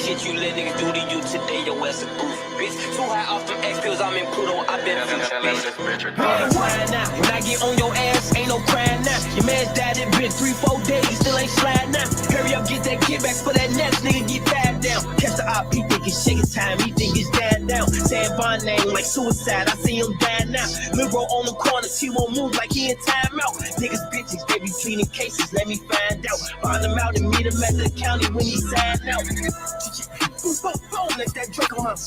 shit you let niggas do to you today, your ass a goof, bitch. Too high off them X pills, I'm in Pluto, I been bitch. Crying now, when I get on your ass, ain't no crying now. Your man's died, it been 3-4 days, he still ain't sliding now. Hurry up, get that kid back for that next nigga, get tied down. Catch the op, he think it's shaking time, he think it's died down. Saying Bond name like suicide, I see him die now. Lil' bro on the corners, he won't move like he in timeout. Niggas bitches, they be pleading cases, let me find out. Find him out and meet him at the county when he signed out. Boom, let that Draco hunt.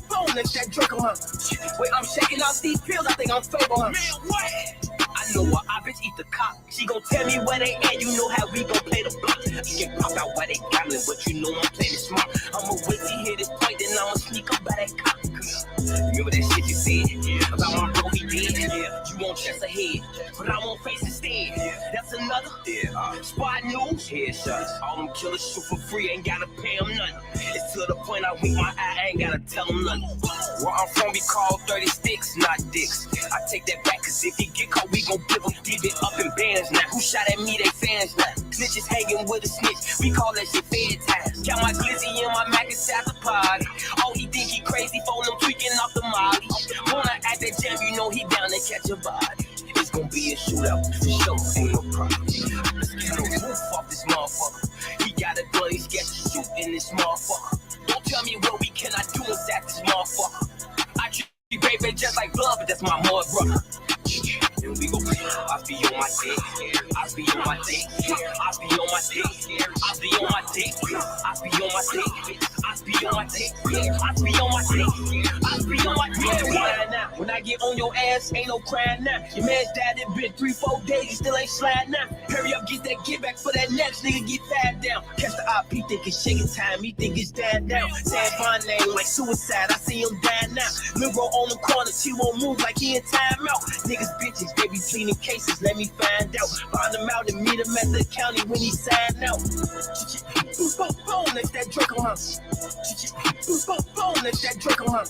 Boom, let that Draco hunt. Wait, I'm shaking off these pills, I think I'm Fable hunt. Man, what? I know what I bitch eat the cock. She gon' tell me where they at, you know how we gon' play the block. You get popped out why they gambling, but you know I'm playing it smart. I'ma wait till he hit his point, then I'ma sneak up by that cock. Remember that shit you said about my bro, he did. You want chest ahead, but I want face instead. That's another spot news. Headshots. All them killers shoot for free, ain't gotta pay them nothing. It's to the point I wink my eye, I ain't gotta tell them nothing. Where I'm from, we call 30 sticks, not dicks. I take that back, cause if he get caught, we gon' give him it up in bands now. Who shot at me, they fans now. Snitches hanging with a snitch, we call that shit fed ties. Got my glizzy in my Mac inside the party. Oh, he think he crazy for them tweaking off the molly. Wanna act that jam, you know he down to catch a body. It's gonna be a shootout, for sure, ain't no problem. Let's get the roof off this motherfucker. He got a gun, he's scared to shoot in this motherfucker. Don't tell me what we cannot do inside this motherfucker. I treat you baby just like blood, but that's my mud brother. And we go, I be on my dick, I be on my dick, I be on my dick, I be on my dick, I be on my dick, I be on my dick, I be on my dick, I be on my dick. Now, when I get on your ass, ain't no crying now. Your man's died, it been 3-4 days, he still ain't sliding now. Hurry up, get that get back for that next nigga, get tied down. Catch the op, he think it's shaking time, he think it's died down. Saying Bond name like suicide, I see him die now. Lil' bro on the corners, he won't move like he in timeout. Niggas bitches, they be pleading cases, let me find out. Find him out and meet him at the county when he signed out. Boom, let that Draco hunt. Boom, let that Draco hunt.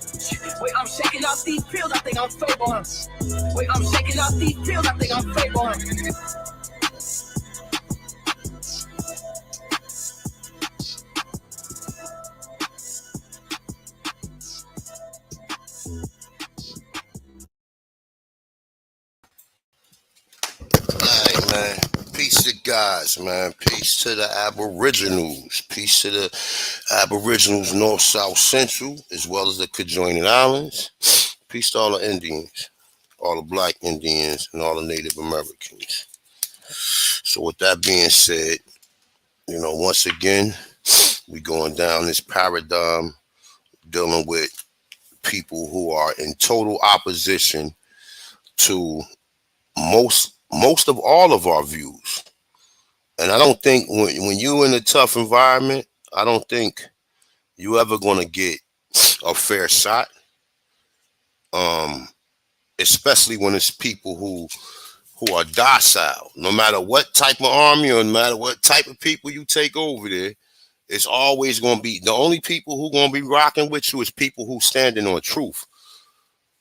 Wait, I'm shaking off these pills, I think I'm Fable hunt. Wait, I'm shaking off these pills, I think I'm Fable hunt. Man, peace to guys, man. Peace to the Aboriginals. Peace to the Aboriginals North, South, Central, as well as the conjoining islands. Peace to all the Indians, all the Black Indians, and all the Native Americans. So with that being said, once again, we going down this paradigm dealing with people who are in total opposition to most of all of our views. And I don't think when you're in a tough environment, I don't think you ever going to get a fair shot. Especially when it's people who are docile. No matter what type of army or no matter what type of people you take over there, it's always going to be the only people who going to be rocking with you is people who standing on truth.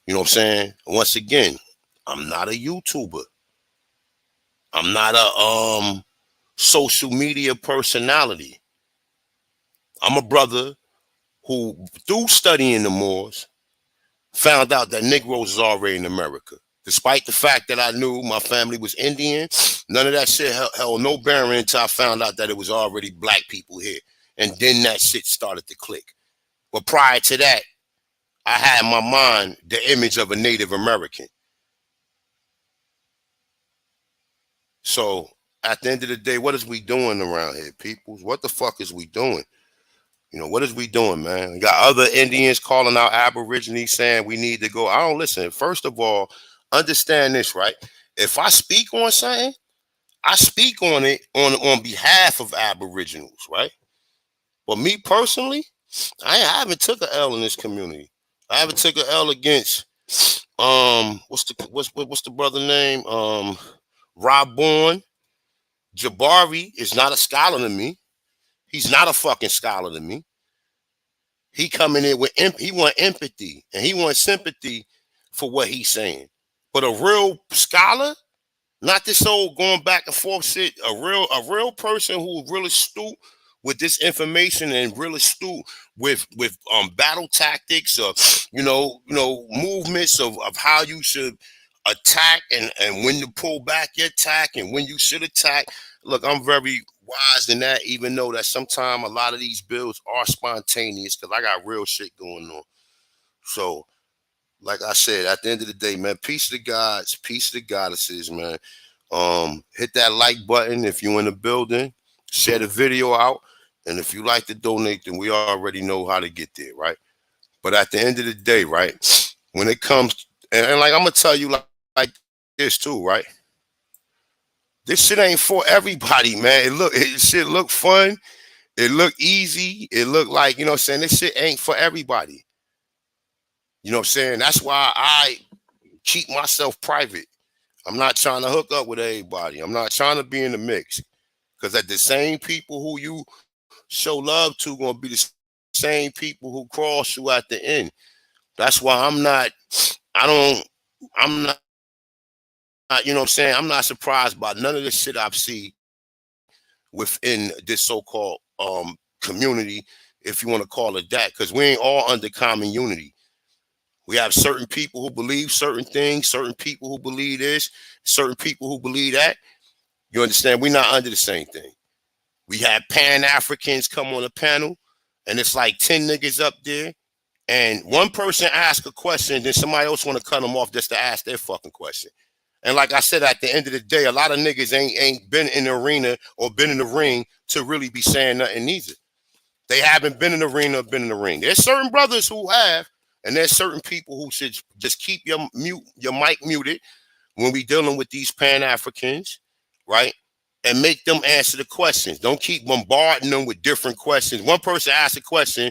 You know what I'm saying? Once again, I'm not a YouTuber. I'm not a social media personality. I'm a brother who, through studying the Moors, found out that Negroes is already in America. Despite the fact that I knew my family was Indian, none of that shit held no bearing until I found out that it was already black people here. And then that shit started to click. But prior to that, I had in my mind the image of a Native American. So at the end of the day, what is we doing around here, peoples? What the fuck is we doing? What is we doing, man? We got other Indians calling out Aborigines saying we need to go. I don't listen. First of all, understand this, right? If I speak on something, I speak on it on behalf of Aboriginals, right? But me personally, I haven't took an L in this community. I haven't took an L against what's the brother name? Rob Bourne. Jabri is not a scholar to me. He's not a fucking scholar to me. He coming in with he want empathy and he wants sympathy for what he's saying. But a real scholar, not this old going back and forth shit, a real person who's really astute, with this information and real astute with battle tactics or movements of how you should attack and when to pull back your attack and when you should attack. Look, I'm very wise in that, even though that sometimes a lot of these builds are spontaneous because I got real shit going on. So, like I said, at the end of the day, man, peace to the gods, peace to the goddesses, man. Hit that like button if you're in the building, share the video out, and if you like to donate, then we already know how to get there, right? But at the end of the day, right, when it comes, and like I'm gonna tell you like this too, right? This shit ain't for everybody, man. It shit look fun, it look easy, it look like, what I'm saying, this shit ain't for everybody. You know what I'm saying? That's why I keep myself private. I'm not trying to hook up with everybody. I'm not trying to be in the mix. Because at the same people who you show love to gonna be the same people who cross you at the end. That's why I'm not, you know what I'm saying? I'm not surprised by none of the shit I've seen within this so-called community, if you want to call it that, because we ain't all under common unity. We have certain people who believe certain things, certain people who believe this, certain people who believe that. You understand? We're not under the same thing. We have Pan-Africans come on the panel, and it's like 10 niggas up there, and one person asks a question, then somebody else want to cut them off just to ask their fucking question. And like I said, at the end of the day, a lot of niggas ain't been in the arena or been in the ring to really be saying nothing neither. They haven't been in the arena or been in the ring. There's certain brothers who have, and there's certain people who should just keep your mic muted when we dealing with these Pan-Africans, right? And make them answer the questions. Don't keep bombarding them with different questions. One person asks a question,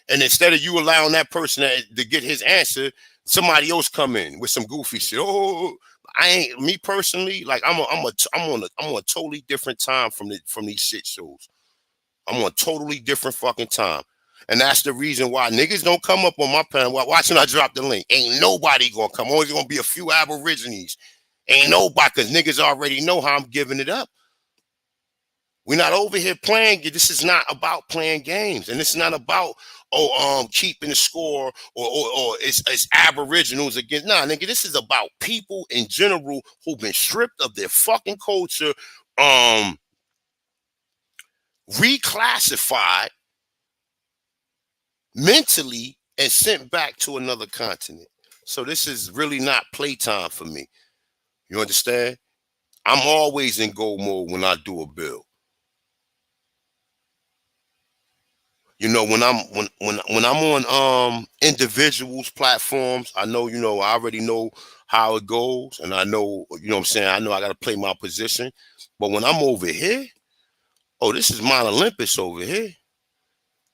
and instead of you allowing that person to get his answer, somebody else come in with some goofy shit. Oh, I ain't, me personally, like I'm on a totally different time from these shit shows. I'm on a totally different fucking time. And that's the reason why niggas don't come up on my panel. Watching I drop the link. Ain't nobody gonna come. Only gonna be a few Aborigines. Ain't nobody, because niggas already know how I'm giving it up. We're not over here playing. This is not about playing games. And it's not about keeping the score or it's Aboriginals against. Nah, nigga, this is about people in general who've been stripped of their fucking culture, reclassified mentally and sent back to another continent. So this is really not playtime for me. You understand? I'm always in go mode when I do a bill. You know, when I'm on individuals platforms, I know, I already know how it goes, and I know, what I'm saying, I know I gotta play my position. But when I'm over here, oh, this is Mount Olympus over here.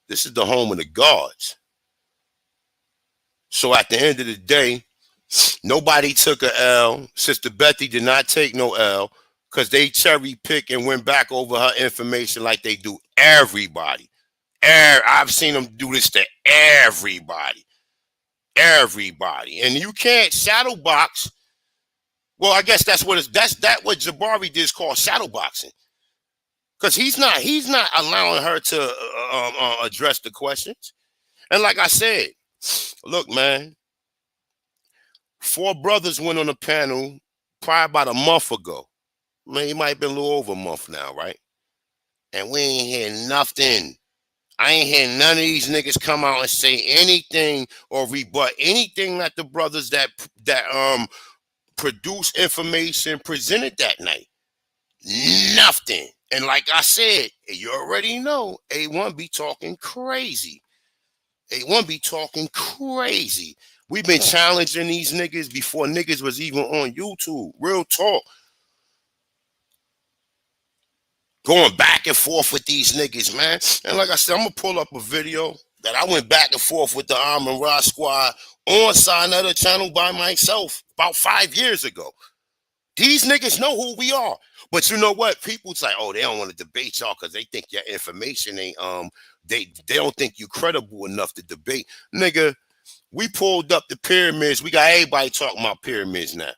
This is the home of the gods. So at the end of the day, nobody took a L. Sister Betty did not take no L because they cherry pick and went back over her information like they do everybody. I've seen them do this to everybody. Everybody. And you can't shadow box. Well, I guess that's what what Jabri did is called shadow boxing. Because he's not allowing her to address the questions. And like I said, look, man, 4 brothers went on the panel probably about a month ago. Man, it might have been a little over a month now, right? And we ain't hear nothing. I ain't hear none of these niggas come out and say anything or rebut anything that the brothers that produce information presented that night. Nothing. And like I said, you already know A1 be talking crazy. A1 be talking crazy. We've been challenging these niggas before niggas was even on YouTube. Real talk. Going back and forth with these niggas, man. And like I said, I'm going to pull up a video that I went back and forth with the Arm and Rod Squad on Sign Other channel by myself about 5 years ago. These niggas know who we are. But you know what? People's like, oh, they don't want to debate y'all because they think your information ain't, they don't think you credible enough to debate. Nigga, we pulled up the pyramids. We got everybody talking about pyramids now.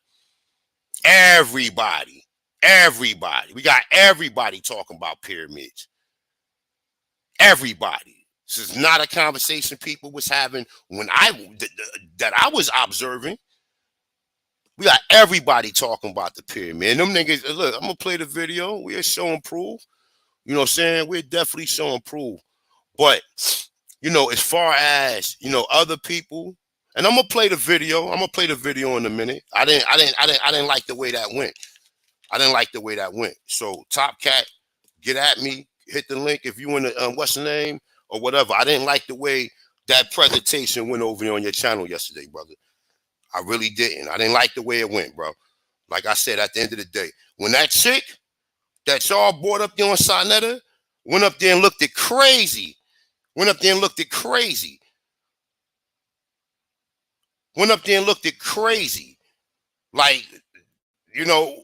Everybody. We got everybody talking about pyramids. Everybody. This is not a conversation people was having when that I was observing. We got everybody talking about the pyramid. Them niggas, look, I'm gonna play the video. We're showing proof. You know what I'm saying? We're definitely showing proof. But you know, as far as other people, and I'm gonna play the video. I'm gonna play the video in a minute. I didn't like the way that went. I didn't like the way that went. So Top Cat, get at me. Hit the link if you in the what's the name or whatever. I didn't like the way that presentation went over on your channel yesterday, brother. I really didn't. I didn't like the way it went, bro. Like I said, at the end of the day, when that chick that y'all brought up there on Sonetta went up there and looked at crazy, went up there and looked at crazy, went up there and looked at crazy, like,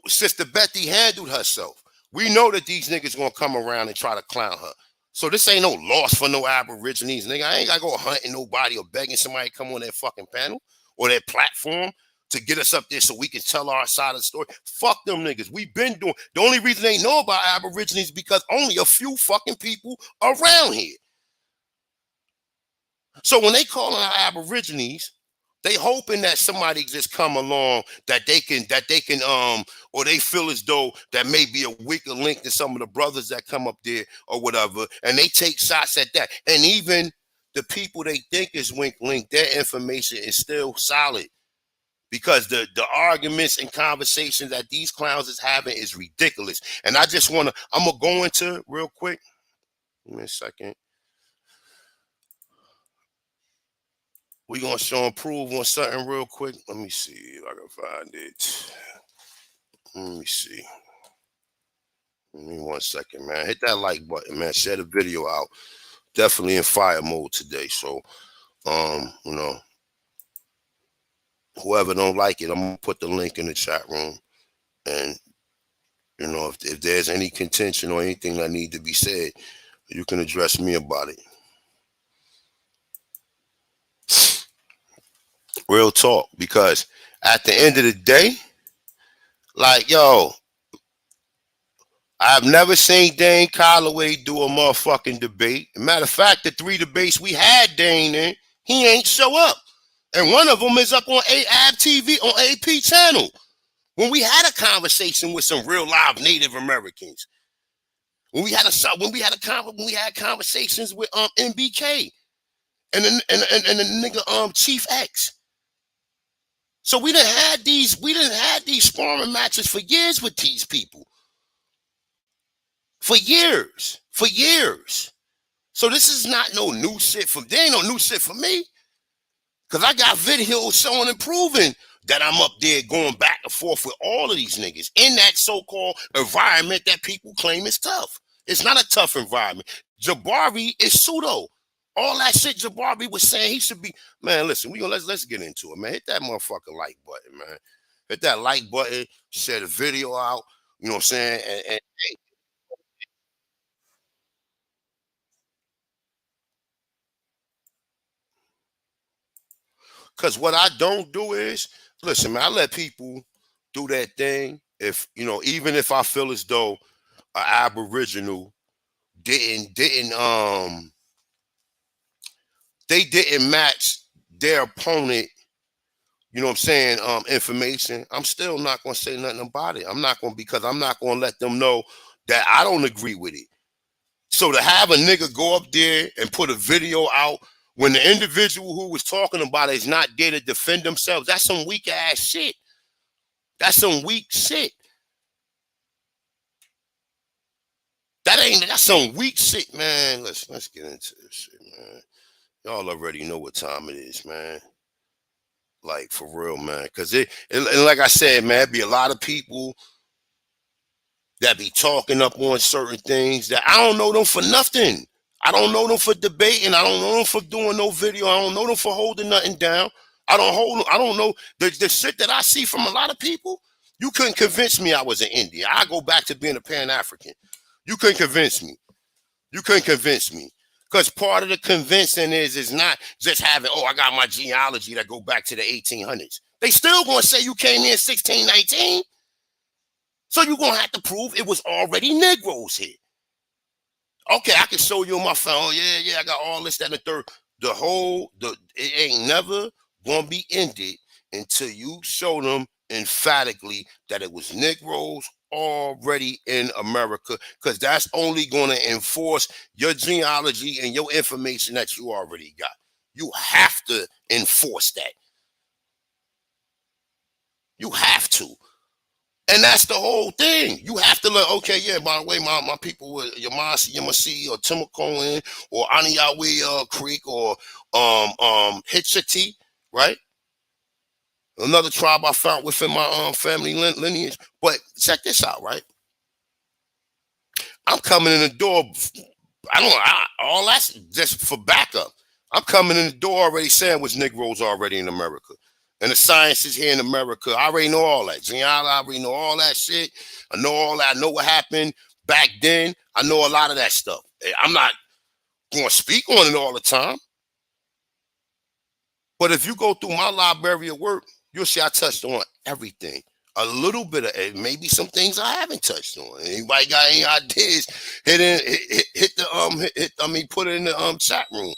Sister Betty handled herself. We know that these niggas gonna come around and try to clown her. So this ain't no loss for no Aborigines, nigga. I ain't gotta go hunting nobody or begging somebody to come on that fucking panel or that platform to get us up there so we can tell our side of the story. Fuck them niggas. We've been doing. The only reason they know about Aborigines is because only a few fucking people around here. So when they call out Aborigines, they hoping that somebody just come along that they can or they feel as though that may be a weaker link to some of the brothers that come up there or whatever, and they take shots at that. And even the people they think is weak link, their information is still solid because the arguments and conversations that these clowns is having is ridiculous. And I'm gonna go into real quick. Give me a second. We're going to show and prove on something real quick. Let me see if I can find it. Let me see. Give me 1 second, man. Hit that like button, man. Share the video out. Definitely in fire mode today. So, whoever don't like it, I'm going to put the link in the chat room. And, if there's any contention or anything that need to be said, you can address me about it. Real talk, because at the end of the day, like, yo, I've never seen Dane Calloway do a motherfucking debate. Matter of fact, the 3 debates we had Dane in, he ain't show up. And one of them is up on AAB TV on AP channel. When we had a conversation with some real live Native Americans. When we had conversations with MBK and the nigga Chief X. So we done had these sparring matches for years with these people. For years. So this is not no new shit there ain't no new shit for me. Cause I got videos showing and proving that I'm up there going back and forth with all of these niggas in that so-called environment that people claim is tough. It's not a tough environment. Jabri is pseudo. All that shit Jabari was saying he should be. Man, listen, let's get into it, man. Hit that motherfucking like button, man. Hit that like button, share the video out. You know what I'm saying? And hey. Because what I don't do is, listen, man, I let people do that thing. If, even if I feel as though an Aboriginal they didn't match their opponent, you know what I'm saying, information, I'm still not going to say nothing about it. I'm not going to let them know that I don't agree with it. So to have a nigga go up there and put a video out when the individual who was talking about it is not there to defend themselves, that's some weak ass shit. That's some weak shit. That's some weak shit, man. Let's get into this shit, man. Y'all already know what time it is, man. Like, for real, man. Because and like I said, man, be a lot of people that be talking up on certain things that I don't know them for nothing. I don't know them for debating. I don't know them for doing no video. I don't know them for holding nothing down. I don't know the shit that I see from a lot of people. You couldn't convince me I was an Indian. I go back to being a Pan-African. You couldn't convince me. Because part of the convincing is not just having, I got my genealogy that go back to the 1800s. They still going to say you came in 1619. So you're going to have to prove it was already Negroes here. Okay, I can show you on my phone. Oh, yeah, I got all this, that, and the third. It ain't never gonna be ended until you show them emphatically that it was Negroes already in America, because that's only gonna enforce your genealogy and your information that you already got. You have to enforce that. You have to. And that's the whole thing. You have to look, okay, yeah, by the way, my people were Yamasi or Timacoan or Aniyawe Creek or Hitchiti, right? Another tribe I found within my family lineage. But check this out, right? I'm coming in the door. All that's just for backup. I'm coming in the door already saying was Negroes already in America. And the science is here in America. I already know all that. I already know all that shit. I know all that. I know what happened back then. I know a lot of that stuff. I'm not going to speak on it all the time. But if you go through my library of work, you'll see I touched on everything. A little bit of it, maybe some things I haven't touched on. Anybody got any ideas? Put it in the chat room,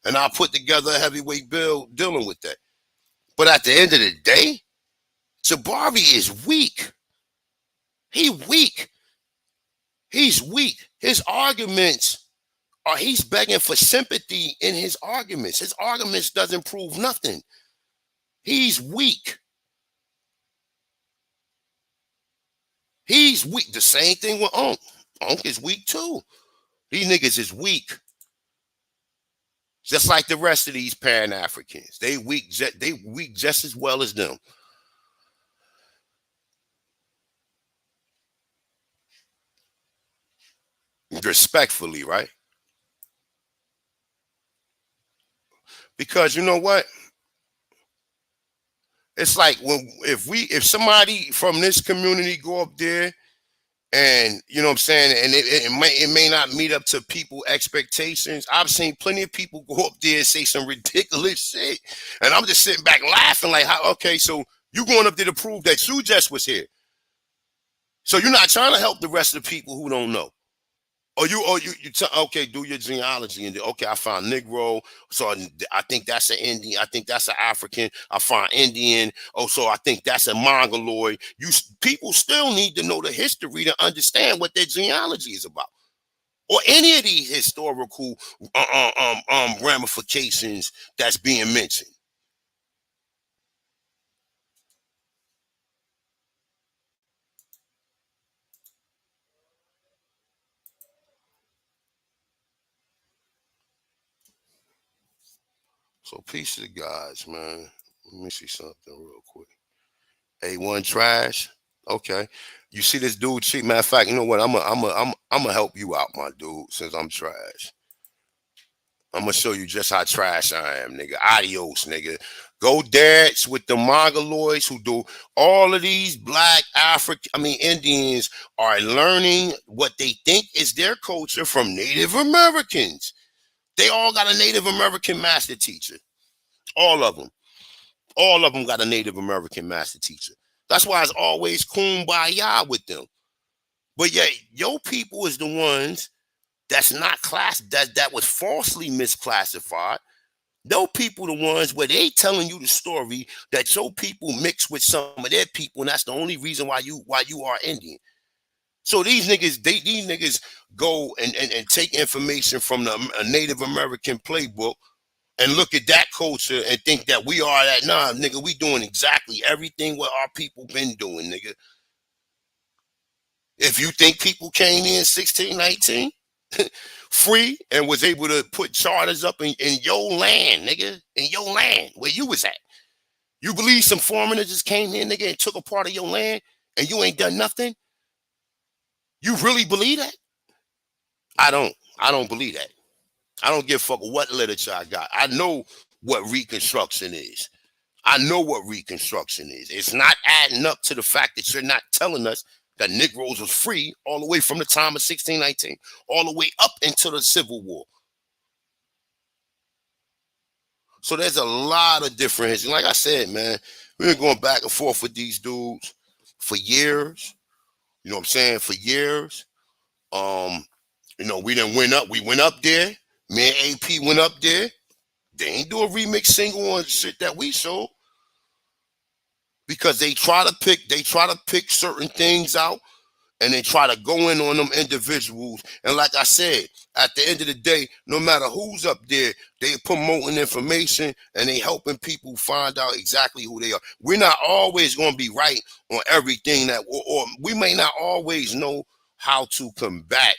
and I'll put together a heavyweight bill dealing with that. But at the end of the day, Jabri is weak. He's weak. His arguments are, he's begging for sympathy in his arguments. His arguments doesn't prove nothing. He's weak. He's weak. The same thing with Ankh. Ankh is weak too. These niggas is weak. Just like the rest of these Pan-Africans. They weak just as well as them. Respectfully, right? Because you know what? It's like if somebody from this community go up there and you know what I'm saying, and it may not meet up to people expectations. I've seen plenty of people go up there and say some ridiculous shit, and I'm just sitting back laughing like, okay, so you going up there to prove that you just was here. So you're not trying to help the rest of the people who don't know. Okay, do your genealogy and okay, I found Negro, so I think that's an Indian. I think that's an African. I find Indian. Oh, so I think that's a Mongoloid. People still need to know the history to understand what their genealogy is about, or any of these historical ramifications that's being mentioned. So peace to the guys, man. Let me see something real quick. A1 trash. Okay. You see this dude cheat. Matter of fact, you know what? I'm gonna help you out, my dude, since I'm trash. I'm gonna show you just how trash I am, nigga. Adios, nigga. Go dance with the Mongoloids who do all of these black Indians are learning what they think is their culture from Native Americans. They all got a Native American master teacher. All of them. All of them got a Native American master teacher. That's why it's always kumbaya with them. But yeah, your people is the ones that's not that was falsely misclassified. Those people the ones where they telling you the story that your people mix with some of their people, and that's the only reason why you are Indian. So these niggas go and take information from the Native American playbook and look at that culture and think that we are that. Nah, nigga, we doing exactly everything what our people been doing, nigga. If you think people came in 1619 free and was able to put charters up in your land, nigga, in your land where you was at, you believe some foreigners just came in, nigga, and took a part of your land and you ain't done nothing? You really believe that? I don't believe that. I don't give a fuck what literature I got. I know what Reconstruction is. I know what Reconstruction is. It's not adding up to the fact that you're not telling us that Negroes was free all the way from the time of 1619, all the way up into the Civil War. So there's a lot of different history. Like I said, man, we've been going back and forth with these dudes for years. You know what I'm saying? For years. You know, we done went up. We went up there. Me and AP went up there. They ain't do a remix single on shit that we sold because they try to pick certain things out and they try to go in on them individuals. And like I said, at the end of the day, no matter who's up there, they promoting information and they helping people find out exactly who they are. We're not always going to be right on everything that, or we may not always know how to combat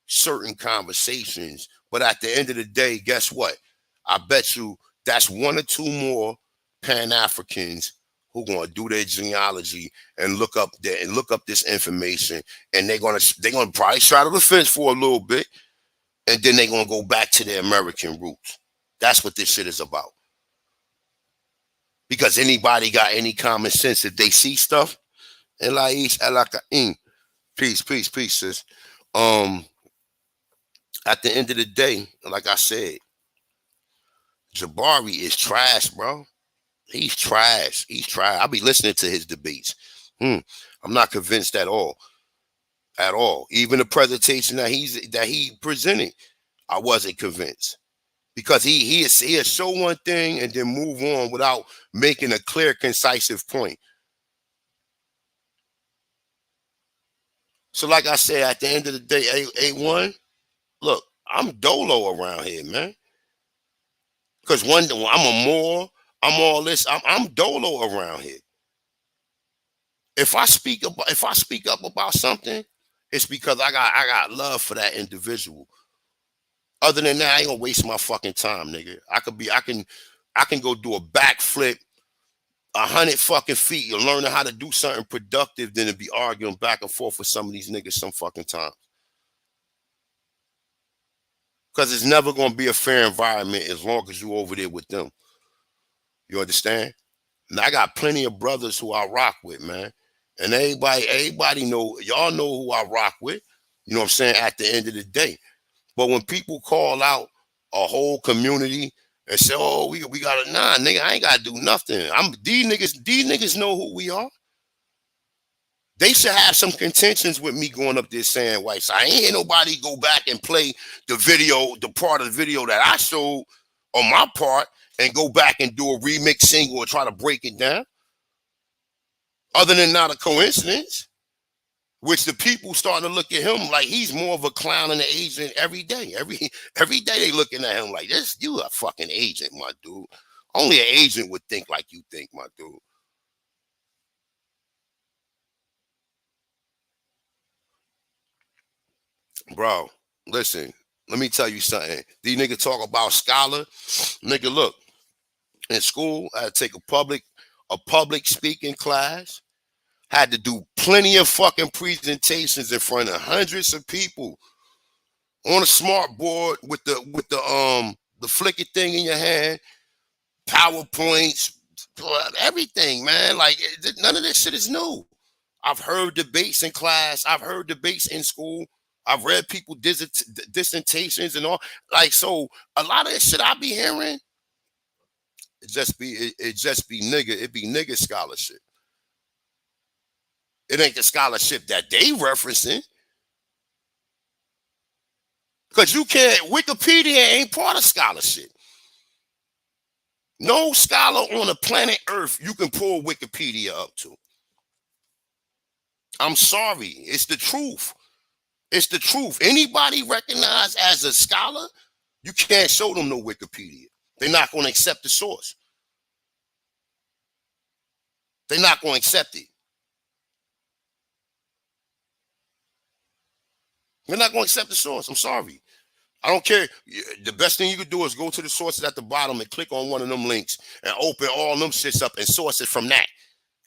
certain conversations. But at the end of the day, guess what? I bet you that's one or two more Pan-Africans who gonna do their genealogy and look up this information, and they're gonna probably straddle the fence for a little bit, and then they're gonna go back to their American roots. That's what this shit is about. Because anybody got any common sense if they see stuff, and peace, sis. At the end of the day, like I said, Jabri is trash, bro. He's trash. He's trash. I'll be listening to his debates. I'm not convinced at all. At all. Even the presentation that he presented, I wasn't convinced. Because he'll show one thing and then move on without making a clear, concise point. So like I said, at the end of the day, A1, look, I'm dolo around here, man. Because I'm a Moor, I'm all this. I'm dolo around here. If I speak up about something, it's because I got love for that individual. Other than that, I ain't gonna waste my fucking time, nigga. I can go do a backflip 100 fucking feet. You're learning how to do something productive than to be arguing back and forth with some of these niggas some fucking time. Because it's never gonna be a fair environment as long as you over there with them. You understand? And I got plenty of brothers who I rock with, man. And everybody know, y'all know who I rock with. You know what I'm saying? At the end of the day. But when people call out a whole community and say, oh, we got to, nah, nigga, I ain't got to do nothing. These niggas know who we are. They should have some contentions with me going up there saying white. So I ain't hear nobody go back and play the part of the video that I showed on my part and go back and do a remix single or try to break it down. Other than not a coincidence, which the people starting to look at him like he's more of a clown and an agent every day. Every day they looking at him like, this, you a fucking agent, my dude. Only an agent would think like you think, my dude. Bro, listen, let me tell you something. These niggas talk about scholar. Nigga, look, in school, I had to take a public speaking class. Had to do plenty of fucking presentations in front of hundreds of people on a smart board with the flicker thing in your hand, PowerPoints, everything, man. Like none of this shit is new. I've heard debates in class. I've heard debates in school. I've read people dissertations and all. Like, so a lot of this shit I be hearing, it just be nigga. It be nigga scholarship. It ain't the scholarship that they referencing. Because you can't, Wikipedia ain't part of scholarship. No scholar on the planet Earth you can pull Wikipedia up to. I'm sorry. It's the truth. It's the truth. Anybody recognized as a scholar, you can't show them no Wikipedia. They're not going to accept the source. They're not going to accept it. They're not going to accept the source. I'm sorry. I don't care. The best thing you could do is go to the sources at the bottom and click on one of them links and open all them shits up and source it from that,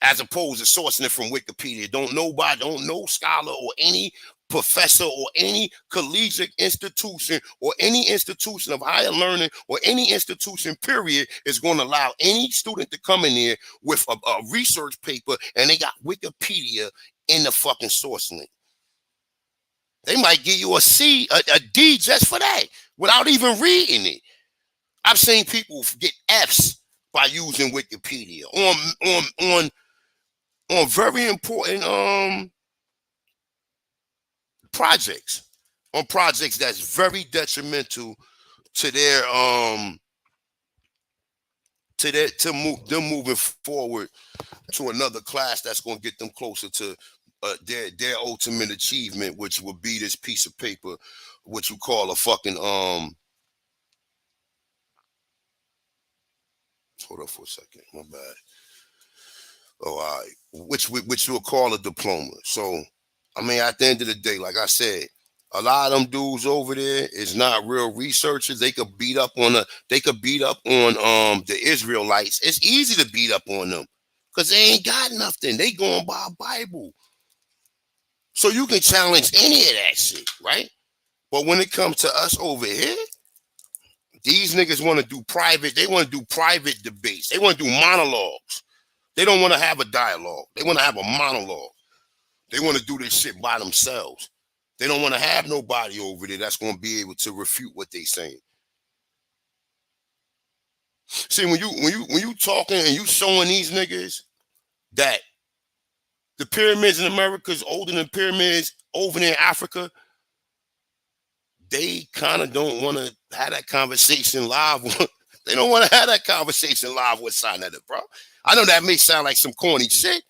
as opposed to sourcing it from Wikipedia. Don't no scholar or any professor or any collegiate institution or any institution of higher learning or any institution, period, is going to allow any student to come in here with a research paper and they got Wikipedia in the fucking source link. They might give you a C, a D just for that, without even reading it. I've seen people get Fs by using Wikipedia on very important projects on projects that's very detrimental to their them moving forward to another class that's going to get them closer to their ultimate achievement, which will be this piece of paper, which you call a fucking hold up for a second, my bad. Oh, all right. Which you'll call a diploma. So, I mean, at the end of the day, like I said, a lot of them dudes over there is not real researchers. They could beat up on the Israelites. It's easy to beat up on them because they ain't got nothing. They going by a Bible. So you can challenge any of that shit, right? But when it comes to us over here, these niggas want to do private. They want to do private debates. They want to do monologues. They don't want to have a dialogue. They want to have a monologue. They want to do this shit by themselves. They don't want to have nobody over there that's going to be able to refute what they saying. See, when you talking and you showing these niggas that the pyramids in America is older than pyramids over there in Africa, they kind of don't want to have that conversation live. They don't want to have that conversation live with Sinetta, bro. I know that may sound like some corny shit,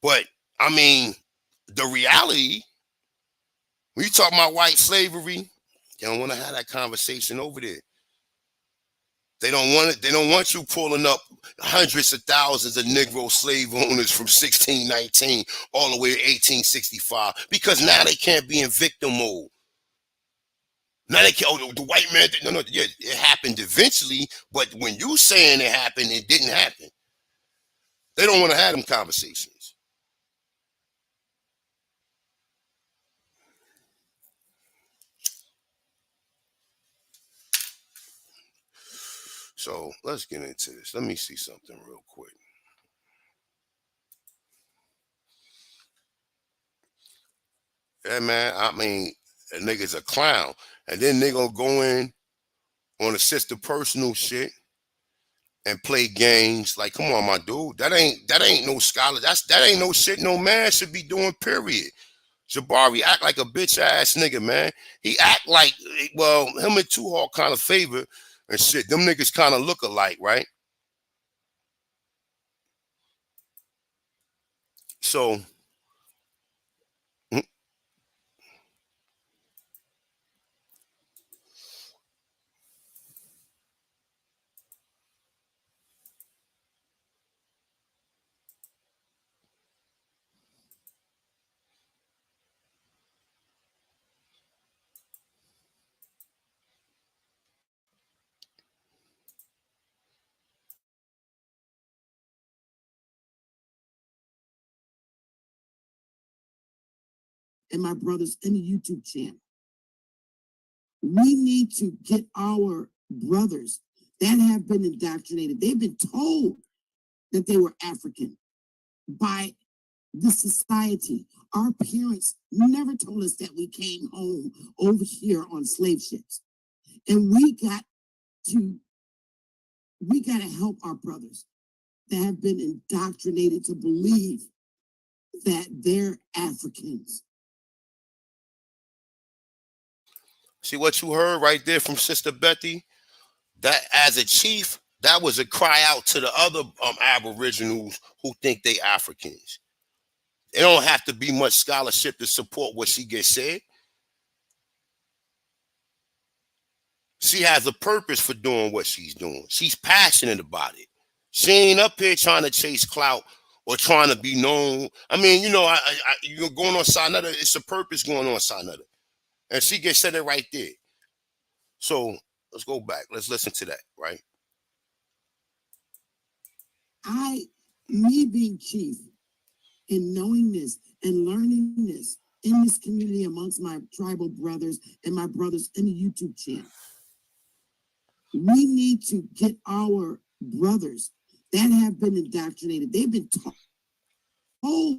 but I mean, the reality, when you talk about white slavery, they don't want to have that conversation over there. They don't want it. They don't want you pulling up hundreds of thousands of Negro slave owners from 1619 all the way to 1865 because now they can't be in victim mode. Now they can't. Oh, the white man. No, yeah, it happened eventually, but when you saying it happened, it didn't happen. They don't want to have them conversations. So let's get into this. Let me see something real quick. Yeah, man. I mean, a nigga's a clown, and then they gonna go in on a sister personal shit and play games. Like, come on, my dude. That ain't no scholar. That ain't no shit no man should be doing, period. Jabari act like a bitch ass nigga, man. He act like, well, him and Two Hawk kind of favor and shit. Them niggas kind of look alike, right? So, and my brothers in the YouTube channel. We need to get our brothers that have been indoctrinated. They've been told that they were African by the society. Our parents never told us that we came home over here on slave ships. And we got to help our brothers that have been indoctrinated to believe that they're Africans. see what you heard right there from Sister Betty? That as a chief, that was a cry out to the other Aboriginals who think they Africans. It don't have to be much scholarship to support what she gets said. She has a purpose for doing what she's doing. She's passionate about it. She ain't up here trying to chase clout or trying to be known. I mean, you know, you're going on Sinetta. It's a purpose going on Sinetta. And she gets said it right there. So let's go back. Let's listen to that, right? Me being chief and knowing this and learning this in this community amongst my tribal brothers and my brothers in the YouTube channel, we need to get our brothers that have been indoctrinated. They've been told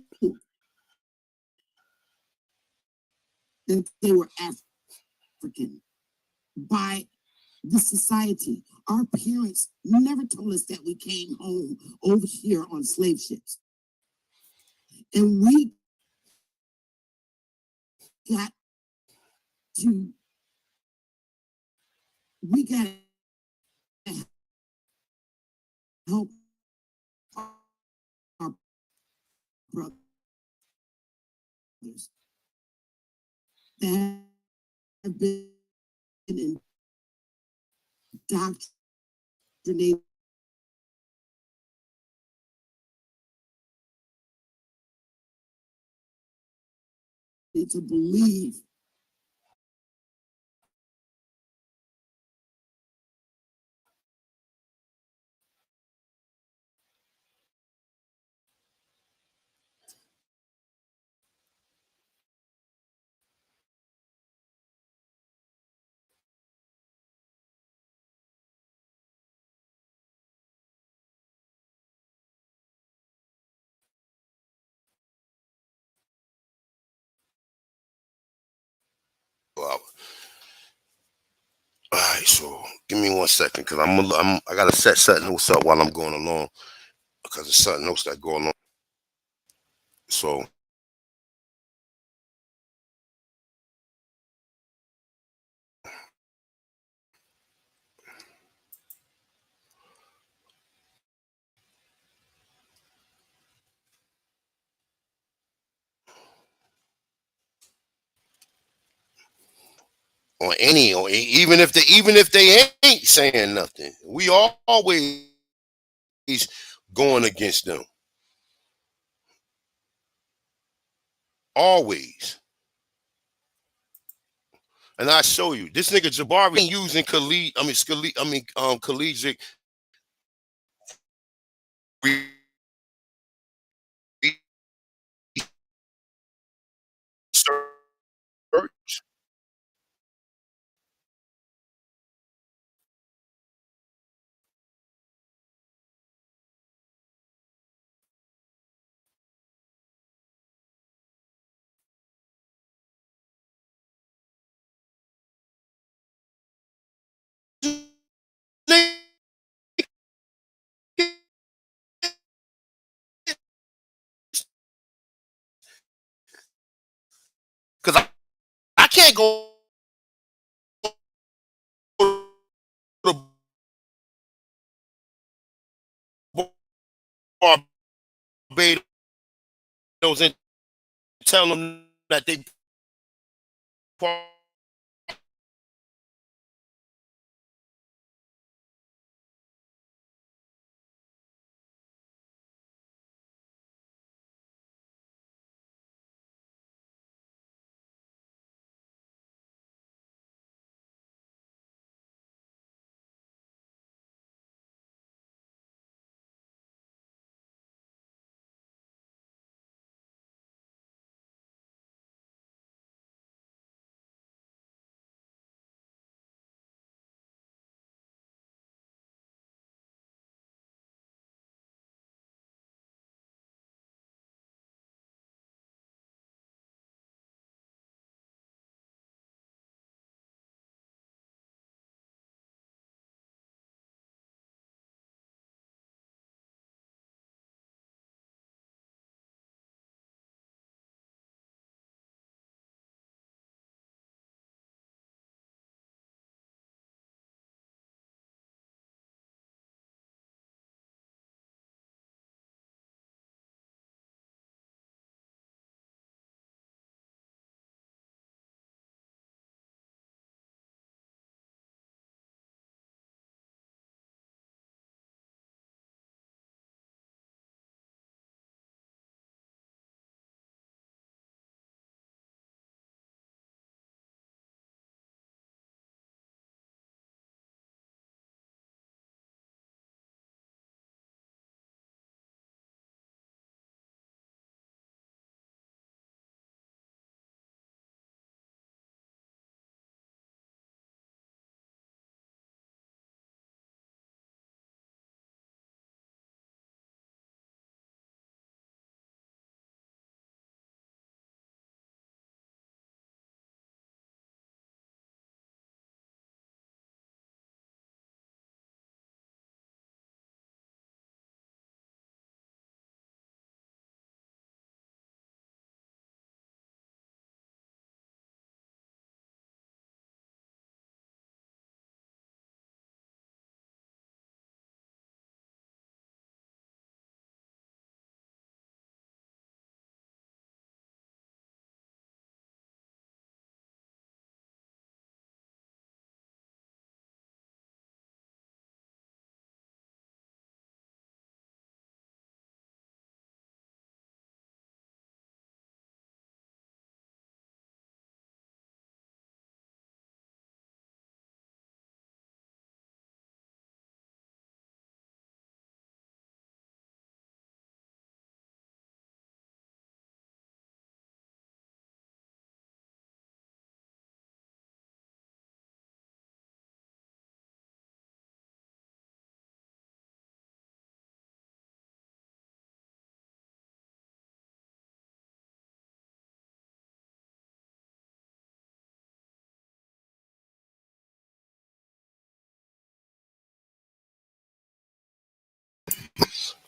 that they were African by the society. Our parents never told us that we came home over here on slave ships. And we got to, we got to help our brothers that have been indoctrinated to believe Wow. All right, so give me 1 second, cause I gotta set something else up while I'm going along, because there's something else that's going on. So on any, or even if they ain't saying nothing, we always going against them. Always. And I show you this nigga Jabari ain't using collegiate research. Because I can't go to Barbados and tell them that they part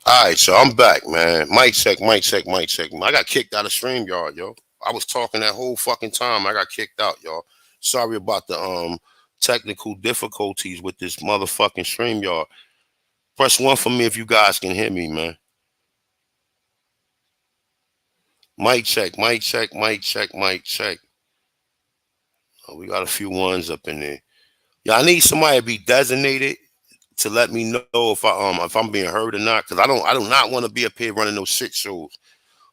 All right, so I'm back, man. Mic check, mic check, mic check. I got kicked out of StreamYard, yo. I was talking that whole fucking time. I got kicked out, y'all. Sorry about the technical difficulties with this motherfucking StreamYard. Press 1 for me if you guys can hear me, man. Mic check, mic check, mic check, mic check. Oh, we got a few ones up in there. Yeah, I need somebody to be designated to let me know if I'm being heard or not, because I do not want to be up here running no shit shows.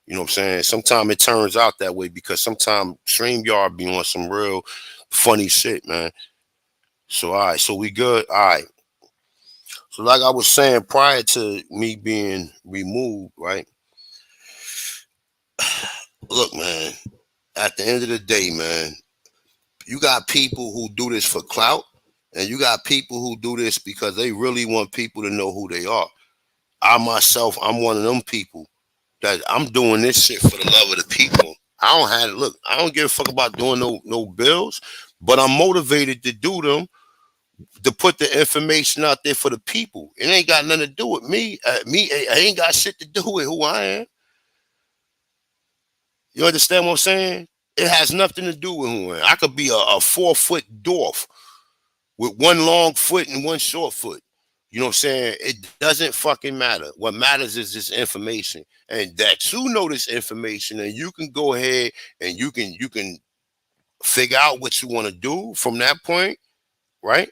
You know what I'm saying? Sometimes it turns out that way because sometimes StreamYard be on some real funny shit, man. So all right, so we good. All right. So like I was saying, prior to me being removed, right? Look, man. At the end of the day, man, you got people who do this for clout, and you got people who do this because they really want people to know who they are. I myself, I'm one of them people that I'm doing this shit for the love of the people. I don't have look. I don't give a fuck about doing no bills, but I'm motivated to do them to put the information out there for the people. It ain't got nothing to do with me. I ain't got shit to do with who I am. You understand what I'm saying? It has nothing to do with who I am. I could be a 4-foot dwarf with one long foot and one short foot. You know what I'm saying? It doesn't fucking matter. What matters is this information, and that you know this information, and you can go ahead and you can figure out what you want to do from that point, right?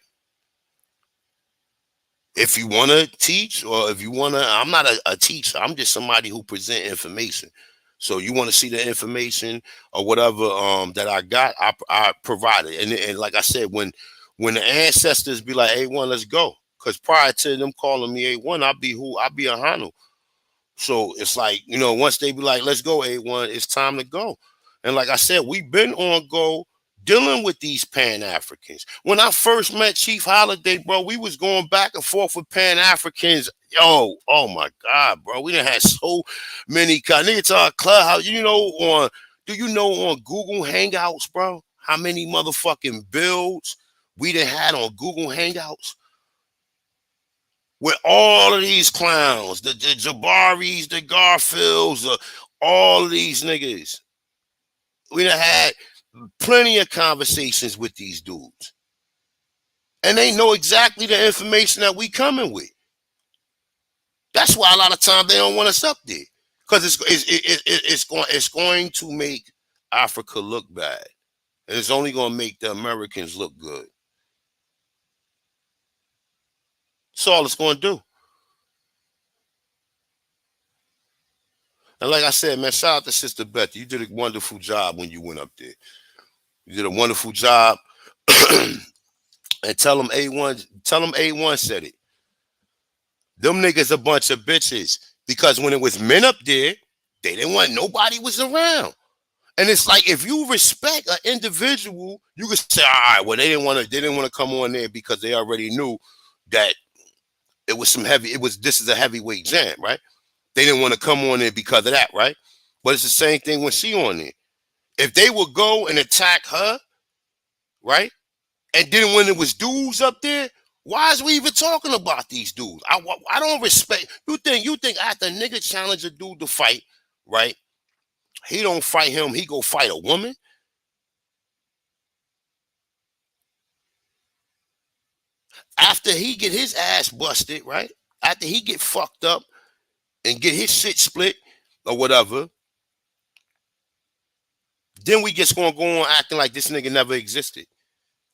If you want to teach, or if you want to, I'm not a teacher. I'm just somebody who present information. So you want to see the information or whatever that I got, I provide it. And like I said, when the ancestors be like, "A1, let's go," because prior to them calling me A1, I'll be a Hanu. So it's like, once they be like, let's go, A1, it's time to go. And like I said, we've been on go dealing with these Pan-Africans. When I first met Chief Holiday, bro, we was going back and forth with Pan-Africans. Yo, oh my God, bro. We done had so many niggas to our clubhouse. Do you know on Google Hangouts, bro, how many motherfucking builds we done had on Google Hangouts? With all of these clowns, the Jabris, the Garfields, all of these niggas. We done had plenty of conversations with these dudes. And they know exactly the information that we coming with. That's why a lot of times they don't want us up there. Because it's going to make Africa look bad. And it's only going to make the Americans look good. That's all it's going to do. And like I said, man, shout out to Sister Beth. You did a wonderful job when you went up there. You did a wonderful job. And tell them A1 said it. Them niggas a bunch of bitches. Because when it was men up there, they didn't want nobody was around. And it's like, if you respect an individual, you could say, all right, well, they didn't want to come on there because they already knew that this is a heavyweight jam, right? They didn't want to come on there because of that, right? But it's the same thing when she on there. If they would go and attack her, right? And then when it was dudes up there, why is we even talking about these dudes? I don't respect. You think after a nigga challenge a dude to fight, right? He don't fight him. He go fight a woman. After he get his ass busted, right? After he get fucked up and get his shit split or whatever, then we just gonna go on acting like this nigga never existed.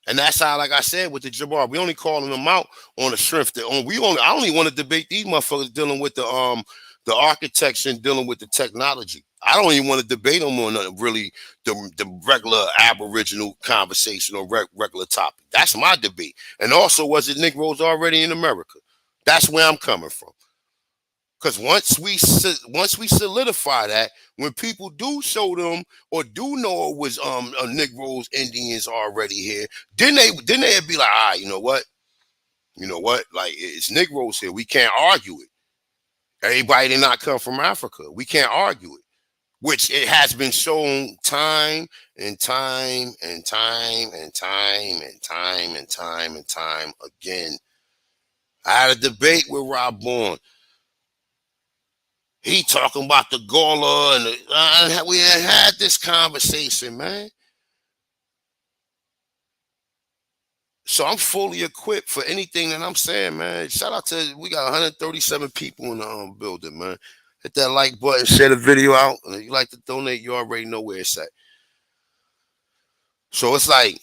And that's how, like I said, with the Jabbar, we only calling them out on the strength that I only want to debate these motherfuckers dealing with the architecture and dealing with the technology. I don't even want to debate them on really the regular Aboriginal conversation or regular topic. That's my debate. And also, was it Negroes already in America? That's where I'm coming from. Because once we solidify that, when people do show them or do know it was Negroes, Indians already here, then they'd be like, ah, you know what, like it's Negroes here. We can't argue it. Everybody did not come from Africa. We can't argue it. Which it has been shown time and time and time and time and time and time and time again. I had a debate with Rob Bourne. He talking about the Gawler and we had this conversation, man. So I'm fully equipped for anything that I'm saying, man. Shout out to, we got 137 people in the building, man. Hit that like button, share the video out. And if you like to donate, you already know where it's at. So it's like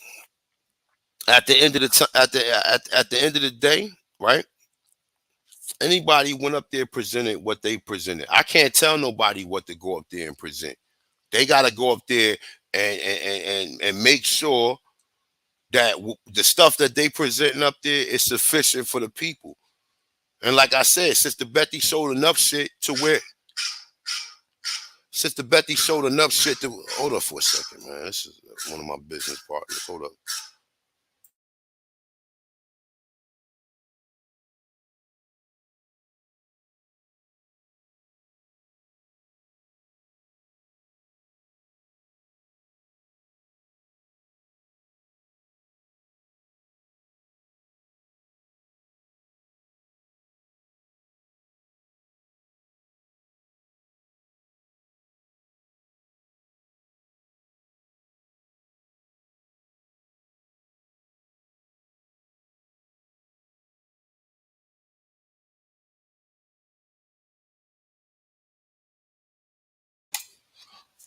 at the end of the at the end of the day, right? Anybody went up there presented what they presented. I can't tell nobody what to go up there and present. They got to go up there and make sure that the stuff that they presenting up there is sufficient for the people. And like I said, Sister Betty showed enough shit to where Sister Betty showed enough shit to hold up for a second, man. This is one of my business partners. Hold up.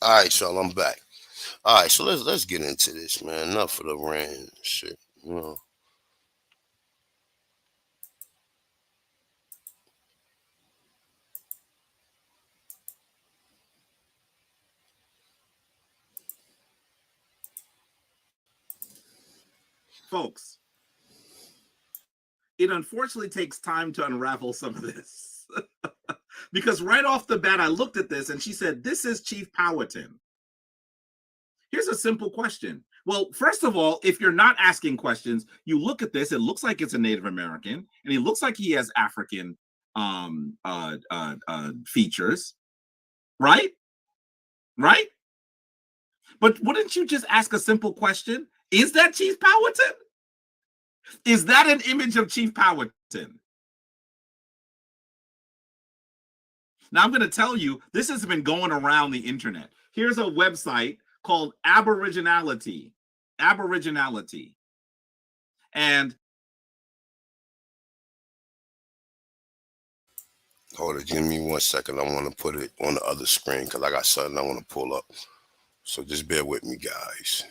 All right, y'all, I'm back. All right, so let's get into this, man. Enough of the rant shit, you know. Folks, it unfortunately takes time to unravel some of this. Because right off the bat, I looked at this and she said, this is Chief Powhatan. Here's a simple question. Well, first of all, if you're not asking questions, you look at this, it looks like it's a Native American, and he looks like he has African features, right? Right? But wouldn't you just ask a simple question? Is that Chief Powhatan? Is that an image of Chief Powhatan? Now, I'm going to tell you, this has been going around the internet. Here's a website called Aboriginality. Aboriginality. And Hold it, give me 1 second. I want to put it on the other screen because I got something I want to pull up. So just bear with me, guys,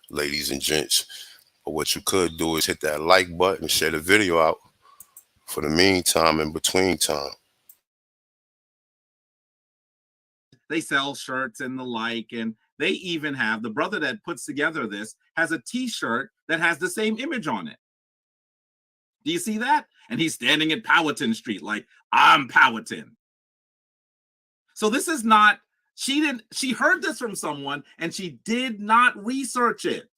ladies and gents. But what you could do is hit that like button, share the video out for the meantime, in between time. they sell shirts and the like, and they even have, the brother that puts together this has a t-shirt that has the same image on it. Do you see that? And he's standing at Powhatan Street like, I'm Powhatan. So this is not, she heard this from someone and she did not research it.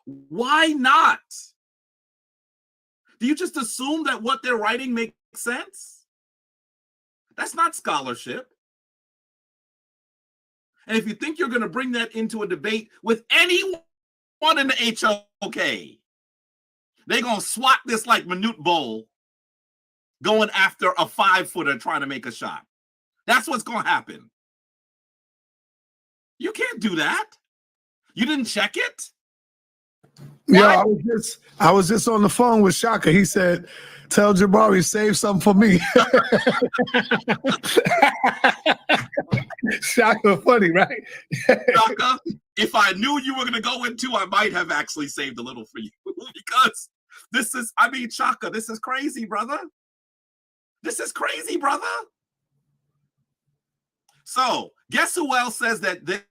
Why not? Do you just assume that what they're writing makes sense? That's not scholarship. And if you think you're going to bring that into a debate with anyone in the HOK, they're going to swat this like Manute Bol going after a 5-footer trying to make a shot. That's what's going to happen. You can't do that. You didn't check it? Yeah, I was just on the phone with Shaka. He said, tell Jabari, save some for me. Shaka, funny, right? Shaka, if I knew you were going to go into, I might have actually saved a little for you. Because this is, I mean, Shaka, this is crazy, brother. This is crazy, brother. So, guess who else says that this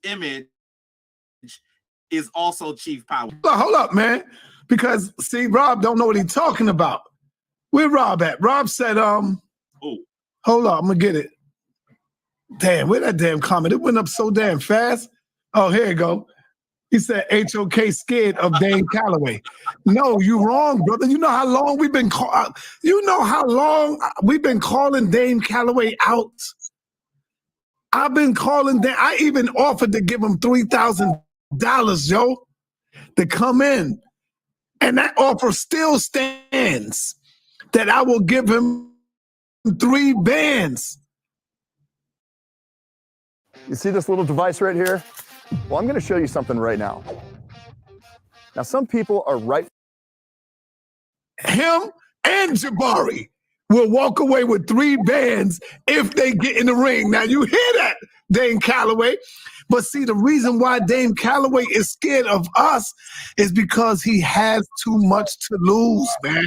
image is also Chief Power? Hold up, man. Because, see, Rob don't know what he's talking about. Where Rob at? Rob said, hold up, I'm going to get it. Damn, where that damn comment? It went up so damn fast. Oh, here you go. He said, HOK scared of Dame Calloway. No, you wrong, brother. You know how long we've been calling Dame Calloway out? I've been calling Dame. I even offered to give him $3,000, yo, to come in. And that offer still stands. that I will give him 3 bands. You see this little device right here? Well, I'm going to show you something right now. Now, some people are right. Him and Jabari will walk away with 3 bands if they get in the ring. Now, you hear that, Dame Calloway. But see, the reason why Dame Calloway is scared of us is because he has too much to lose, man.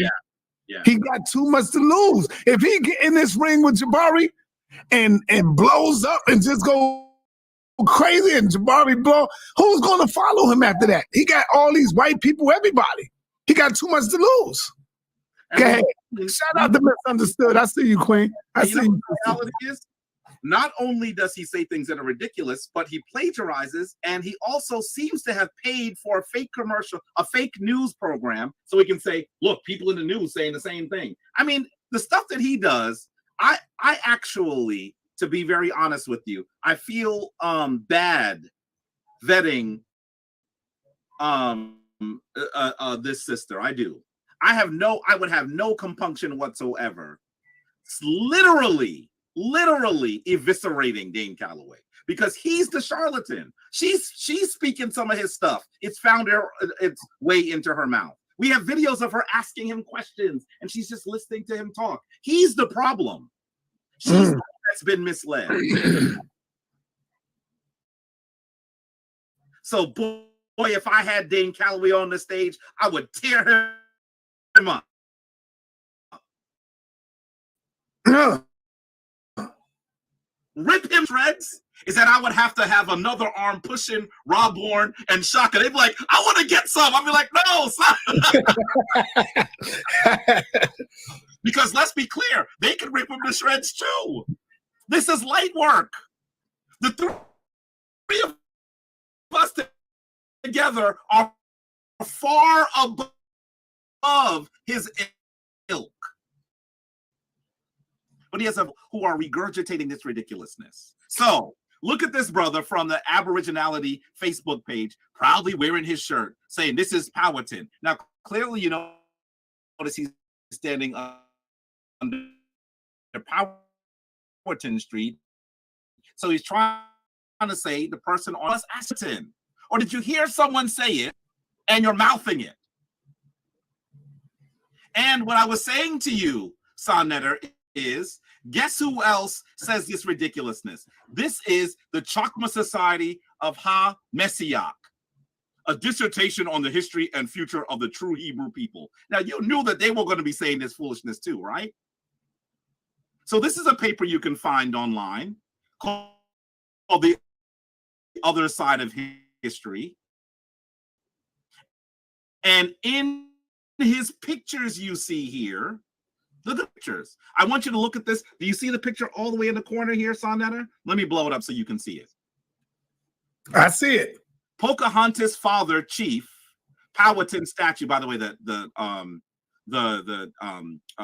Yeah. He got too much to lose. If he get in this ring with Jabari and blows up and just go crazy and Jabari blow, who's going to follow him after that? He got all these white people, everybody. He got too much to lose. Go ahead. Shout out to Misunderstood. I see you, Queen. I see you. The reality is, not only does he say things that are ridiculous, but he plagiarizes, and he also seems to have paid for a fake commercial, a fake news program, so he can say, look, people in the news saying the same thing. I mean, the stuff that he does, I actually, to be very honest with you, I feel bad vetting this sister. I do. I would have no compunction whatsoever. It's literally eviscerating Dane Calloway because he's the charlatan. She's speaking some of his stuff. It's found its way into her mouth. We have videos of her asking him questions and she's just listening to him talk. He's the problem. She's the one that's been misled. So boy, if I had Dane Calloway on the stage, I would tear him up. Rip him shreds is that I would have to have another arm pushing Rob Warren and Shaka. They'd be like, I want to get some. I'd be like, no, son. Because let's be clear, they can rip him to shreds too. This is light work. The 3 of us together are far above his ilk. But he has who are regurgitating this ridiculousness. So look at this brother from the Aboriginality Facebook page, proudly wearing his shirt, saying this is Powhatan. Now, clearly, you notice he's standing under Powhatan Street. So he's trying to say the person on us Aston. Or did you hear someone say it and you're mouthing it? And what I was saying to you, Sonnetter, is guess who else says this ridiculousness? This is the Chakma Society of Ha Messiah, a dissertation on the history and future of the true Hebrew people. Now, you knew that they were going to be saying this foolishness too, right? So this is a paper you can find online called The Other Side of History. And in his pictures you see here, look at the pictures. I want you to look at this. Do you see the picture all the way in the corner here, Sonnetter? Let me blow it up so you can see it. I see it. Pocahontas' father, Chief, Powhatan statue. By the way, the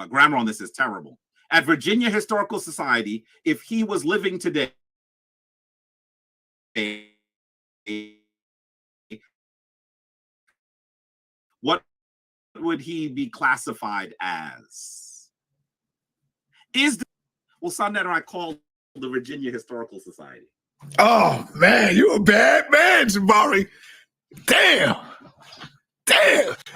grammar on this is terrible. At Virginia Historical Society, if he was living today, what would he be classified as? Well, Sonnetter, I called the Virginia Historical Society. Oh, man, you a bad man, Jabari. Damn.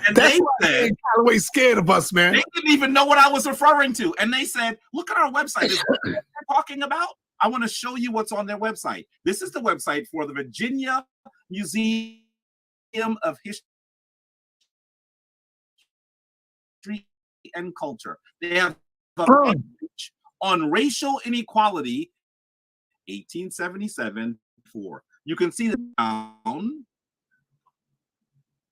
And they said, Calloway's scared of us, man. They didn't even know what I was referring to. And they said, look at our website. Is what they're talking about? I want to show you what's on their website. This is the website for the Virginia Museum of History and Culture. They have a page on racial inequality, 1877-4. You can see the down.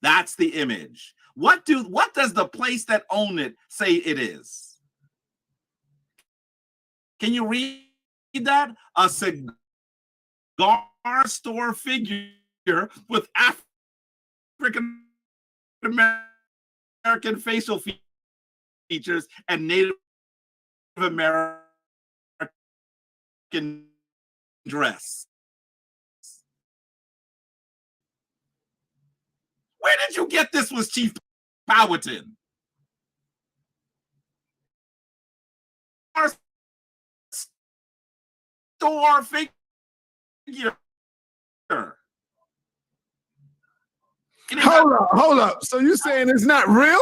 That's the image. What does the place that owned it say it is? Can you read that? A cigar store figure with African American facial features and Native American dress. Where did you get this was Chief Powhatan? store figure. Hold up. So you saying it's not real?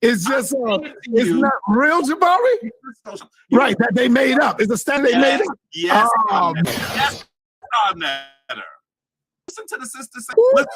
It's just it's not real, Jabari? Right, that they made up. It's a standard they made up. Yes, yes, listen to the sister say. Listen.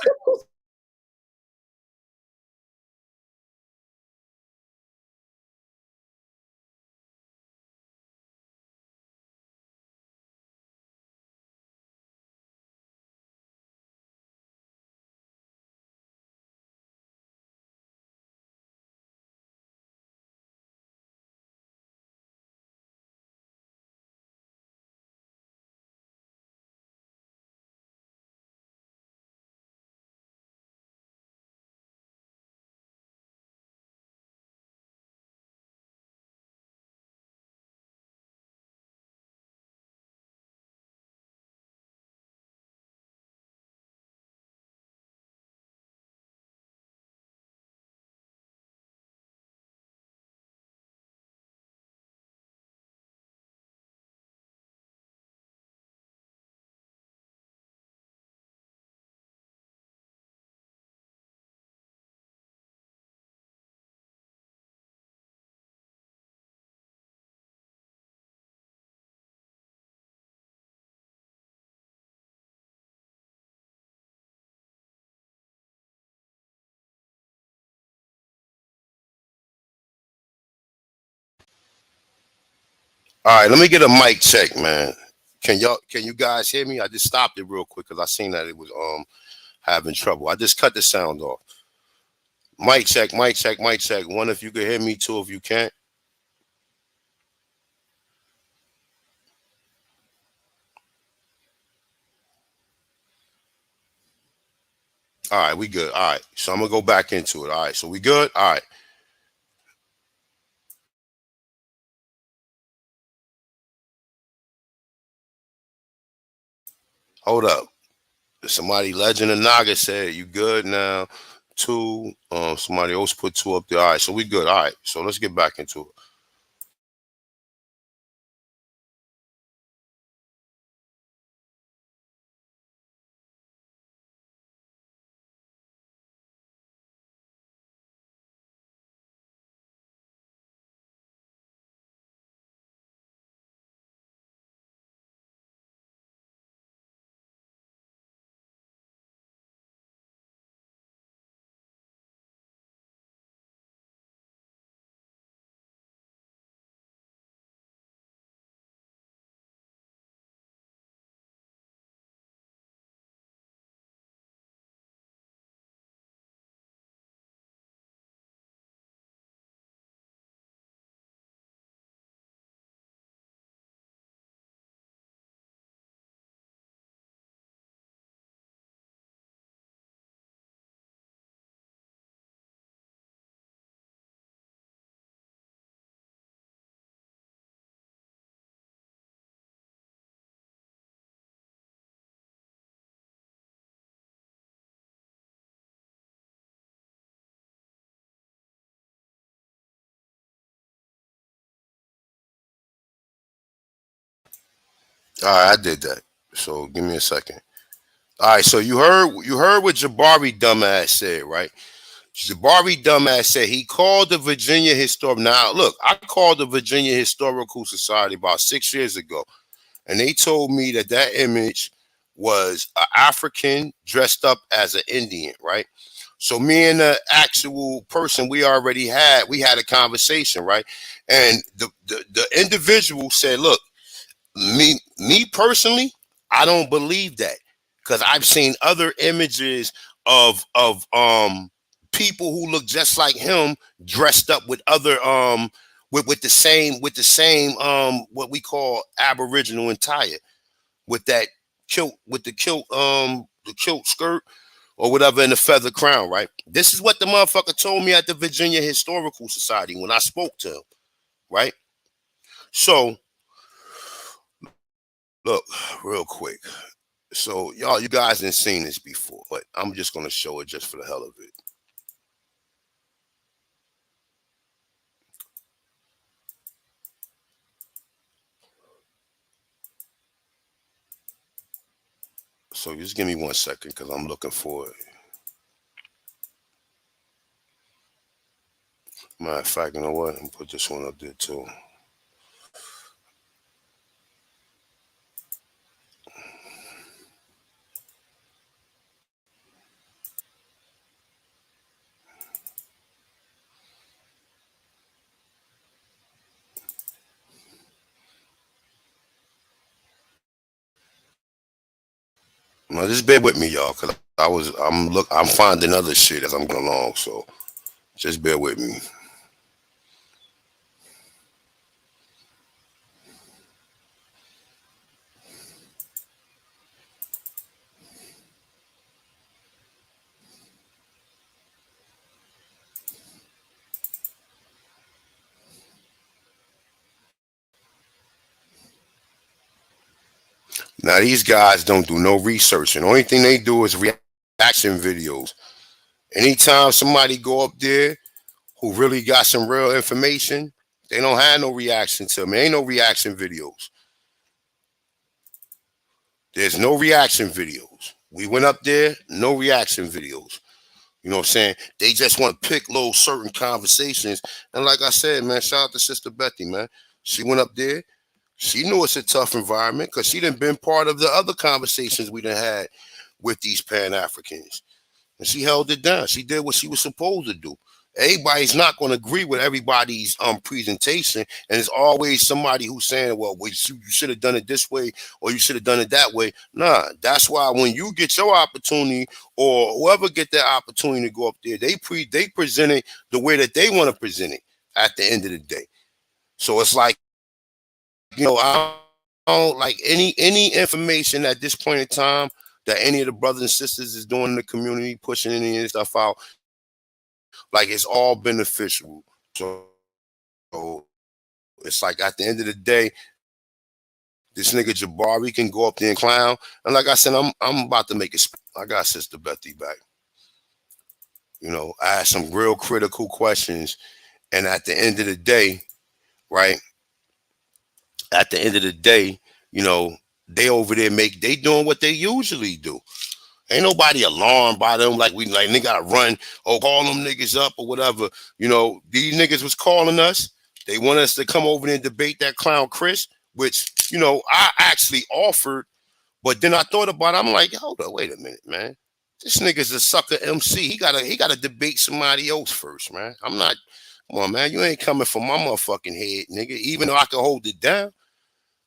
All right, let me get a mic check, man. Can you guys hear me? I just stopped it real quick because I seen that it was having trouble. I just cut the sound off. Mic check, mic check, mic check. One if you can hear me, two if you can't. All right, we good. All right, so I'm gonna go back into it. All right, so we good. All right. Hold up. Somebody, Legend of Naga said you good now. Two. Somebody else put two up there. All right, so we good. All right, so let's get back into it. All right, I did that. So give me a second. All right, so you heard what Jabari dumbass said, right? Jabari dumbass said he called the Virginia Historical. Now, look, I called the Virginia Historical Society about 6 years ago, and they told me that image was an African dressed up as an Indian, right? So me and the actual person we had a conversation, right? And the individual said, look, me personally, I don't believe that because I've seen other images of people who look just like him dressed up with other with the same what we call Aboriginal attire with that kilt the kilt skirt or whatever in the feather crown, right? This is what the motherfucker told me at the Virginia Historical Society when I spoke to him, right? So look, real quick. So you guys ain't seen this before, but I'm just gonna show it just for the hell of it. So just give me 1 second because I'm looking for it. Matter of fact, you know what? I'm gonna put this one up there too. Now just bear with me, y'all, because I'm finding other shit as I'm going along. So just bear with me. Now these guys don't do no research, and the only thing they do is reaction videos. Anytime somebody go up there who really got some real information, they don't have no reaction to them. Ain't no reaction videos. There's no reaction videos. We went up there, no reaction videos. You know what I'm saying? They just want to pick little certain conversations. And like I said, man, shout out to Sister Betty, man. She went up there. She knew it's a tough environment because she done been part of the other conversations we done had with these Pan-Africans. And she held it down. She did what she was supposed to do. Everybody's not going to agree with everybody's presentation, and there's always somebody who's saying, "Well, you should have done it this way, or you should have done it that way." Nah, that's why when you get your opportunity, or whoever get their opportunity to go up there, they present it the way that they want to present it at the end of the day. So it's like, I don't like any information at this point in time that any of the brothers and sisters is doing in the community, pushing any of this stuff out. Like, it's all beneficial. So it's like at the end of the day, this nigga Jabari can go up there and clown. And like I said, I'm about to make it. I got Sister Betty back. I asked some real critical questions. And at the end of the day, right? At the end of the day, they over there they doing what they usually do. Ain't nobody alarmed by them like they gotta run or call them niggas up or whatever. These niggas was calling us. They want us to come over there and debate that clown Chris, which, I actually offered, but then I thought about it. I'm like, hold up, wait a minute, man. This nigga's a sucker MC. He gotta debate somebody else first, man. I'm not, come on, man. You ain't coming for my motherfucking head, nigga. Even though I can hold it down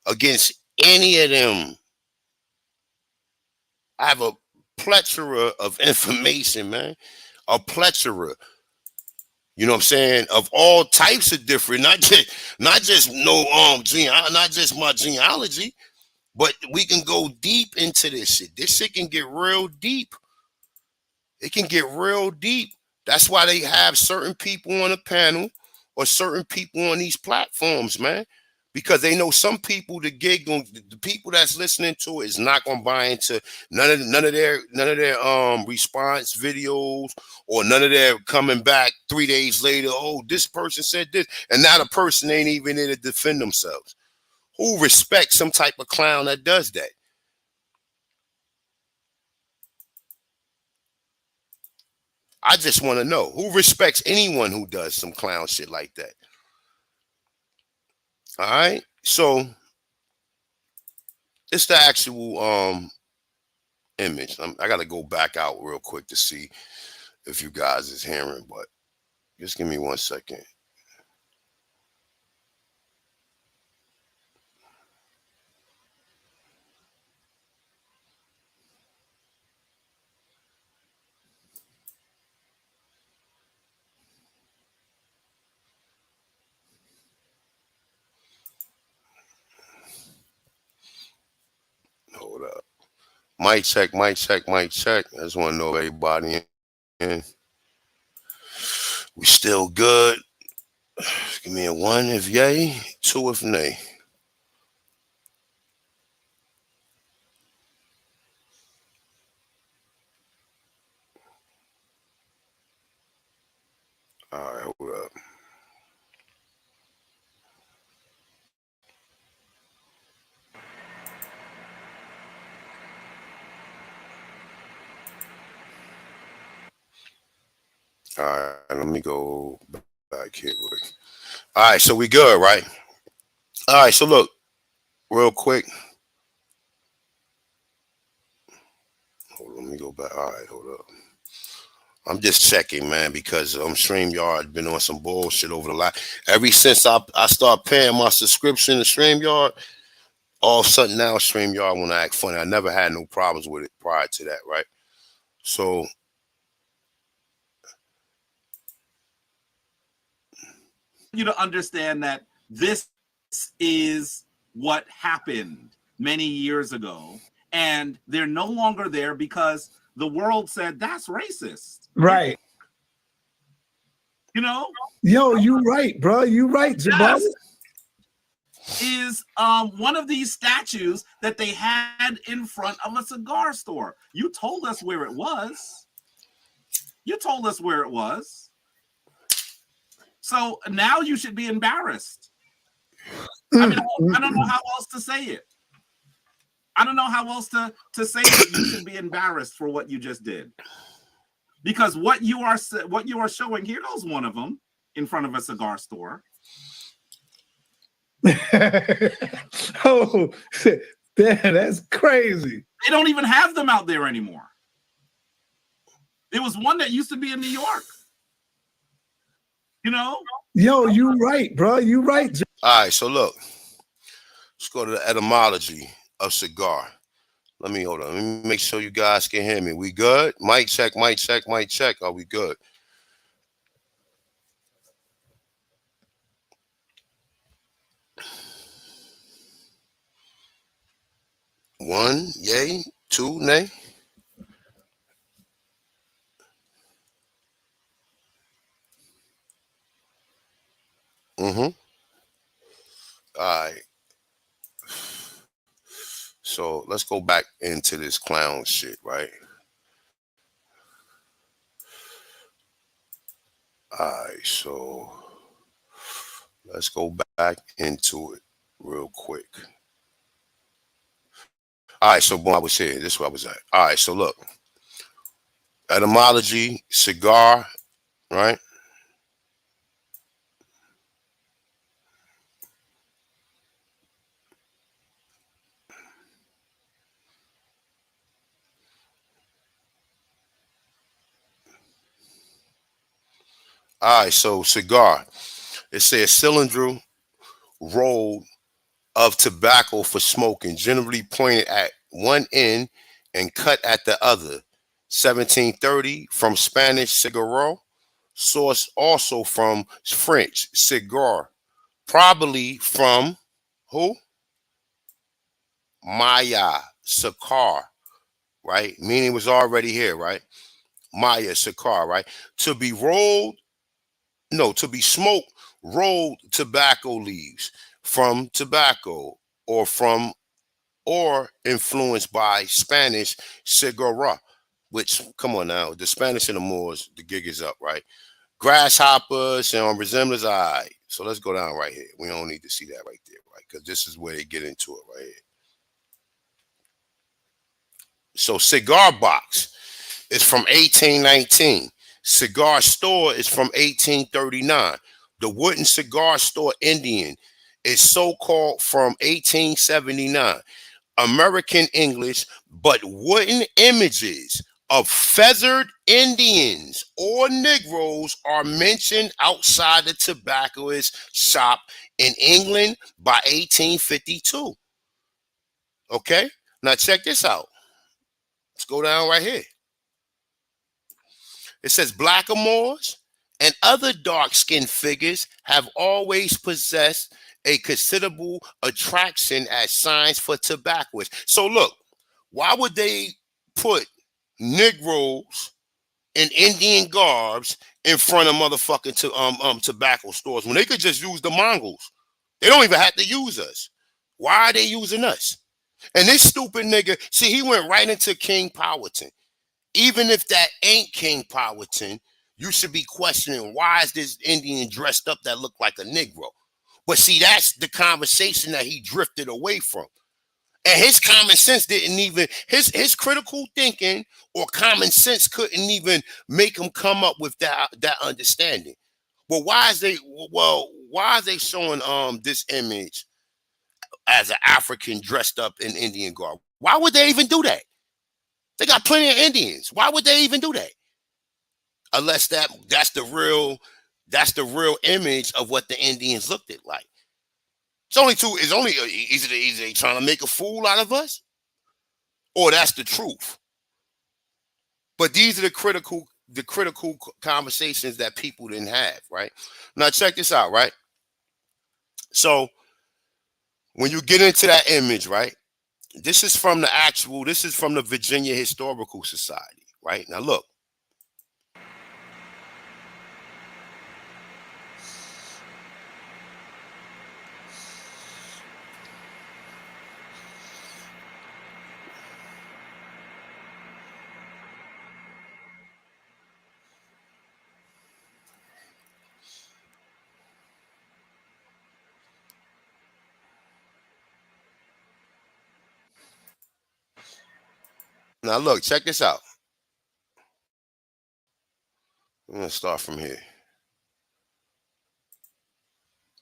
against any of them. I have a plethora of information, man. A plethora. You know what I'm saying? Of all types of different, not just not just my genealogy, but we can go deep into this shit. This shit can get real deep. It can get real deep. That's why they have certain people on a panel or certain people on these platforms, man. Because they know some people, the people that's listening to it is not gonna buy into none of their response videos, or none of their coming back 3 days later. Oh, this person said this, and now the person ain't even there to defend themselves. Who respects some type of clown that does that? I just want to know who respects anyone who does some clown shit like that. All right, so it's the actual image. I got to go back out real quick to see if you guys is hearing, but just give me 1 second. Hold up. Mic check, mic check, mic check. I just want to know everybody in. We still good. Give me a 1 if yay, 2 if nay. All right, hold up. All right, let me go back here. All right, so we good, right? All right, so look, real quick. Hold on, let me go back. All right, hold up. I'm just checking, man, because StreamYard been on some bullshit over the last. Ever since I start paying my subscription to StreamYard, all of a sudden now StreamYard want to act funny. I never had no problems with it prior to that, right? So you to understand that this is what happened many years ago, and they're no longer there because the world said that's racist. Right. You know? Yo, you right, bro. You right, Jabri. Yes. Is one of these statues that they had in front of a cigar store. You told us where it was. You told us where it was. So now you should be embarrassed. I mean, I don't know how else to say it. I don't know how else to say that you should be embarrassed for what you just did. Because what you are showing, here goes one of them in front of a cigar store. Oh, damn, that's crazy. They don't even have them out there anymore. There was one that used to be in New York. You know? Yo, you right, bro. You right. all right, so look, let's go to the etymology of cigar. Let me hold on. Let me make sure you guys can hear me. We good? Mic check, mic check, mic check. Are we good? One, yay. Two, nay. All right. So let's go back into this clown shit, right? All right, so let's go back into it real quick. All right, so boom, I was here. This is where I was at. All right, so look. Etymology, cigar, right? All right, so cigar. It says cylinder roll of tobacco for smoking, generally pointed at one end and cut at the other. 1730 from Spanish cigarro, source also from French cigar, probably from who? Maya, Sakar, right? Meaning was already here, right? Maya, Sakar, right? To be rolled, no, to be smoked, rolled tobacco leaves from tobacco or from or influenced by Spanish cigarra, which, come on now, the Spanish and the Moors, the gig is up, right? Grasshoppers and resemblance, all right. So let's go down right here. We don't need to see that right there, right? Because this is where they get into it right here. So cigar box is from 1819. Cigar store is from 1839. The wooden cigar store Indian is so-called from 1879. American English, but wooden images of feathered Indians or Negroes are mentioned outside the tobacconist shop in England by 1852. Okay, now check this out. Let's go down right here. It says blackamoors and other dark-skinned figures have always possessed a considerable attraction as signs for tobacconists. So look, why would they put Negroes in Indian garbs in front of motherfucking tobacco stores when they could just use the Mongols? They don't even have to use us. Why are they using us? And this stupid nigga, see, he went right into King Powhatan. Even if that ain't King Powhatan, you should be questioning, why is this Indian dressed up that looked like a Negro? But see, that's the conversation that he drifted away from. And his common sense didn't even, his critical thinking or common sense couldn't even make him come up with that understanding. Well, why are they showing this image as an African dressed up in Indian garb? Why would they even do that? They got plenty of Indians. Why would they even do that? Unless that's the real image of what the Indians looked at like. It's only either they trying to make a fool out of us, or that's the truth. But these are the critical conversations that people didn't have, right? Now check this out, right? So when you get into that image, right? This is from the Virginia Historical Society, right? Now look. Now look, check this out. I'm gonna start from here.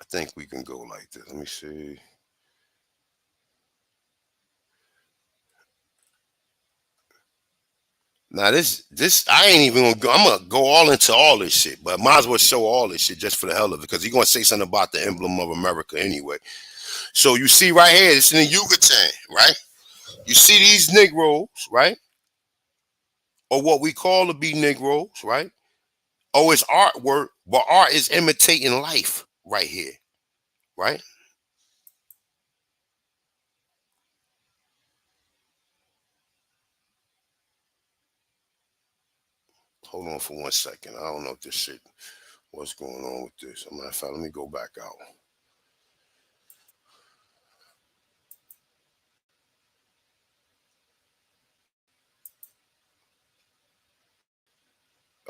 I think we can go like this. Let me see. Now this I ain't even gonna go. I'm gonna go all into all this shit, but might as well show all this shit just for the hell of it, because he's gonna say something about the emblem of America anyway. So you see right here, it's in the Yucatan, right? You see these Negroes, right? Or what we call to be Negroes, right? Oh, it's artwork, but art is imitating life right here, right? Hold on for 1 second. I don't know if this shit, what's going on with this. As a matter of fact, let me go back out.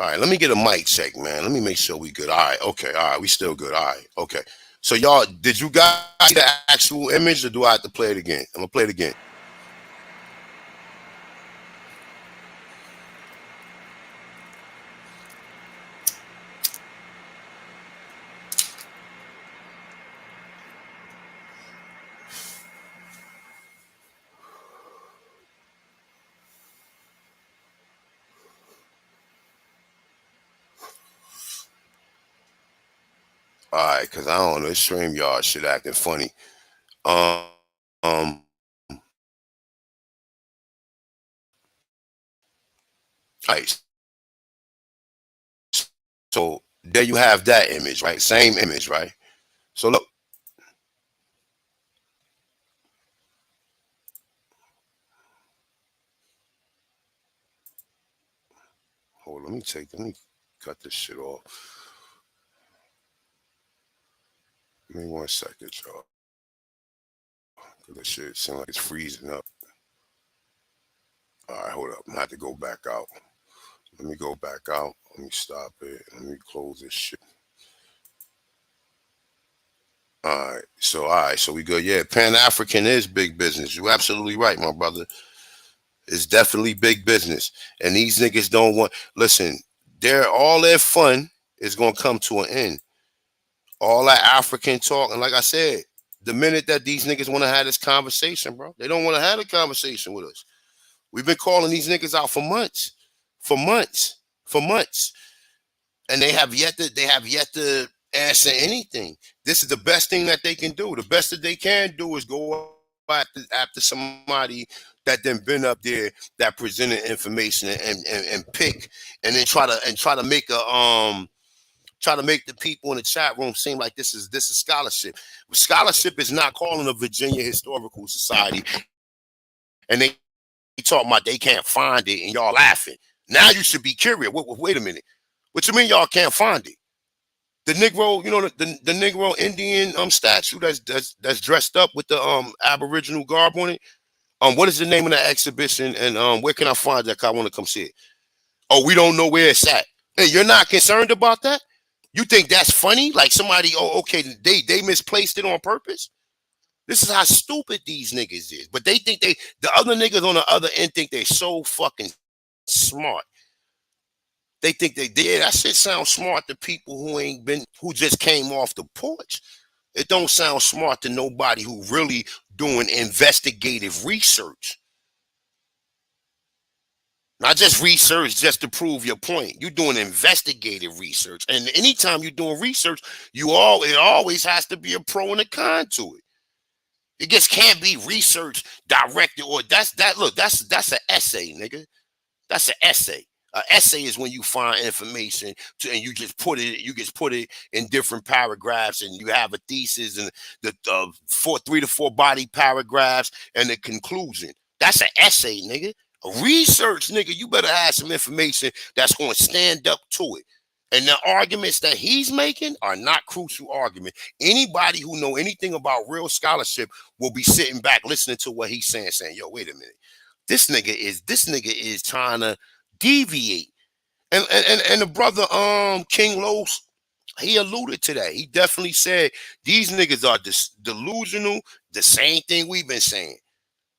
All right, let me get a mic check, man. Let me make sure we good. All right, okay, all right, we still good. All right, okay. So y'all, did you guys see the actual image, or do I have to play it again? I'm gonna play it again. All right, because I don't know, this StreamYard shit acting funny. All right. So there you have that image, right? Same image, right? So look. Hold on, let me cut this shit off. Give me 1 second, y'all. Cause this shit seems like it's freezing up. All right, hold up. I'm gonna have to go back out. Let me go back out. Let me stop it. Let me close this shit. All right, so we good. Yeah, Pan-African is big business. You're absolutely right, my brother. It's definitely big business. And these niggas don't want, listen, all their fun is gonna come to an end. All that African talk, and like I said, the minute that these niggas want to have this conversation, bro, they don't want to have a conversation with us. We've been calling these niggas out for months, and they have yet to answer anything. This is the best thing that they can do. The best that they can do is go after somebody that then been up there that presented information and pick, and then try to make the people in the chat room seem like this is scholarship. Scholarship is not calling the Virginia Historical Society, and they talking about they can't find it, and y'all laughing. Now you should be curious. Wait a minute. What you mean y'all can't find it? The Negro, the Negro Indian statue that's dressed up with the Aboriginal garb on it. What is the name of that exhibition, and where can I find that? 'Cause I want to come see it. Oh, we don't know where it's at. Hey, you're not concerned about that? You think that's funny? Like somebody, okay, they misplaced it on purpose? This is how stupid these niggas is. But they think the other niggas on the other end think they so fucking smart. They think that shit sounds smart to people who just came off the porch. It don't sound smart to nobody who really doing investigative research. Not just research just to prove your point. You're doing investigative research. And anytime you're doing research, it always has to be a pro and a con to it. It just can't be research directed or that's an essay, nigga. That's an essay. An essay is when you find information and you just put it in different paragraphs, and you have a thesis and the 3 to 4 body paragraphs and the conclusion. That's an essay, nigga. A research, nigga, you better have some information that's going to stand up to it. And the arguments that he's making are not crucial arguments. Anybody who know anything about real scholarship will be sitting back listening to what he's saying, yo, wait a minute. This nigga is trying to deviate. And the brother King Los, he alluded to that. He definitely said these niggas are delusional, the same thing we've been saying.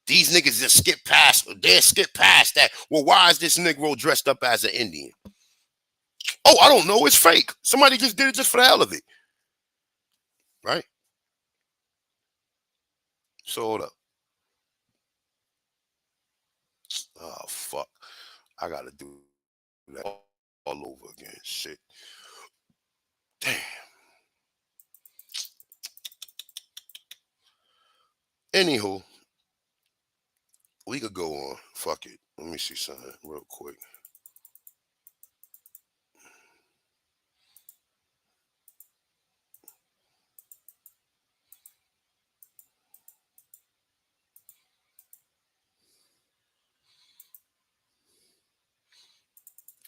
These niggas just skip past that. Well, why is this Negro dressed up as an Indian? Oh, I don't know. It's fake. Somebody just did it just for the hell of it. Right? So hold up. Oh, fuck. I got to do that all over again. Shit. Damn. Anywho, we could go on. Fuck it. Let me see something real quick.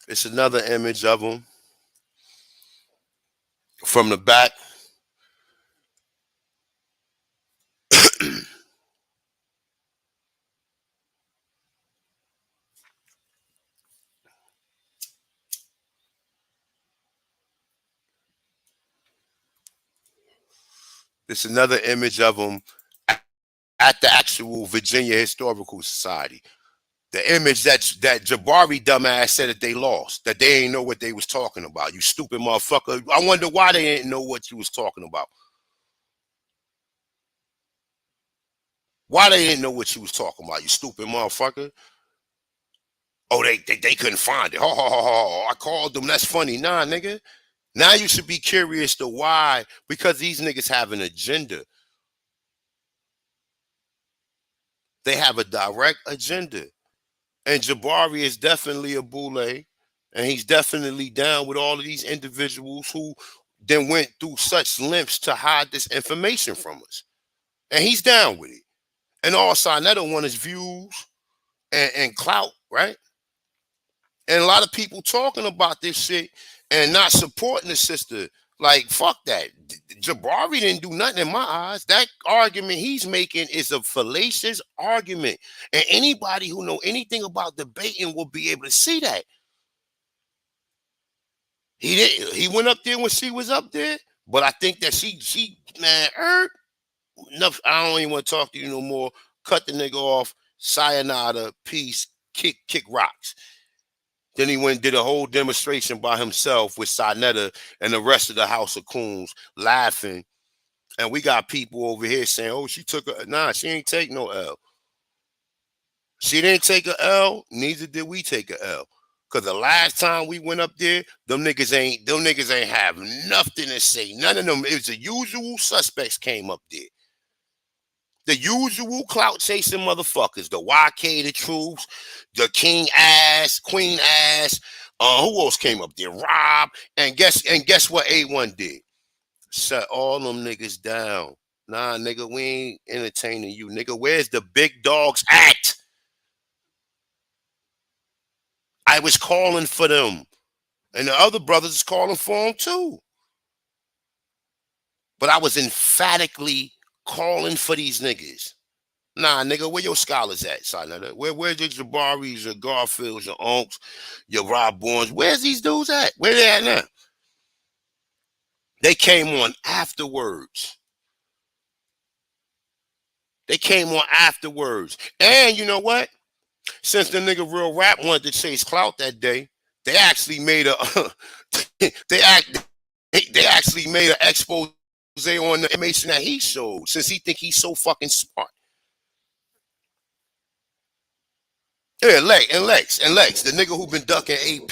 It's another image of him from the back. It's another image of him at the actual Virginia Historical Society. The image that Jabari dumbass said that they lost, that they ain't know what they was talking about. You stupid motherfucker. I wonder why they didn't know what you was talking about. Why they didn't know what you was talking about, you stupid motherfucker. Oh, they couldn't find it. Ha, ha, ha, ha. I called them. That's funny. Nah, nigga. Now you should be curious to why, because these niggas have an agenda. They have a direct agenda. And Jabari is definitely a boule, and he's definitely down with all of these individuals who then went through such lengths to hide this information from us. And he's down with it. And all Sinetta want his views and clout, right? And a lot of people talking about this shit and not supporting the sister. Like, fuck that. Jabari didn't do nothing in my eyes. That argument he's making is a fallacious argument. And anybody who know anything about debating will be able to see that. He went up there when she was up there, but I think that she enough. I don't even want to talk to you no more. Cut the nigga off. Sayonara, peace, kick rocks. Then he went and did a whole demonstration by himself with Sinetta and the rest of the House of Coons laughing. And we got people over here saying, oh, she took a... Nah, she ain't take no L. She didn't take a L, neither did we take a L. Because the last time we went up there, them niggas ain't have nothing to say. None of them. It was the usual suspects came up there. The usual clout chasing motherfuckers, the YK, the troops, the king ass, queen ass. Who else came up there? Rob. And guess what A1 did? Shut all them niggas down. Nah, nigga, we ain't entertaining you, nigga. Where's the big dogs at? I was calling for them. And the other brothers is calling for them too. But I was emphatically calling for these niggas. Nah, nigga, where your scholars at, Sinetta? Where's your Jabaris, your Garfields, your Ankhs, your Rob Bournes? Where's these dudes at? Where they at now? They came on afterwards. They came on afterwards. And you know what? Since the nigga Real Rap wanted to chase clout that day, they actually made a they actually made an expose on the information that he showed, since he think he's so fucking smart. Yeah, Lex, the nigga who been ducking AP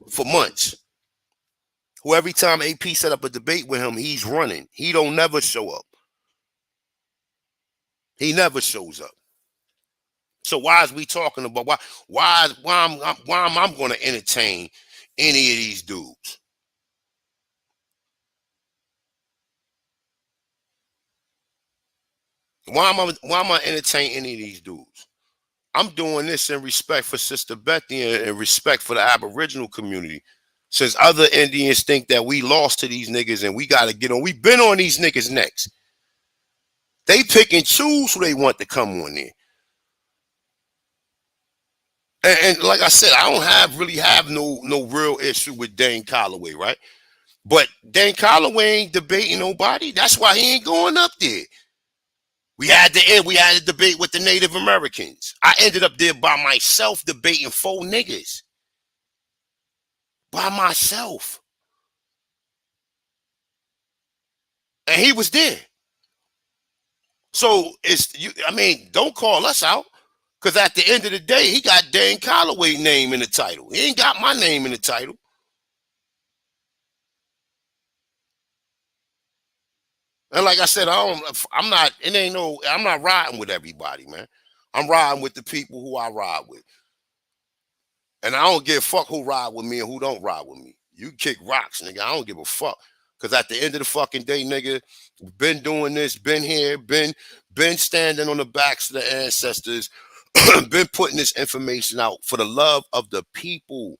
for months. Who every time AP set up a debate with him, he's running. He don't never show up. He never shows up. So why is we talking about why am I going to entertain any of these dudes? Why am I entertaining any of these dudes? I'm doing this in respect for Sister Betty and respect for the Aboriginal community. Since other Indians think that we lost to these niggas and we got to get on. We've been on these niggas' necks. They pick and choose who they want to come on there. And like I said, I don't really have no real issue with Dane Calloway, right? But Dane Calloway ain't debating nobody. That's why he ain't going up there. We had a debate with the Native Americans. I ended up there by myself debating 4 niggas. By myself. And he was there. So don't call us out. Because at the end of the day, he got Dane Calloway's name in the title. He ain't got my name in the title. And like I said, I'm not riding with everybody, man. I'm riding with the people who I ride with. And I don't give a fuck who ride with me and who don't ride with me. You kick rocks, nigga. I don't give a fuck. Because at the end of the fucking day, nigga, been doing this, been here, been standing on the backs of the ancestors, been putting this information out for the love of the people.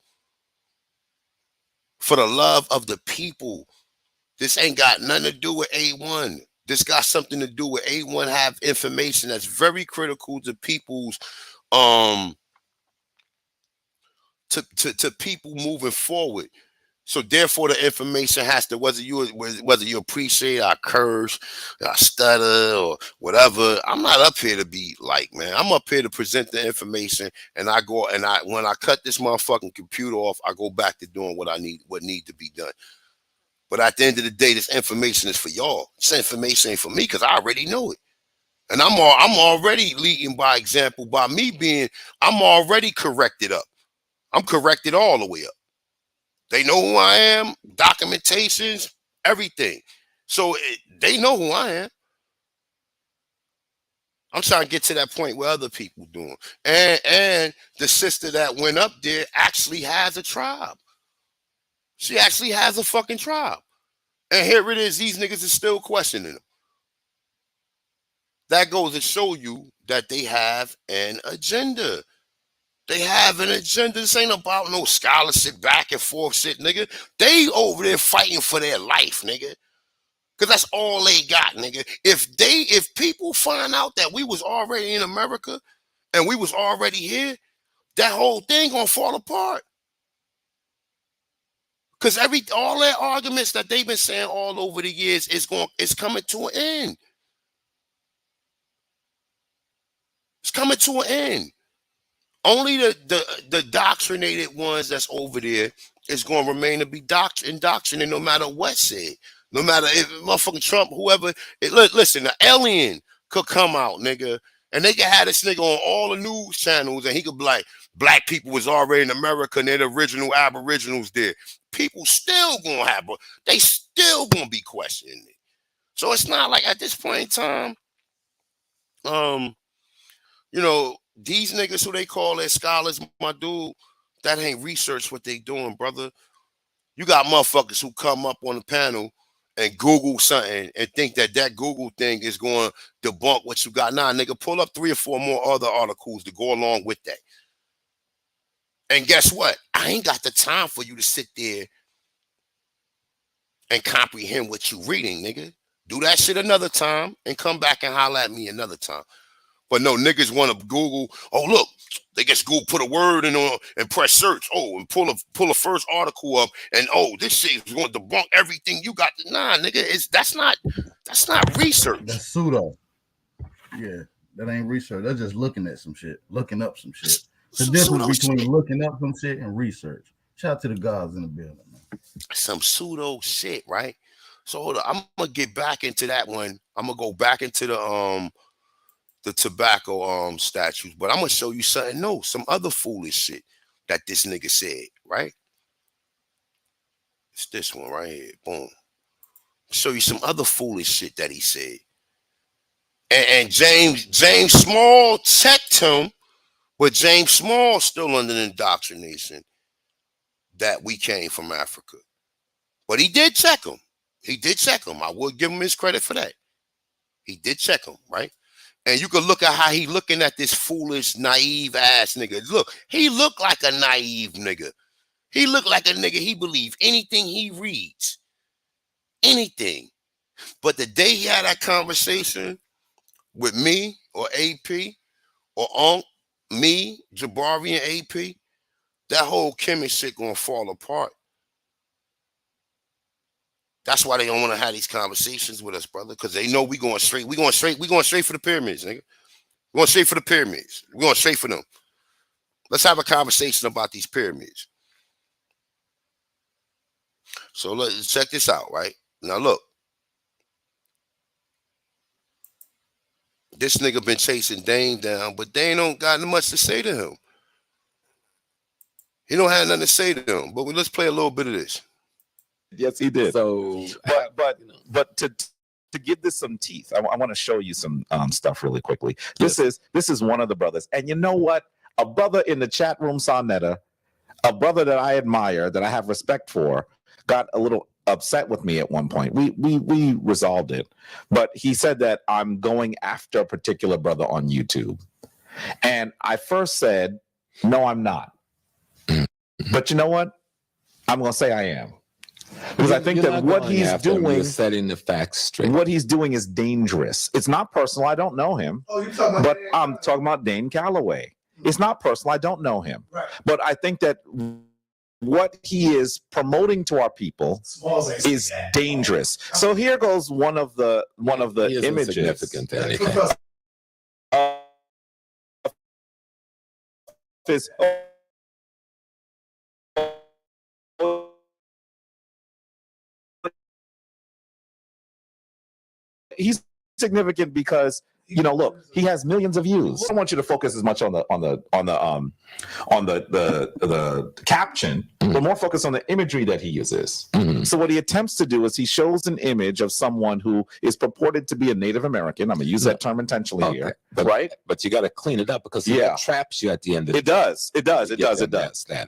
For the love of the people. This ain't got nothing to do with A1. This got something to do with A1 have information that's very critical to people's to people moving forward. So therefore, the information has to, whether you appreciate our curse, our stutter, or whatever. I'm not up here to be like, man. I'm up here to present the information, and when I cut this motherfucking computer off, I go back to doing what need to be done. But at the end of the day, this information is for y'all. This information ain't for me because I already know it, and I'm already leading by example by me I'm already corrected up. I'm corrected all the way up. They know who I am, documentations, everything. So they know who I am. I'm trying to get to that point where other people doing. And the sister that went up there actually has a tribe. She actually has a fucking tribe. And here it is, these niggas are still questioning them. That goes to show you that they have an agenda. They have an agenda. This ain't about no scholarship back and forth shit, nigga. They over there fighting for their life, nigga. Because that's all they got, nigga. If people find out that we was already in America and we was already here, that whole thing gonna fall apart. Because all their arguments that they've been saying all over the years is coming to an end. It's coming to an end. Only the doctrinated ones that's over there is going to remain to be indoctrinated no matter what said. No matter if motherfucking Trump, whoever. Listen, the alien could come out, nigga, and they could have this nigga on all the news channels, and he could be like, black people was already in America, and they're the original Aboriginals there. People still going to they still going to be questioning it. So it's not like at this point in time, these niggas who they call their scholars, my dude, that ain't research what they doing, brother. You got motherfuckers who come up on the panel and Google something and think that Google thing is going to debunk what you got. Nah, nigga, pull up 3 or 4 more other articles to go along with that. And guess what? I ain't got the time for you to sit there and comprehend what you reading, nigga. Do that shit another time and come back and holler at me another time. But no, niggas want to Google. Oh, look, they just Google, put a word in and press search. Oh, and pull a first article up, and this shit is going to debunk everything you got. Nah, nigga, that's not research. That's pseudo. Yeah, that ain't research. That's just looking at some shit, looking up some shit. The difference between looking up some shit and research. Shout out to the gods in the building, man. Some pseudo shit, right? So I'm gonna get back into that one. I'm gonna go back into the tobacco statues, but I'm gonna show you something new, some other foolish shit that this nigga said, right? It's this one right here. Boom. Show you some other foolish shit that he said. And James Small checked him, but James Small still under the indoctrination that we came from Africa. But he did check him. He did check him. I would give him his credit for that. He did check him, right? And you can look at how he looking at this foolish, naive ass nigga. Look, he looked like a naive nigga. He looked like a nigga. He believed anything he reads. Anything. But the day he had that conversation with me or AP or Ankh, me, Jabri, and AP, that whole Kimmy shit gonna fall apart. That's why they don't want to have these conversations with us, brother, because they know we going straight for the pyramids, nigga. We're going straight for the pyramids. We're going straight for them. Let's have a conversation about these pyramids. So let's check this out, right? Now look. This nigga been chasing Dane down, but Dane don't got much to say to him. He don't have nothing to say to him. But let's play a little bit of this. Yes, he did. So, but to give this some teeth, I want to show you some stuff really quickly. This is one of the brothers, and you know what? A brother in the chat room, Sonetta, a brother that I admire, that I have respect for, got a little upset with me at one point. We resolved it, but he said that I'm going after a particular brother on YouTube, and I first said, no, I'm not. But you know what? I'm going to say I am. Because I think that what he's doing, setting the facts straight. What he's doing is dangerous. It's not personal. I don't know him. Oh, you're talking about but I'm talking about Dane Calloway. It's not personal. I don't know him. Right. But I think that what he is promoting to our people is dangerous. So here goes one of the images. Significant to anything. He's significant because, you know, look, he has millions of views. I don't want you to focus as much on the caption, but more focus on the imagery that he uses. So what he attempts to do is he shows an image of someone who is purported to be a Native American. I'm gonna use that term intentionally here, right? But you got to clean it up because that traps you at the end of the day. It does.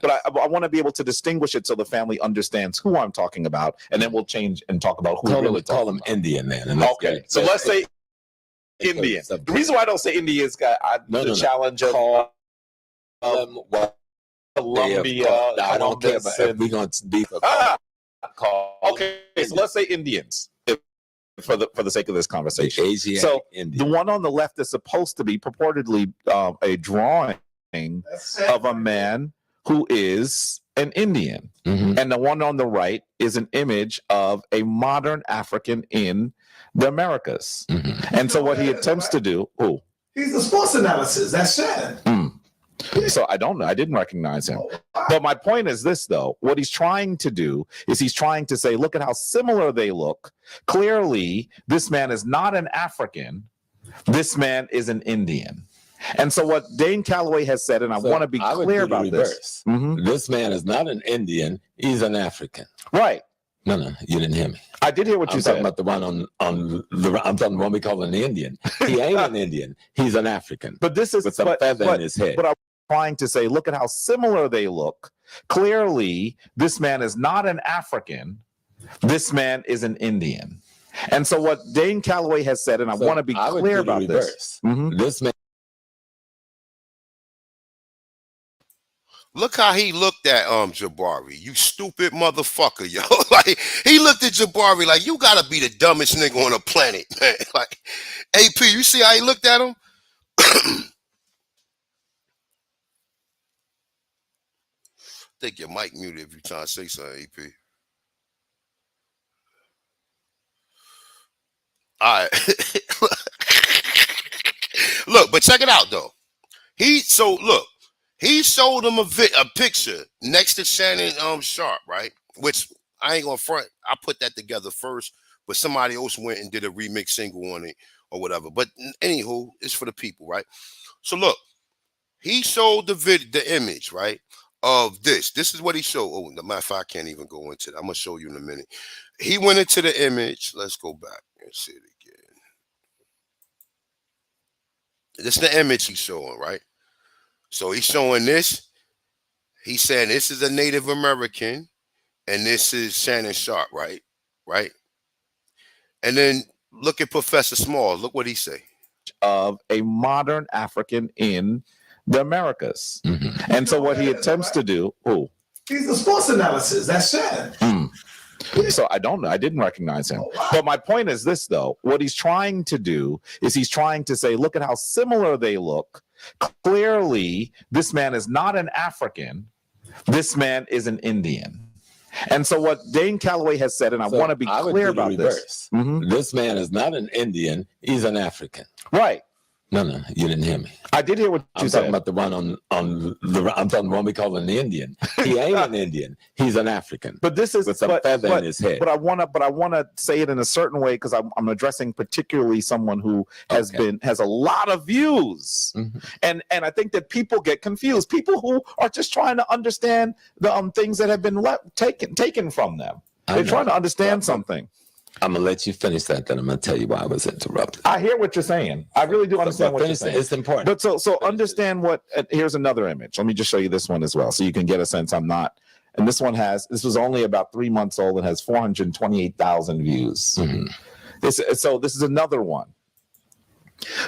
But I want to be able to distinguish it so the family understands who I'm talking about, and then we'll change and talk about who call him Indian then. Okay, so let's say Indian. The reason why I don't say Indian is the challenge of Colombia. I don't care about we're going to be okay, so let's say Indians for the sake of this conversation. Asiatic so Indian. The one on the left is supposed to be purportedly a drawing of a man who is an Indian, and the one on the right is an image of a modern African in the Americas. And so what he attempts to do, he's the sports analysis. That's Shannon. So I don't know. I didn't recognize him. But my point is this, though. What he's trying to do is he's trying to say, look at how similar they look. Clearly, this man is not an African. This man is an Indian. And so what Dane Calloway has said, and I want to be clear about this. This man is not an Indian. He's an African. Right. No, you didn't hear me. I did hear what you said. I'm talking about the one I'm talking the one we call an Indian. He ain't an Indian. He's an African. But this is with some feather in his head. But I'm trying to say, look at how similar they look. Clearly, this man is not an African. This man is an Indian. And so what Dane Calloway has said, and I want to be clear about this. This man. Look how he looked at Jabri. You stupid motherfucker, yo. Like he looked at Jabri like you gotta be the dumbest nigga on the planet, man. Like AP, you see how he looked at him? Think your mic muted if you're trying to say something, AP. All right. But check it out though. He showed him a picture next to Shannon Sharp, right? Which I ain't gonna front. I put that together first, but somebody else went and did a remix single on it or whatever. But anywho, it's for the people, right? So look, he showed the image, right, of this. This is what he showed. Oh, the matter of fact, I can't even go into that. I'm gonna show you in a minute. He went into the image. Let's go back and see it again. This is the image he's showing, right? So he's showing this. He's saying this is a Native American, and this is Shannon Sharp, right? Right. And then look at Professor Small. Look what he say. Of a modern African in the Americas. And so what he attempts to do, he's the sports analysis. That's Shannon. So I don't know. I didn't recognize him. But my point is this, though. What he's trying to do is he's trying to say, look at how similar they look. Clearly, this man is not an African. This man is an Indian. And so what Dane Calloway has said, and I want to be clear about this. This man is not an Indian. He's an African. Right. No, you didn't hear me. I did hear what you said. I'm talking about the one I'm talking the one we call an Indian. He ain't an Indian. He's an African. But this is with a feather in his head. But I want to say it in a certain way because I'm addressing particularly someone who has a lot of views, and I think that people get confused. People who are just trying to understand the things that have been taken from them. They're trying to understand something. I'm gonna let you finish that, then I'm gonna tell you why I was interrupted. I hear what you're saying. I really do understand what you're saying. It's important. But so understand what. Here's another image. Let me just show you this one as well, so you can get a sense. I'm not. And this was only about 3 months old and has 428,000 views. So this is another one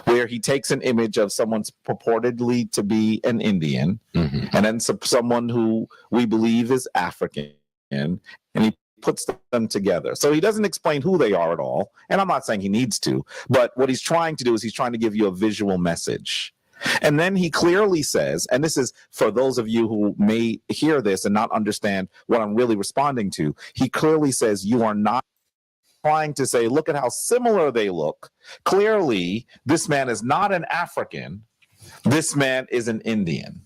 where he takes an image of someone's purportedly to be an Indian, and then someone who we believe is African, and he puts them together. So he doesn't explain who they are at all. And I'm not saying he needs to, but what he's trying to do is he's trying to give you a visual message. And then he clearly says, and this is for those of you who may hear this and not understand what I'm really responding to, he clearly says you are not trying to say, look at how similar they look. Clearly, this man is not an African. This man is an Indian.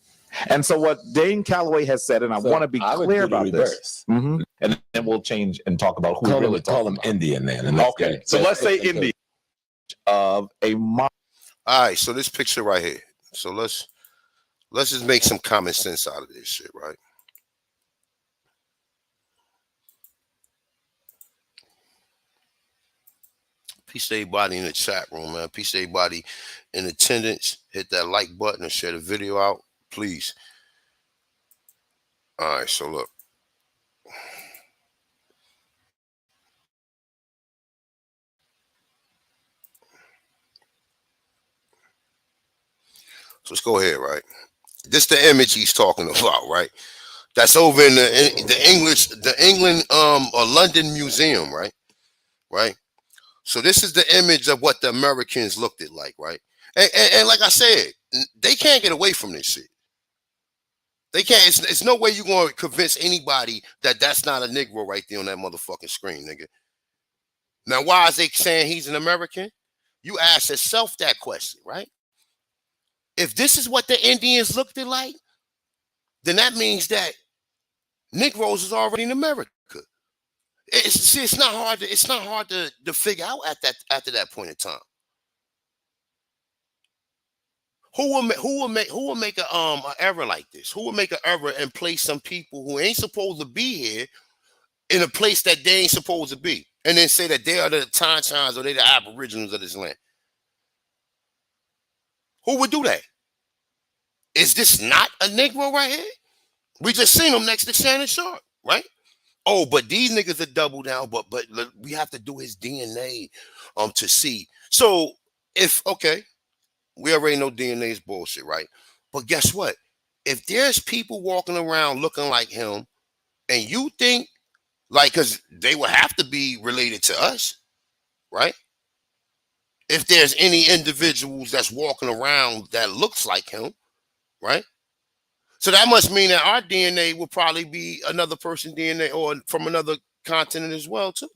And so what Dane Calloway has said, and I want to be clear about this, and then we'll change and talk about who really call him Indian then. Okay, so let's say Indian of a. All right, so this picture right here. So let's just make some common sense out of this shit, right? Peace to everybody in the chat room, man. Peace to everybody in attendance. Hit that like button and share the video out, please. All right, so look. So let's go ahead, right? This is the image he's talking about, right? That's over in the England or London Museum, right? Right. So this is the image of what the Americans looked at like, right? And like I said, they can't get away from this shit. They can't. It's no way you're going to convince anybody that that's not a Negro right there on that motherfucking screen, nigga. Now, why is they saying he's an American? You ask yourself that question, right? If this is what the Indians looked at like, then that means that Negroes is already in America. It's not hard to figure out after that point in time. Who will make a error like this? Who will make an error and place some people who ain't supposed to be here in a place that they ain't supposed to be, and then say that they are the Tonchons or they the Aboriginals of this land? Who would do that? Is this not a Negro right here? We just seen him next to Shannon Sharp, right? Oh, but these niggas are double down, but we have to do his DNA to see. So we already know DNA is bullshit, right? But guess what? If there's people walking around looking like him, and you think because they would have to be related to us, right? If there's any individuals that's walking around that looks like him, right? So that must mean that our DNA will probably be another person's DNA or from another continent as well, too.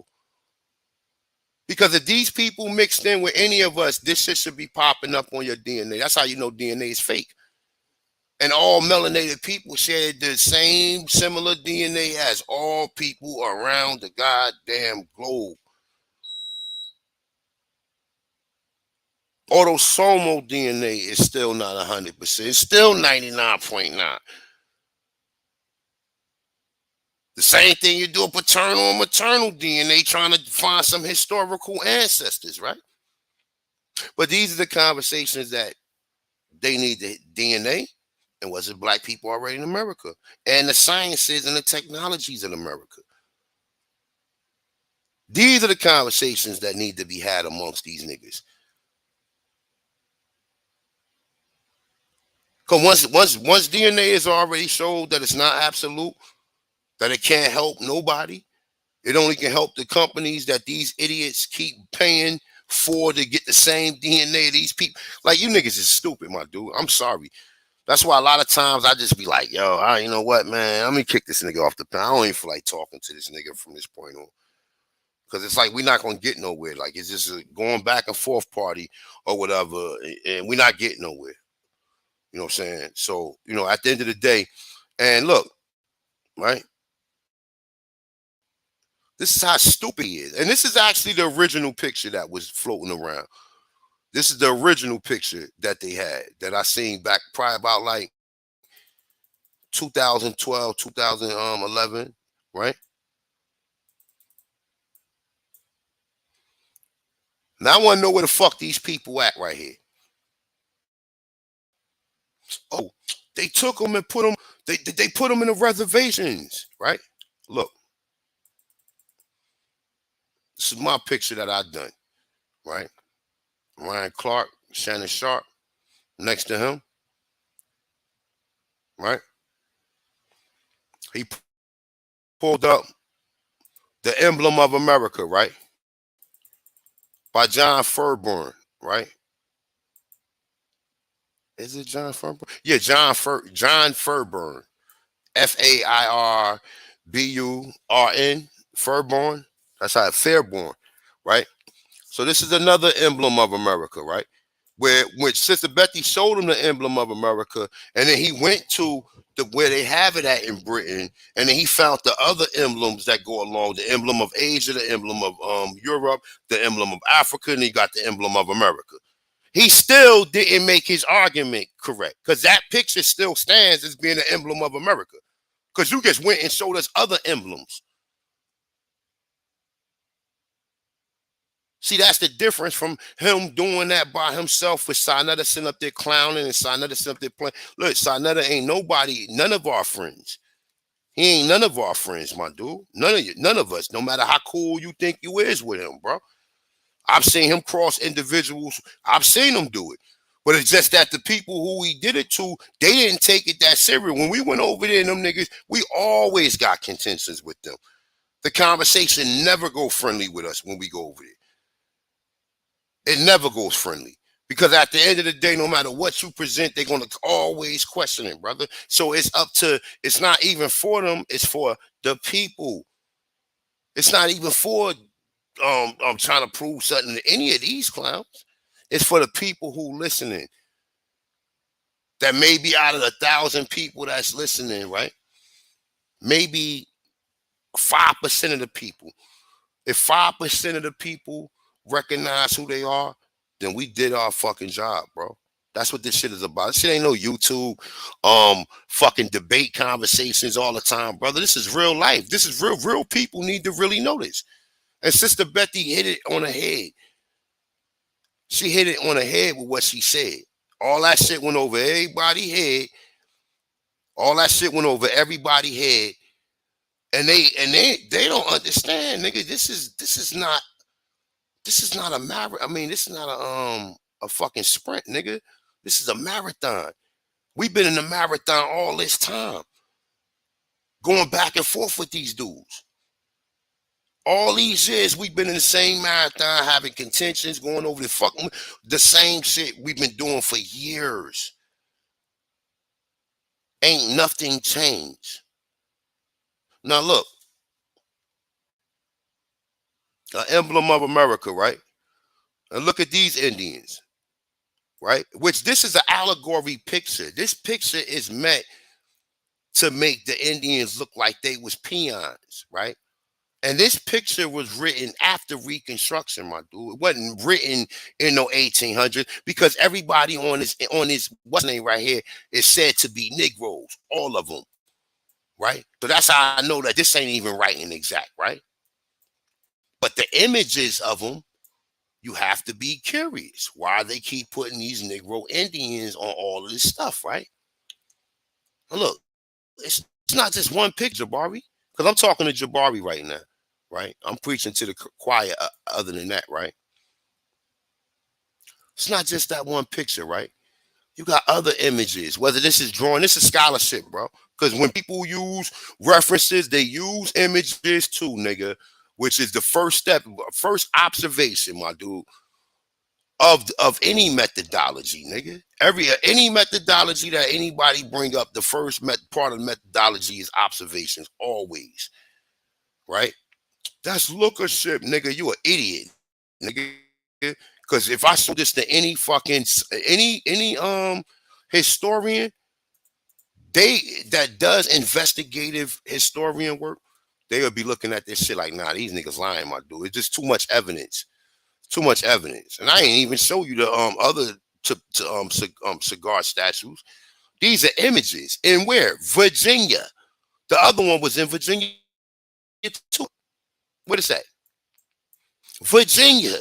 Because if these people mixed in with any of us, this shit should be popping up on your DNA. That's how you know DNA is fake. And all melanated people share the same similar DNA as all people around the goddamn globe. Autosomal DNA is still not 100%. It's still 99.9. The same thing you do a paternal and maternal DNA trying to find some historical ancestors, right? But these are the conversations that they need the DNA. And was it black people already in America? And the sciences and the technologies in America. These are the conversations that need to be had amongst these niggas. Because once DNA is already showed that it's not absolute, that it can't help nobody, it only can help the companies that these idiots keep paying for to get the same DNA of these people. Like, you niggas is stupid, my dude. I'm sorry. That's why a lot of times I just be like, yo, you know what, man? Let me kick this nigga off the pen. I don't even feel like talking to this nigga from this point on. Because it's like we're not going to get nowhere. Like, it's just a going back and forth party or whatever, and we're not getting nowhere. You know what I'm saying? So, you know, at the end of the day, and look, right? This is how stupid he is. And this is actually the original picture that was floating around. This is the original picture that they had that I seen back probably about like 2012, 2011, right? Now I want to know where the fuck these people at right here. Oh, they took them and put them, they put them in the reservations, right? Look, this is my picture that I done, right? Ryan Clark, Shannon Sharp, next to him, right? He pulled up the emblem of America, right? By John Furburn, right? Is it John Furburn? Yeah, John Furburn. Fairburn. Furburn. That's how Fairborn, right? So this is another emblem of America, right? Which Sister Betty showed him the emblem of America, and then he went to where they have it at in Britain, and then he found the other emblems that go along, the emblem of Asia, the emblem of Europe, the emblem of Africa, and he got the emblem of America. He still didn't make his argument correct, because that picture still stands as being an emblem of America, because you just went and showed us other emblems. See, that's the difference from him doing that by himself with Sinetta sitting up there clowning and Sinetta sitting up there playing. Look, Sinetta ain't nobody, none of our friends. He ain't none of our friends, my dude. None of you, none of us, no matter how cool you think you is with him, bro. I've seen him cross individuals. I've seen him do it. But it's just that the people who he did it to, they didn't take it that serious. When we went over there, them niggas, we always got contentions with them. The conversation never go friendly with us when we go over there. It never goes friendly, because at the end of the day, no matter what you present, they're going to always question it, brother. So it's up to, it's not even for them, it's for the people. It's not even for I'm trying to prove something to any of these clowns. It's for the people who listening. That maybe out of 1,000 people that's listening, right? Maybe 5% of the people. If 5% of the people recognize who they are, then we did our fucking job, bro. That's what this shit is about. This shit ain't no YouTube fucking debate conversations all the time, brother. This is real life. This is real people need to really know this. And Sister Betty hit it on the head. She hit it on the head with what she said. All that shit went over everybody's head. All that shit went over everybody's head. And they don't understand, nigga. This is not a marathon. I mean, this is not a fucking sprint, nigga. This is a marathon. We've been in a marathon all this time, going back and forth with these dudes. All these years we've been in the same marathon, having contentions, going over the same shit we've been doing for years. Ain't nothing changed. Now look, an emblem of America, right? And look at these Indians, right? Which this is an allegory picture. This picture is meant to make the Indians look like they was peons, right? And this picture was written after Reconstruction, my dude. It wasn't written in no 1800s because everybody on this what's name right here is said to be Negroes, all of them, right? So that's how I know that this ain't even writing exact, right? But the images of them, you have to be curious why they keep putting these Negro Indians on all of this stuff, right? And look, it's not just one picture, Jabari, because I'm talking to Jabari right now, right? I'm preaching to the choir other than that, right? It's not just that one picture, right? You got other images, whether this is drawing, this is scholarship, bro. Because when people use references, they use images too, nigga, which is the first step, first observation, my dude, of any methodology, nigga. Any methodology that anybody bring up, the first part of the methodology is observations, always, right? That's lookership, nigga. You an idiot, nigga. Because if I show this to any fucking any historian, that does investigative historian work, they would be looking at this shit like, nah, these niggas lying, my dude. It's just too much evidence. Too much evidence. And I ain't even show you the other cigar statues. These are images. And where? Virginia. The other one was in Virginia too. What is that? Virginia.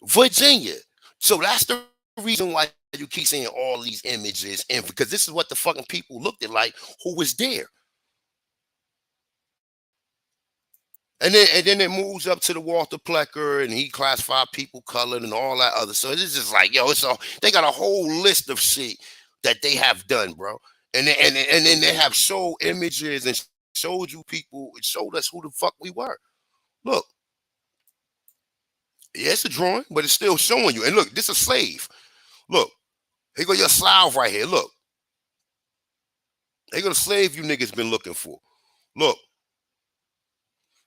Virginia. So that's the reason why you keep saying all these images, and because this is what the fucking people looked at like who was there. And then it moves up to the Walter Plecker, and he classified people colored and all that other. So it's just like, yo, they got a whole list of shit that they have done, bro. And then they have show images and showed you people. It showed us who the fuck we were. Look, yeah, it's a drawing, but it's still showing you. And look, this is a slave. Look, here go your slave right here. Look, here go the slave you niggas been looking for. Look.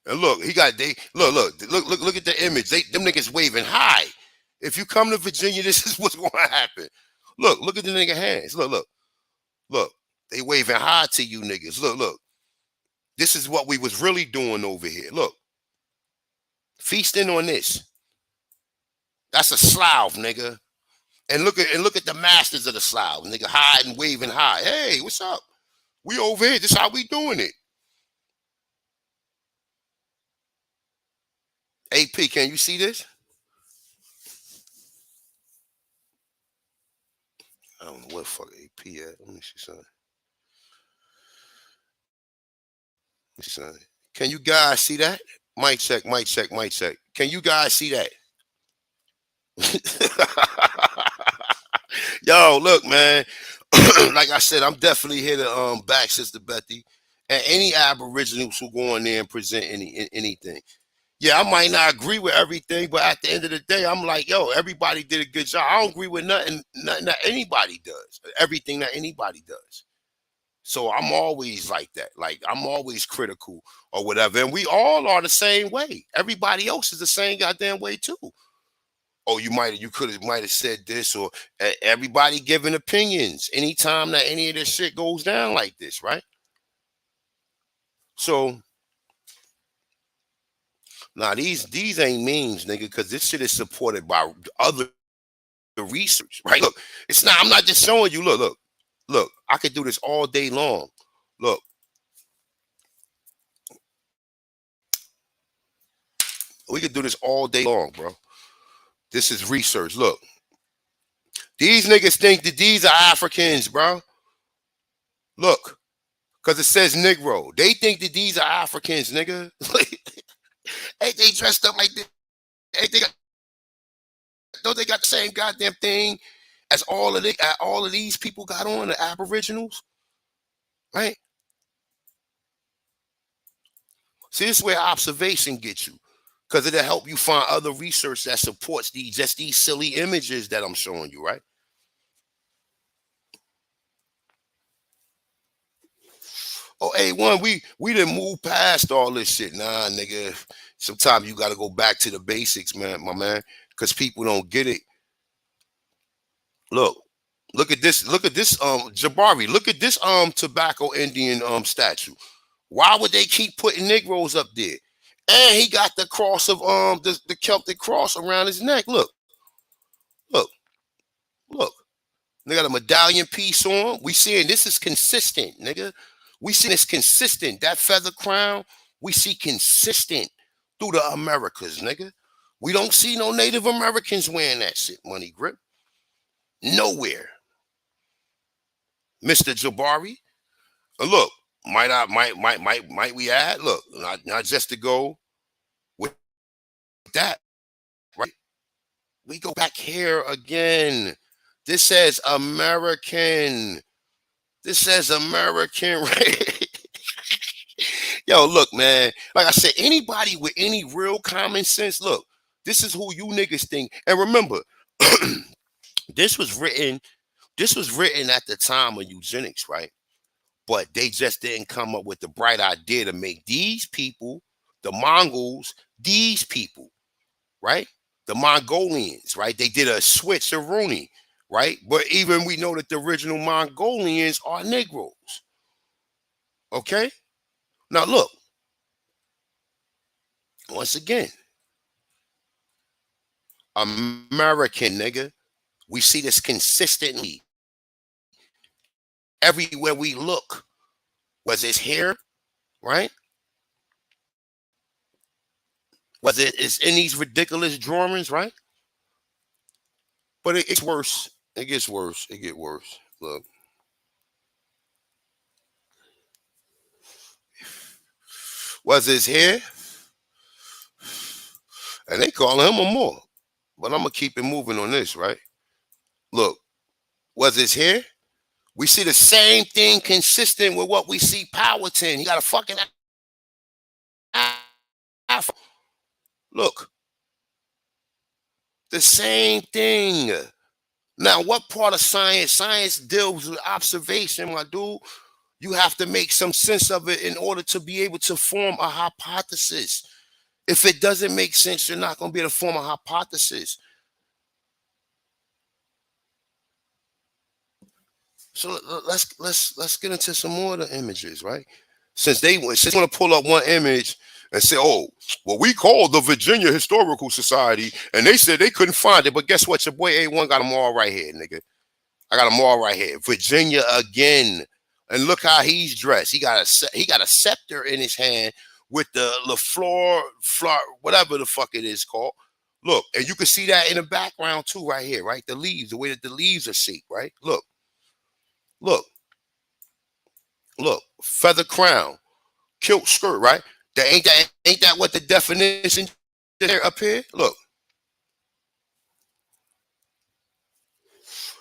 And look, look at the image. Them niggas waving high. If you come to Virginia, this is what's going to happen. Look at the nigga hands. Look. They waving high to you niggas. Look. This is what we was really doing over here. Look. Feasting on this. That's a slough, nigga. And look at the masters of the slough, nigga, high and waving high. Hey, what's up? We over here. This is how we doing it. AP, can you see this? I don't know what the fuck AP at. Let me see something. Can you guys see that? Mic check. Can you guys see that? Yo, look, man. Like I said, I'm definitely here to back Sister Bethy and any Aboriginals who go in there and present anything. Yeah, I might not agree with everything, but at the end of the day, I'm like, yo, everybody did a good job. I don't agree with nothing that anybody does. Everything that anybody does. So I'm always like that. Like, I'm always critical or whatever. And we all are the same way. Everybody else is the same goddamn way too. Oh, you might have said this, or everybody giving opinions anytime that any of this shit goes down like this, right? So now these ain't memes, nigga, because this shit is supported by other research, right? Look, it's not. I'm not just showing you. Look. I could do this all day long. Look, we could do this all day long, bro. This is research. Look, these niggas think that these are Africans, bro. Look, because it says Negro. They think that these are Africans, nigga. Ain't they dressed up like this? Don't they got the same goddamn thing as all of these people got on, the Aboriginals? Right? See, this is where observation gets you. Because it'll help you find other research that supports these silly images that I'm showing you, right? Oh, A1, we didn't move past all this shit. Nah, nigga. Sometimes you gotta go back to the basics, man, my man, because people don't get it. Look at this, Jabari, look at this tobacco Indian statue. Why would they keep putting Negroes up there? And he got the cross of the Celtic cross around his neck. Look. They got a medallion piece on. We seeing this is consistent, nigga. We see this consistent. That feather crown, we see consistent through the Americas, nigga. We don't see no Native Americans wearing that shit, Money Grip. Nowhere. Mr. Jabari. Look, might we add? Look, not just to go with that, right? We go back here again. This says American. This says American, right? Yo, look, man. Like I said, anybody with any real common sense, look, this is who you niggas think. And remember, this was written at the time of eugenics, right? But they just didn't come up with the bright idea to make these people, the Mongols, these people, right? The Mongolians, right? They did a switcheroonie, right? But even we know that the original Mongolians are Negroes. Okay? Now look. Once again. American, nigga. We see this consistently. Everywhere we look. Was it here, right? Was it's in these ridiculous drawings, right? But it gets worse. It gets worse. It gets worse. Look. Was his hair? And they call him a Moor. But I'm going to keep it moving on this, right? Look. Was his hair? We see the same thing consistent with what we see Powhatan. He got a fucking afro. Look. The same thing. Now, what part of science? Science deals with observation, my dude. You have to make some sense of it in order to be able to form a hypothesis. If it doesn't make sense, you're not going to be able to form a hypothesis. So let's get into some more of the images, right? Since they want to pull up one image and say, oh, well, we called the Virginia Historical Society, and they said they couldn't find it. But guess what? Your boy A1 got them all right here, nigga. I got them all right here. Virginia again. And look how he's dressed. He got a scepter in his hand with the LaFleur, whatever the fuck it is called. Look, and you can see that in the background too, right here, right? The leaves, the way that the leaves are shaped, right? Look. Feather crown, kilt skirt, right? Ain't that what the definition there up here? Look.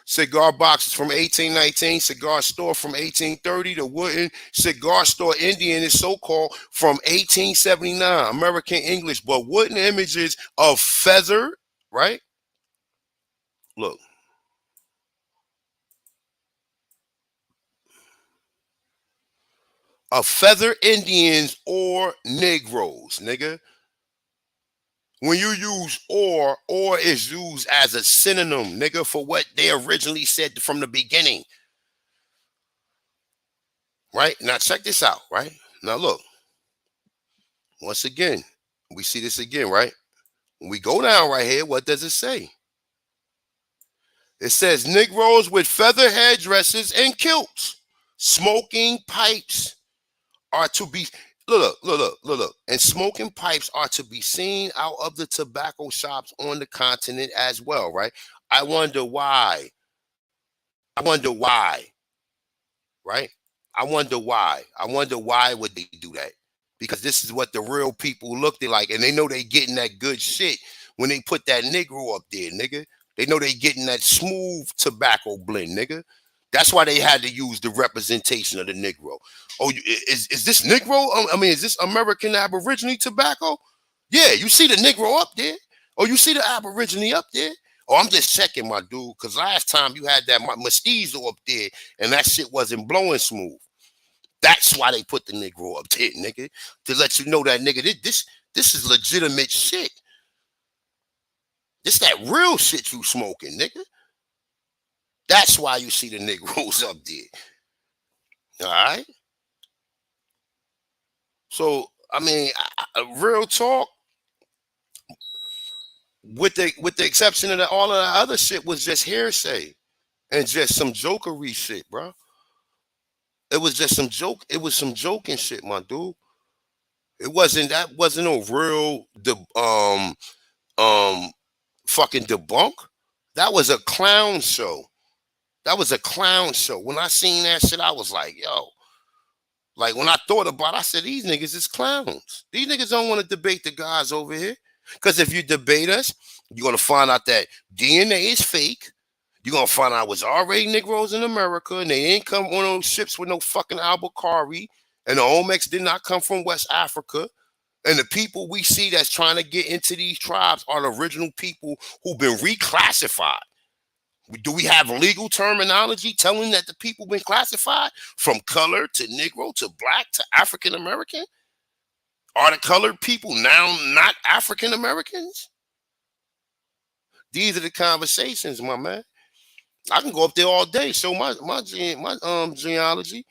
Cigar boxes from 1819, cigar store from 1830, the wooden cigar store Indian is so-called from 1879, American English, but wooden images of feather, right? Look. Of feather Indians or Negroes, nigga. When you use or is used as a synonym, nigga, for what they originally said from the beginning. Right? Now check this out, right? Now look. Once again, we see this again, right? When we go down right here, what does it say? It says Negroes with feather headdresses and kilts, smoking pipes are to be look, and smoking pipes are to be seen out of the tobacco shops on the continent as well, right? I wonder why. Right? I wonder why would they do that? Because this is what the real people looked like, and they know they getting that good shit when they put that Negro up there, nigga. They know they getting that smooth tobacco blend, nigga. That's why they had to use the representation of the Negro. Oh, is this Negro? I mean, is this American Aborigine tobacco? Yeah, you see the Negro up there. Oh, you see the Aborigine up there. Oh, I'm just checking, my dude, because last time you had that mestizo up there, and that shit wasn't blowing smooth. That's why they put the Negro up there, nigga, to let you know that, nigga, this is legitimate shit. This that real shit you smoking, nigga. That's why you see the Negroes up there. All right. So I mean, real talk. With the exception of all of the other shit was just hearsay and just some jokery shit, bro. It was just some joke. It was some joking shit, my dude. That wasn't no real fucking debunk. That was a clown show. That was a clown show. When I seen that shit, I was like, yo. Like when I thought about it, I said, these niggas is clowns. These niggas don't want to debate the guys over here. Because if you debate us, you're going to find out that DNA is fake. You're going to find out it was already Negroes in America and they didn't come on those ships with no fucking Albuquerque. And the Olmecs did not come from West Africa. And the people we see that's trying to get into these tribes are the original people who've been reclassified. Do we have legal terminology telling that the people been classified from color to Negro to black to African American? Are the colored people now not African Americans? These are the conversations, my man. I can go up there all day, show my genealogy,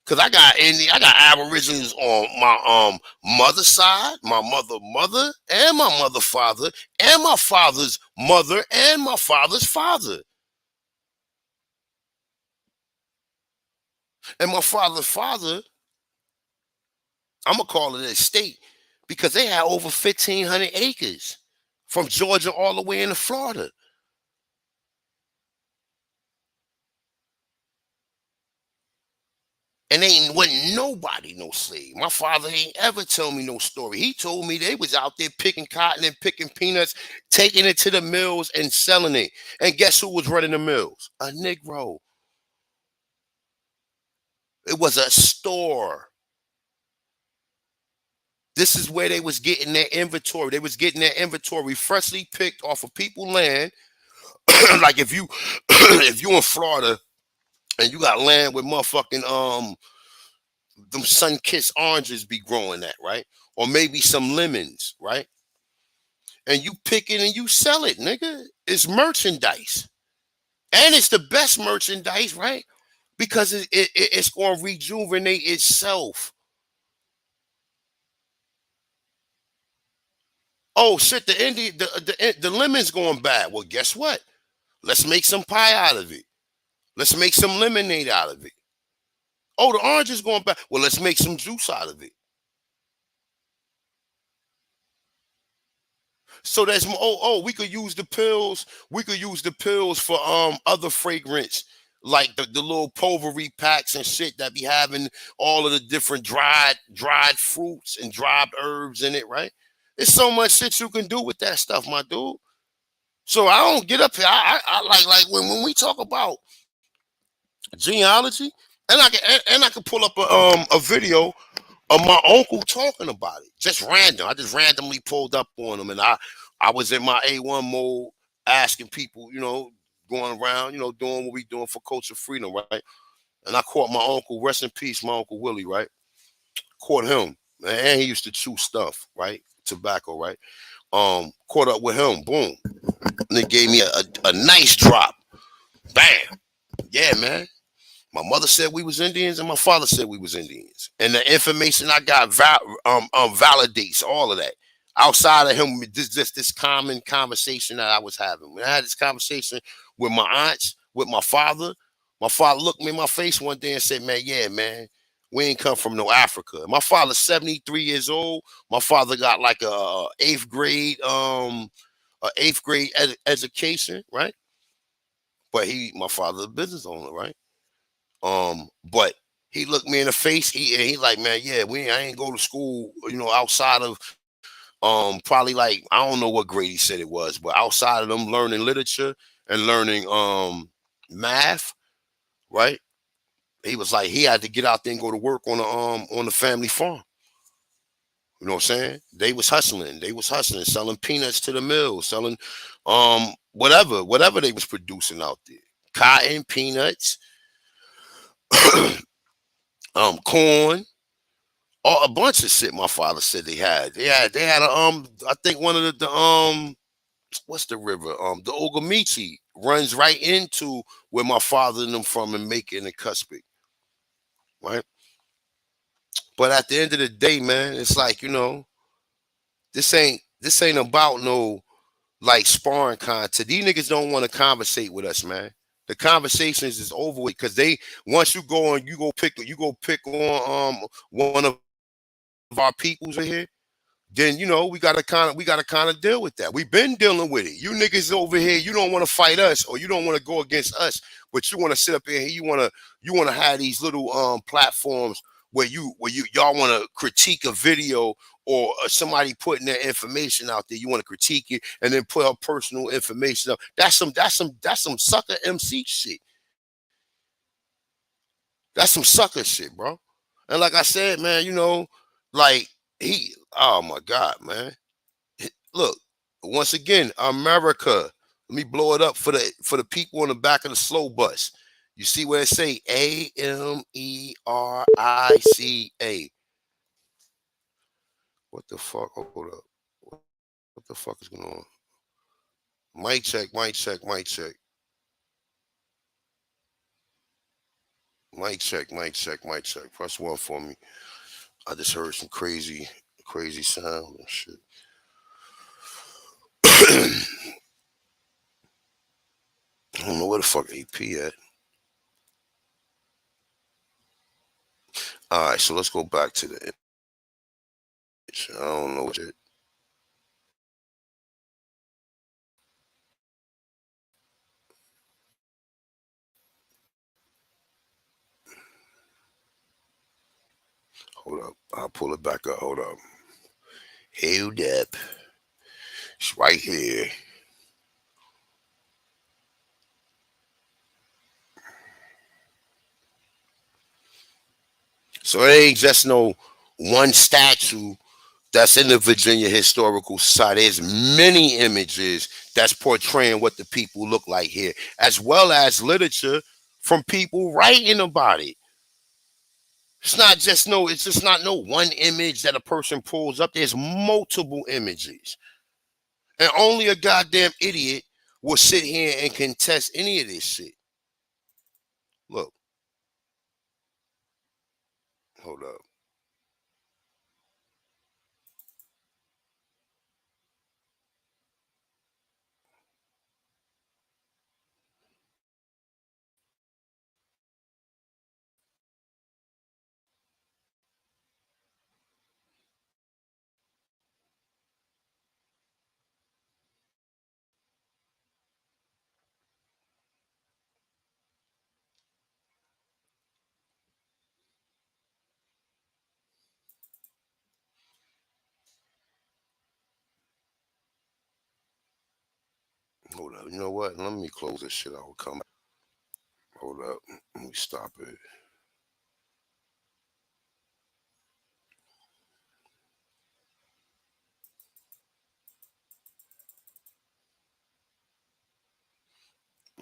because I got Aborigines on my mother's side, my mother, and my mother father, and my father's mother, and my father's father. And my father's father, I'm going to call it an estate because they had over 1,500 acres from Georgia all the way into Florida. And wasn't nobody no slave. My father ain't ever tell me no story. He told me they was out there picking cotton and picking peanuts, taking it to the mills and selling it. And guess who was running the mills? A Negro. It was a store. This is where they was getting their inventory. They was getting their inventory freshly picked off of people's land. Like if you in Florida and you got land with motherfucking them sun-kissed oranges be growing at, right? Or maybe some lemons, right? And you pick it and you sell it, nigga. It's merchandise. And it's the best merchandise, right? Because it's going to rejuvenate itself. Oh shit, the lemon's going bad. Well, guess what? Let's make some pie out of it. Let's make some lemonade out of it. Oh, the orange is going bad. Well, let's make some juice out of it. So that's we could use the pills. We could use the pills for other fragrance, like the little potpourri packs and shit that be having all of the different dried fruits and dried herbs in it, right? There's so much shit you can do with that stuff, my dude. So I don't get up here. I like when we talk about genealogy, and I can pull up a video of my uncle talking about it. Just random. I just randomly pulled up on him, and I was in my A1 mode, asking people, going around, doing what we doing for culture freedom, right? And I caught my uncle, rest in peace, my Uncle Willie, right? Caught him, and he used to chew stuff, right? Tobacco, right? Caught up with him, boom. And they gave me a nice drop. Bam. Yeah, man. My mother said we was Indians and my father said we was Indians. And the information I got validates all of that. Outside of him, this common conversation that I was having. When I had this conversation with my aunts, with my father looked me in my face one day and said, man, yeah, man, we ain't come from no Africa. And my father's 73 years old. My father got like a eighth grade education, right? But my father's a business owner, right? But he looked me in the face. He like, man, yeah, I ain't go to school, outside of probably like, I don't know what grade he said it was, but outside of them learning literature and learning math, right? He was like, he had to get out there and go to work on the family farm. You know what I'm saying? They was hustling, selling peanuts to the mill, selling whatever they was producing out there. Cotton, peanuts, corn, or a bunch of shit. My father said they had. They had a I think one of the what's the river? The Ogamichi runs right into where my father and them from in Macon and Cuspy, right? But at the end of the day, man, it's like, you know, this ain't about no like sparring content. These niggas don't want to conversate with us, man. The conversations is over with because they once you go on, you go pick on one of our peoples in here. Then you know we gotta kind of deal with that. We've been dealing with it. You niggas over here, you don't want to fight us or you don't want to go against us, but you want to sit up here. You want to have these little platforms where y'all want to critique a video or somebody putting their information out there. You want to critique it and then put our personal information up. That's some sucker MC shit. That's some sucker shit, bro. And like I said, man, you know, like oh my God, man. Look, once again, America. Let me blow it up for the people on the back of the slow bus. You see where it say America? What the fuck? Hold up. What the fuck is going on? Mic check, mic check, mic check. Mic check, mic check, mic check. Press one for me. I just heard some crazy sound and shit. I don't know where the fuck AP at. All right, so let's go back to the image. I don't know what it. Hold up. I'll pull it back up. Hold up. Hold up. It's right here. So it ain't just no one statue that's in the Virginia Historical Society. There's many images that's portraying what the people look like here, as well as literature from people writing about it. It's just not no one image that a person pulls up. There's multiple images. And only a goddamn idiot will sit here and contest any of this shit. Look. Hold up. Hold up. You know what? Let me close this shit. I will come back. Hold up. Let me stop it.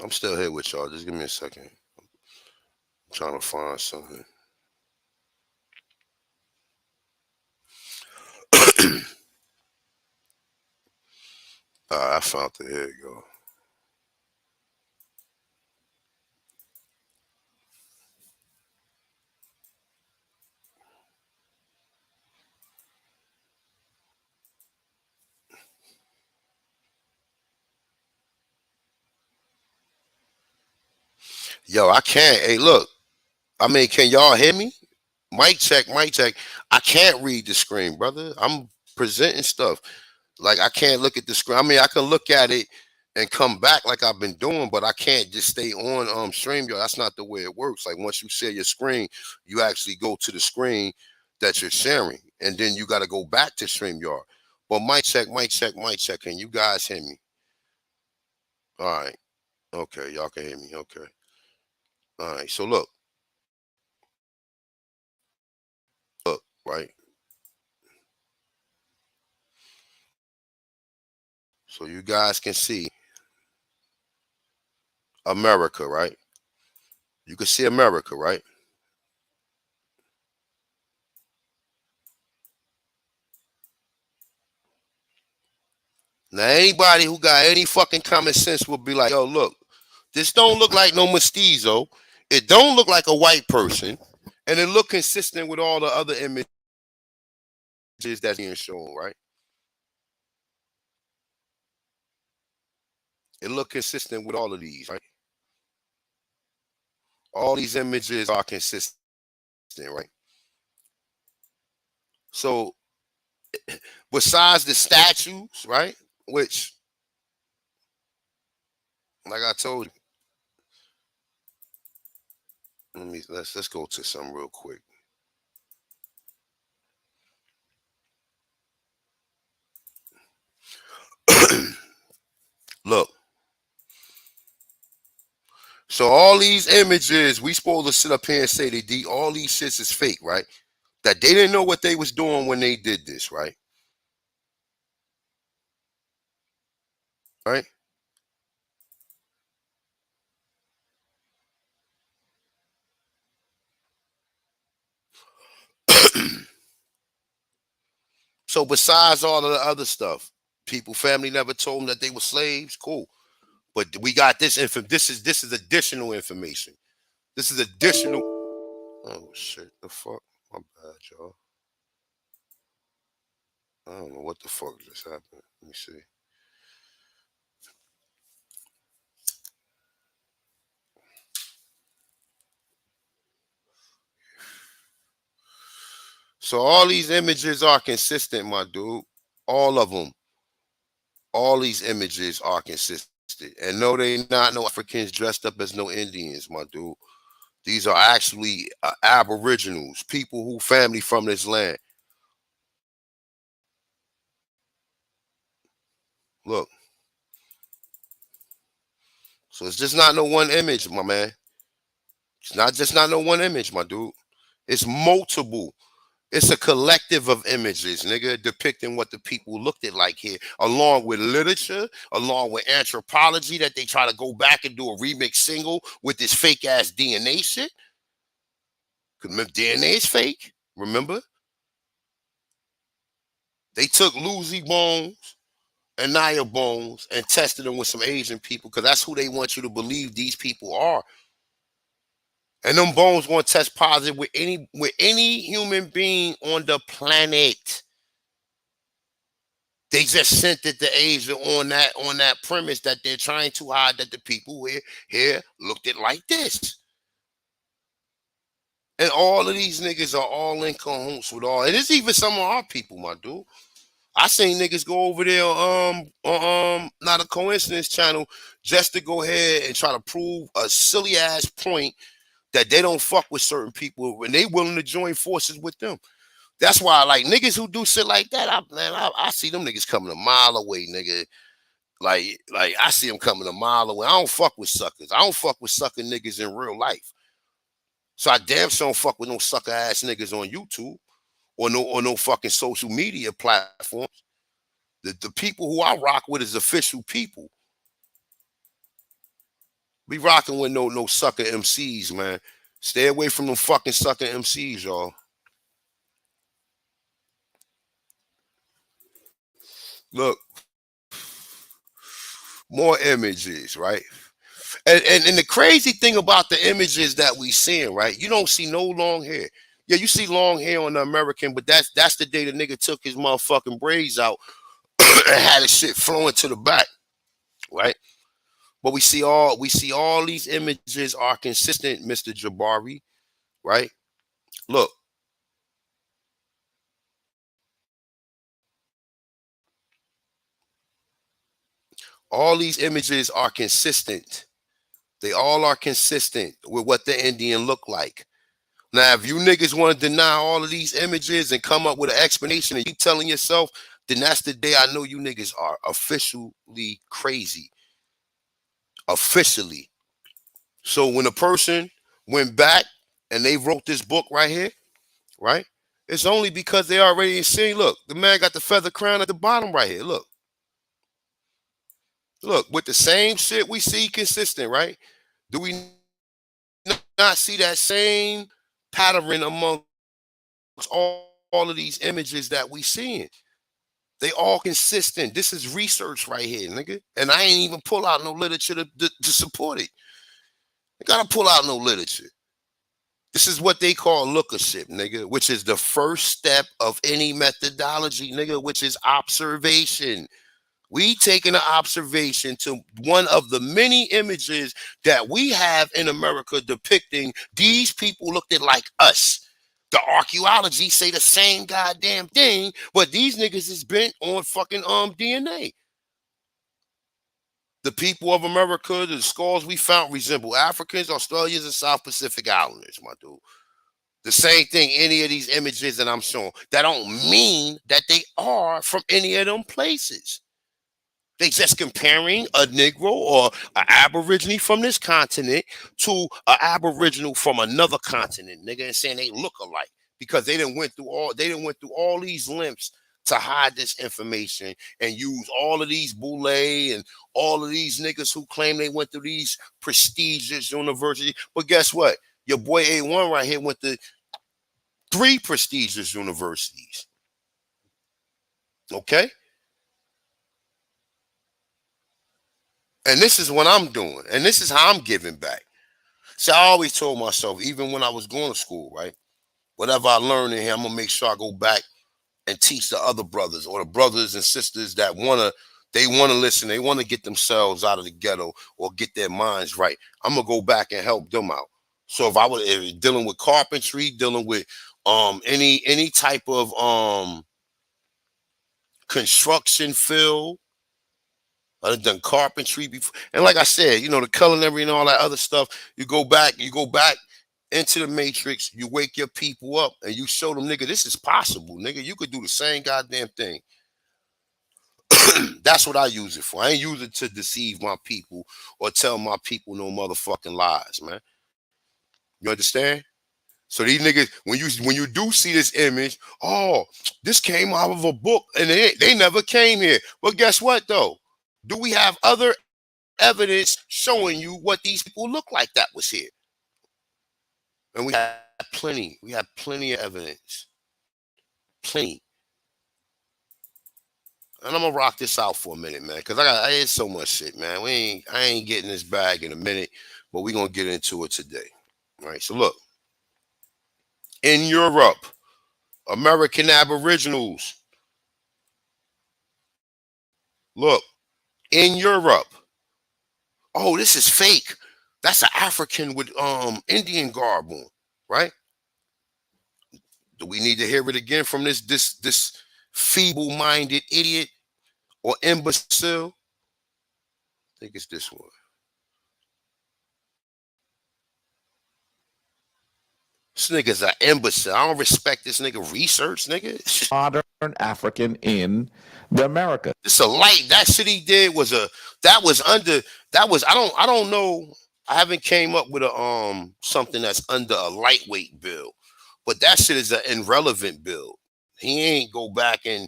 I'm still here with y'all. Just give me a second. I'm trying to find something. All right, I found it. Here you go. Yo, I can't. Hey, look. I mean, can y'all hear me? Mic check, mic check. I can't read the screen, brother. I'm presenting stuff. Like I can't look at the screen. I mean, I can look at it and come back like I've been doing, but I can't just stay on StreamYard. That's not the way it works. Like once you share your screen, you actually go to the screen that you're sharing, and then you got to go back to StreamYard. But mic check, mic check, mic check. Can you guys hear me? All right. Okay, y'all can hear me. Okay. All right. So look, right. So you guys can see America, right? You can see America, right? Now, anybody who got any fucking common sense will be like, yo, look, this don't look like no mestizo. It don't look like a white person. And it look consistent with all the other images that's being shown, right? It look consistent with all of these, right? All these images are consistent, right? So, besides the statues, right? Which, like I told you, let's go to some real quick. Look. So all these images, we supposed to sit up here and say that all these shits is fake, right? That they didn't know what they was doing when they did this, right? Right? So besides all of the other stuff, family never told them that they were slaves. Cool. But we got this info. This is additional information. This is additional. Oh shit! The fuck? My bad, y'all. I don't know what the fuck just happened. Let me see. So all these images are consistent, my dude. All of them. All these images are consistent. And no, they not no Africans dressed up as no Indians, my dude. These are actually Aboriginals, people who family from this land. Look. So it's just not no one image, my man. It's not no one image, my dude. It's multiple. It's a collective of images, nigga, depicting what the people looked at like here, along with literature, along with anthropology that they try to go back and do a remix single with this fake ass DNA shit. Because DNA is fake, remember? They took Lucy Bones and Naya Bones and tested them with some Asian people because that's who they want you to believe these people are. And them bones gonna test positive with any human being on the planet. They just sent it to Asia on that premise that they're trying to hide that the people here looked at like this. And all of these niggas are all in cahoots with all. And it's even some of our people, my dude. I seen niggas go over there Not a Coincidence channel just to go ahead and try to prove a silly ass point that they don't fuck with certain people when they willing to join forces with them. That's why, like, niggas who do shit like that, I see them niggas coming a mile away, nigga. Like I see them coming a mile away. I don't fuck with suckers. I don't fuck with sucker niggas in real life. So I damn sure don't fuck with no sucker ass niggas on YouTube or no fucking social media platforms. The people who I rock with is official people. Be rocking with no sucker MCs, man. Stay away from them fucking sucker MCs, y'all. Look, more images, right? And the crazy thing about the images that we seeing, right? You don't see no long hair. Yeah, you see long hair on the American, but that's the day the nigga took his motherfucking braids out and had his shit flowing to the back, right? But we see all these images are consistent, Mr. Jabari, right? Look. All these images are consistent. They all are consistent with what the Indian look like. Now, if you niggas want to deny all of these images and come up with an explanation and you telling yourself, then that's the day I know you niggas are officially crazy. Officially. So when a person went back and they wrote this book right here, right? It's only because they already seen, look, the man got the feather crown at the bottom right here. Look. Look, with the same shit we see consistent, right? Do we not see that same pattern amongst all of these images that we seeing? They all consistent. This is research right here, nigga. And I ain't even pull out no literature to support it. I gotta pull out no literature. This is what they call lookership, nigga, which is the first step of any methodology, nigga, which is observation. We taking an observation to one of the many images that we have in America depicting these people looking like us. The archaeology say the same goddamn thing, but these niggas is bent on fucking DNA. The people of America, the skulls we found resemble Africans, Australians, and South Pacific Islanders, my dude. The same thing, any of these images that I'm showing, that don't mean that they are from any of them places. They just comparing a Negro or an Aborigine from this continent to an Aboriginal from another continent, nigga, and saying they look alike because they done went through all these lengths to hide this information and use all of these boule and all of these niggas who claim they went through these prestigious universities. But guess what? Your boy A1 right here went to 3 prestigious universities. Okay? And this is what I'm doing. And this is how I'm giving back. See, I always told myself, even when I was going to school, right? Whatever I learned in here, I'm going to make sure I go back and teach the other brothers or the brothers and sisters that want to listen. They want to get themselves out of the ghetto or get their minds right. I'm going to go back and help them out. So if I was dealing with carpentry, dealing with any type of construction field, I've done carpentry before. And like I said, you know, the culinary and all that other stuff, you go back into the matrix, you wake your people up and you show them, nigga, this is possible, nigga. You could do the same goddamn thing. That's what I use it for. I ain't use it to deceive my people or tell my people no motherfucking lies, man. You understand? So these niggas, when you do see this image, oh, this came out of a book and they never came here. Well, guess what though? Do we have other evidence showing you what these people look like that was here? And we have plenty. We have plenty of evidence. Plenty. And I'm gonna rock this out for a minute, man, because I had so much shit, man. I ain't getting this bag in a minute, but we're gonna get into it today. All right. So look, in Europe, American Aboriginals. Look. In Europe, oh, this is fake. That's an African with Indian garb on, right? Do we need to hear it again from this feeble-minded idiot or imbecile? I think it's this one. This nigga's an imbecile. I don't respect this nigga research, nigga. Modern African in the America. This a light. That shit he did was I don't know. I haven't came up with a something that's under a lightweight bill, but that shit is an irrelevant bill. He ain't go back and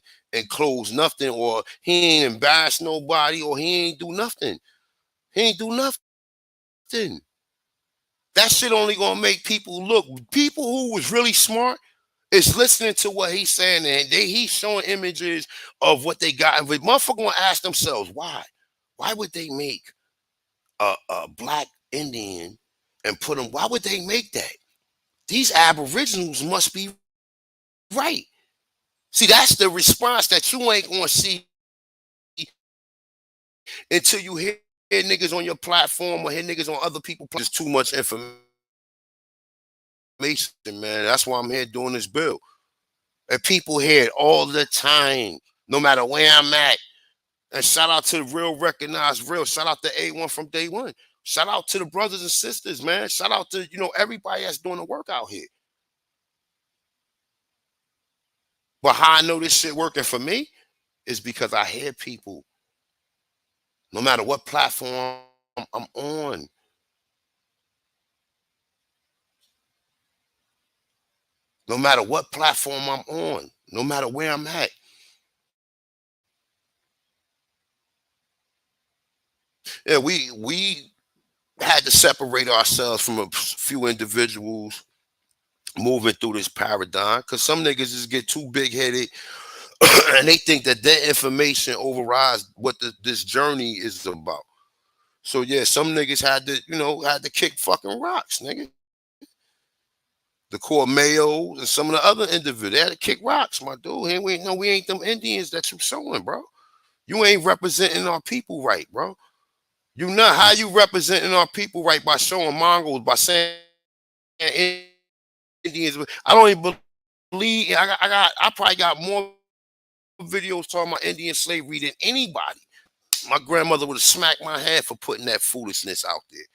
close nothing, or he ain't embarrass nobody, or he ain't do nothing. He ain't do nothing. That shit only gonna make people look. People who was really smart is listening to what he's saying, and he's showing images of what they got. And the motherfucker gonna ask themselves, why? Why would they make a black Indian and put him? Why would they make that? These Aboriginals must be right. See, that's the response that you ain't gonna see until you hear niggas on your platform or hear niggas on other people's platforms. There's too much information, man. That's why I'm here doing this bill. And people hear it all the time, no matter where I'm at. And shout out to the real recognized real. Shout out to A1 from day one. Shout out to the brothers and sisters, man. Shout out to, everybody that's doing the work out here. But how I know this shit working for me is because I hear people, no matter what platform I'm on. No matter what platform I'm on, no matter where I'm at. Yeah, we had to separate ourselves from a few individuals moving through this paradigm, because some niggas just get too big-headed And they think that their information overrides what this journey is about. So yeah, some niggas had to, had to kick fucking rocks, nigga. The Cormayos and some of the other individuals, they had to kick rocks, my dude. Hey, we ain't them Indians that you showing, bro. You ain't representing our people right, bro. You not how you representing our people right by showing Mongols, by saying Indians. I don't even believe I probably got more videos talking about Indian slavery than anybody. My grandmother would have smacked my head for putting that foolishness out there.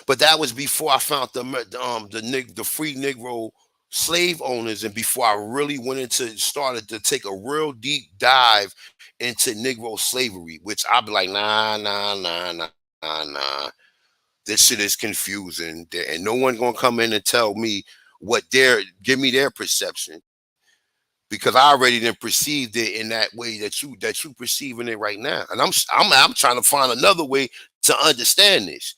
But that was before I found the free Negro slave owners, and before I really started to take a real deep dive into Negro slavery, which I'd be like, nah. This shit is confusing, and no one gonna come in and tell me give me their perception, because I already done perceived it in that way that you perceiving it right now, and I'm trying to find another way to understand this.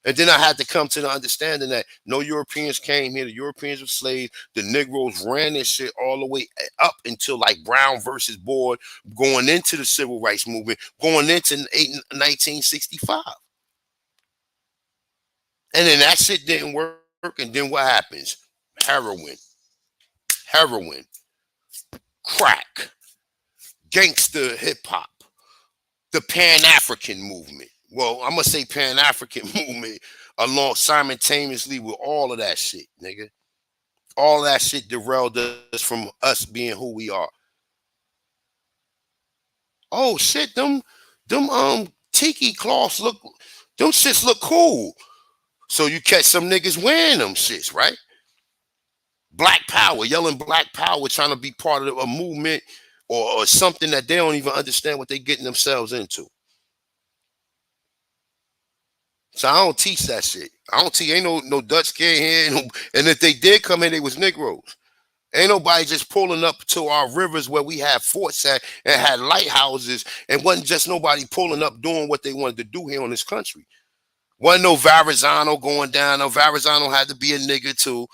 And then I had to come to the understanding that no Europeans came here. The Europeans were slaves. The Negroes ran this shit all the way up until like Brown versus Board, going into the Civil Rights Movement, going into 1965. And then that shit didn't work. And then what happens? Heroin, crack, gangster hip hop, the Pan-African movement. Well, I'm going to say Pan-African movement along simultaneously with all of that shit, nigga. All that shit derailed us from us being who we are. Oh shit, them tiki cloths them shits look cool. So you catch some niggas wearing them shits, right? Black power, yelling black power, trying to be part of a movement or something that they don't even understand what they're getting themselves into. So I don't teach that shit. I don't teach. Ain't no Dutch kid here. And if they did come in, they was Negroes. Ain't nobody just pulling up to our rivers where we have forts at and had lighthouses, and wasn't just nobody pulling up doing what they wanted to do here on this country. Wasn't no Verrazano going down. No, Verrazano had to be a nigga too.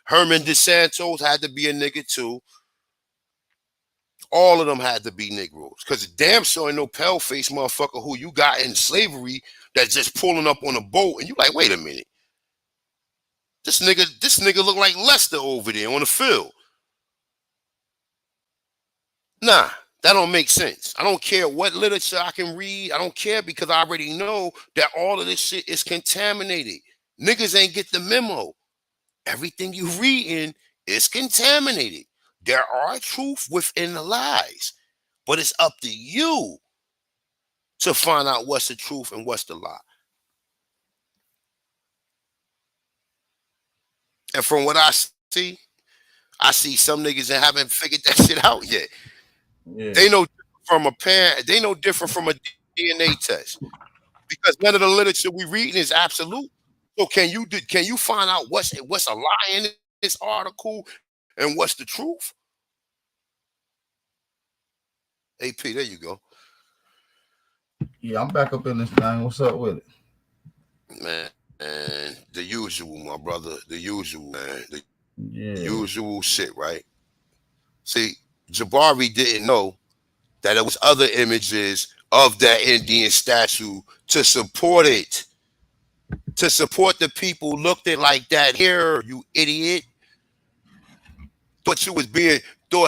Herman DeSantos had to be a nigga too. All of them had to be Negroes, because damn sure ain't no pale-faced motherfucker who you got in slavery that's just pulling up on a boat and you like, wait a minute, this nigga look like Lester over there on the field. Nah, that don't make sense. I don't care what literature I can read. I don't care, because I already know that all of this shit is contaminated. Niggas ain't get the memo. Everything you reading is contaminated. There are truth within the lies, but it's up to you to find out what's the truth and what's the lie. And from what I see some niggas that haven't figured that shit out yet. Yeah. They know from a parent. They know different from a DNA test, because none of the literature we reading is absolute. So can you find out what's a lie in this article and what's the truth? AP, there you go. Yeah, I'm back up in this thing. What's up with it? Man, and the usual, my brother. The usual, man. The Yeah. usual shit, right? See, Jabari didn't know that there was other images of that Indian statue to support it. To support the people looked at like that. Here, you idiot. Thought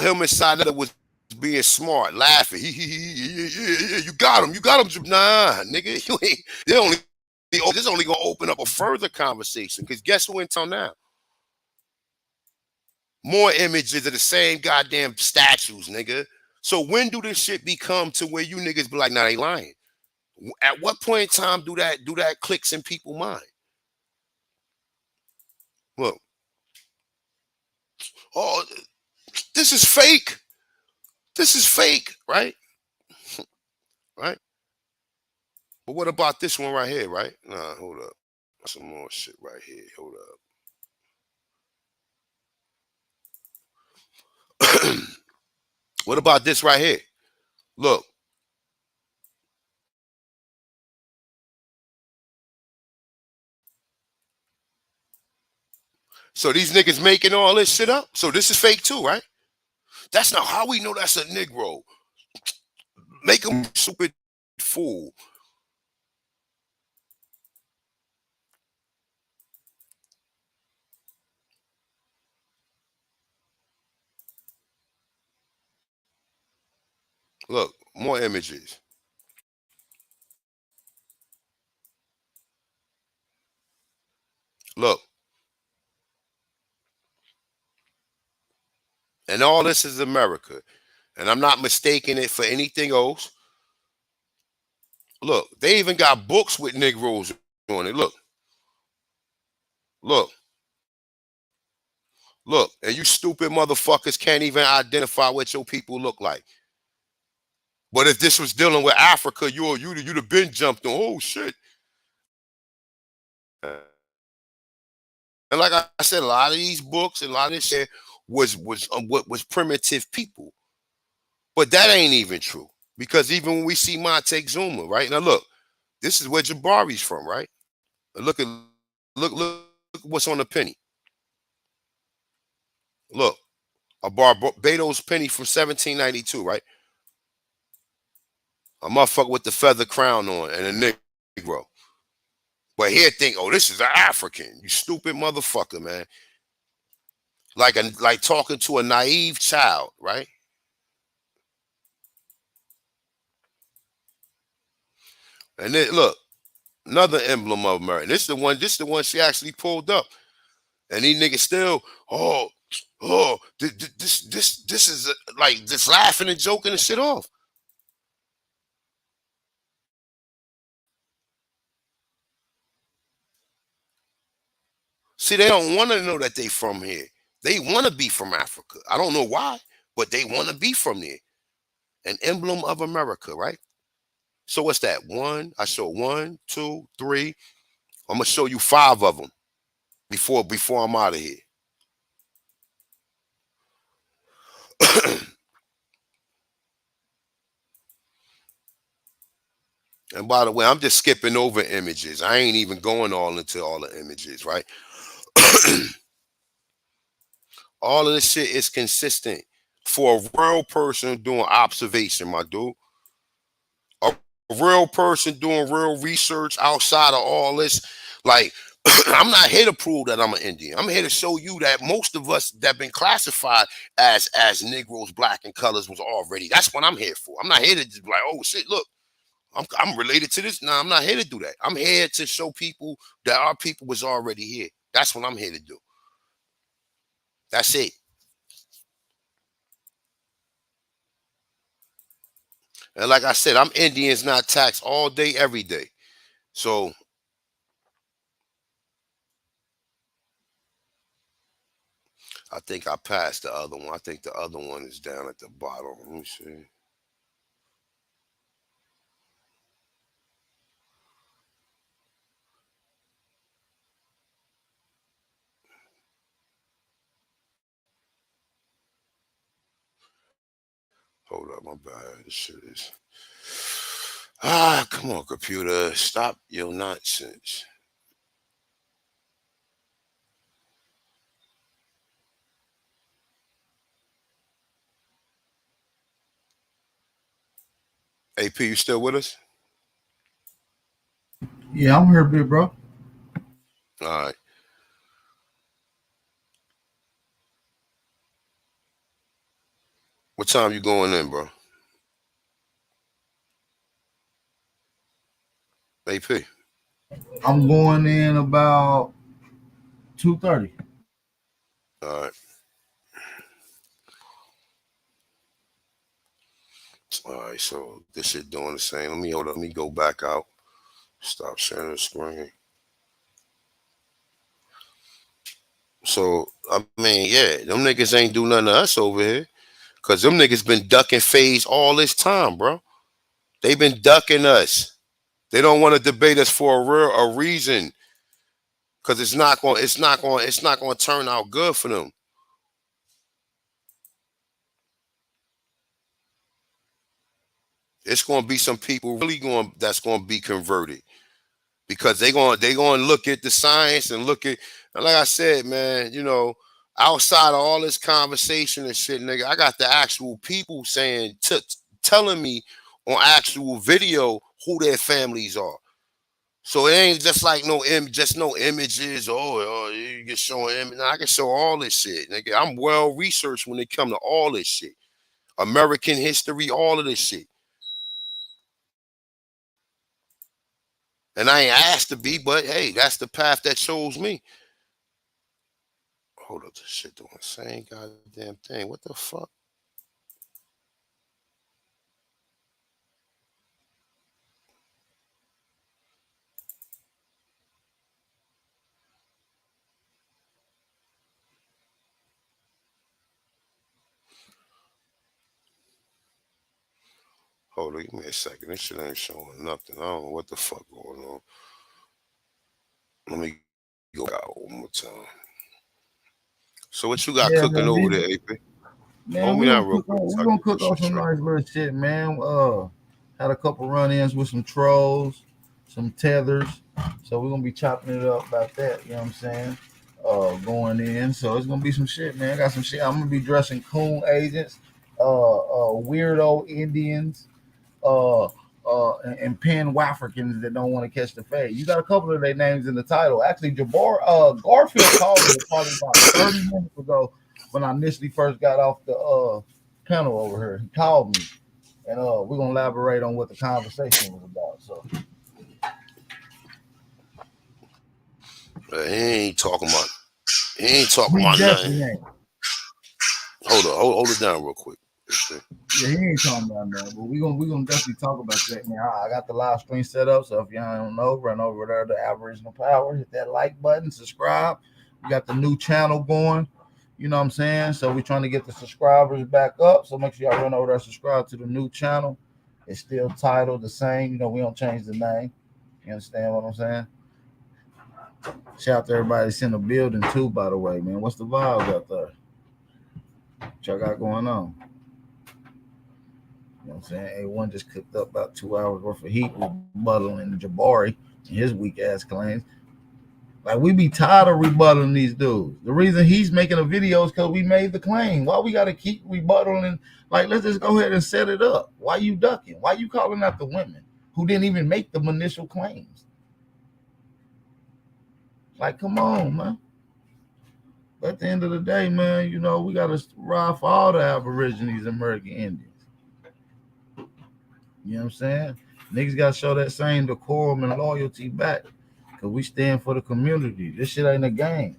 him inside that was being smart, laughing. Yeah, you got him. Nah, nigga, you ain't. This is only gonna open up a further conversation, because guess who in town now? More images of the same goddamn statues, nigga. So when do this shit become to where you niggas be like, nah, they lying? At what point in time do that clicks in people's mind? Look, oh, this is fake. This is fake, right? Right? But what about this one right here, right? Nah, hold up. Some more shit right here. Hold up. What about this right here? Look. So these niggas making all this shit up. So this is fake too, right? That's not how we know that's a Negro. Make them stupid fool. Look, more images. Look. And all this is America. And I'm not mistaking it for anything else. Look, they even got books with Negroes on it. Look. Look. Look. And you stupid motherfuckers can't even identify what your people look like. But if this was dealing with Africa, you'd have been jumped on. Oh shit. And like I said, a lot of these books and a lot of this shit was primitive people. But that ain't even true. Because even when we see Montezuma, right? Now look, this is where Jabri's from, right? Look what's on the penny. Look, a Barbados penny from 1792, right? A motherfucker with the feather crown on and a Negro. But here think, oh, this is an African. You stupid motherfucker, man. Like talking to a naive child, right? And then look, another emblem of America. This is the one she actually pulled up. And these niggas still, this is like just laughing and joking and shit off. See, they don't want to know that they from here. They want to be from Africa. I don't know why, but they want to be from there. An emblem of America, right? So what's that? One, I show 1, 2, 3. I'm gonna show you 5 of them before I'm out of here. And by the way, I'm just skipping over images. I ain't even going all into all the images, right? All of this shit is consistent for a real person doing observation, my dude. A real person doing real research outside of all this. Like, I'm not here to prove that I'm an Indian. I'm here to show you that most of us that been classified as Negroes, black, and colors was already. That's what I'm here for. I'm not here to just be like, oh shit, look, I'm related to this. No, I'm not here to do that. I'm here to show people that our people was already here. That's what I'm here to do. That's it. And like I said, I'm Indians not taxed all day, every day. So I think I passed the other one. I think the other one is down at the bottom. Let me see. Hold up, my bad. This shit is. Come on, computer. Stop your nonsense. AP, you still with us? Yeah, I'm here, big bro. All right. What time you going in, bro? AP. I'm going in about 2:30. All right. All right, so this shit doing the same. Let me go back out. Stop sharing the screen. So I mean, yeah, them niggas ain't do nothing to us over here. Cause them niggas been ducking phase all this time, bro. They been ducking us. They don't want to debate us for a reason. Cause it's not gonna turn out good for them. It's gonna be some people that's gonna be converted. because they gonna look at the science and look at, and like I said, man, you know, outside of all this conversation and shit, nigga, I got the actual people saying, telling me on actual video who their families are. So it ain't just like no images. Oh, you get showing image. I can show all this shit, nigga. I'm well researched when it come to all this shit, American history, all of this shit. And I ain't asked to be, but hey, that's the path that chose me. Hold up, this shit doing the same goddamn thing. What the fuck? Hold on, give me a second. This shit ain't showing nothing. I don't know what the fuck going on. Let me go out one more time. So what you got cooking over there, AP? Man, Hold me down real quick. We're gonna cook on some nice little shit, man. Had a couple run-ins with some trolls, some tethers. So we're gonna be chopping it up about that, you know what I'm saying? Going in. So it's gonna be some shit, man. I got some shit. I'm gonna be dressing coon agents, weirdo Indians, and Pan-Africans that don't want to catch the fade. You got a couple of their names in the title. Actually, Garfield called me probably about 30 minutes ago when I initially first got off the panel over here. He called me, and we're gonna elaborate on what the conversation was about. So he ain't talking about nothing. Hold it down real quick. Yeah, he ain't talking about that, but we're gonna definitely talk about that, man. I got the live stream set up, so if y'all don't know, run over there to Aboriginal Power, hit that like button, subscribe. We got the new channel going, you know what I'm saying? So we're trying to get the subscribers back up. So make sure y'all run over there, subscribe to the new channel. It's still titled the same, you know, we don't change the name. You understand what I'm saying? Shout out to everybody that's in the building too, by the way, man. What's the vibe out there? What y'all got going on? You know what I'm saying? A1 just cooked up about 2 hours worth of heat rebuttaling Jabri and his weak ass claims. Like, we be tired of rebuttaling these dudes. The reason he's making a video is because we made the claim. Why we got to keep rebuttaling? Like, let's just go ahead and set it up. Why you ducking? Why you calling out the women who didn't even make the initial claims? Like, come on, man. At the end of the day, man, you know, we got to ride for all the Aborigines and American Indians. You know what I'm saying? Niggas got to show that same decorum and loyalty back because we stand for the community. This shit ain't a game.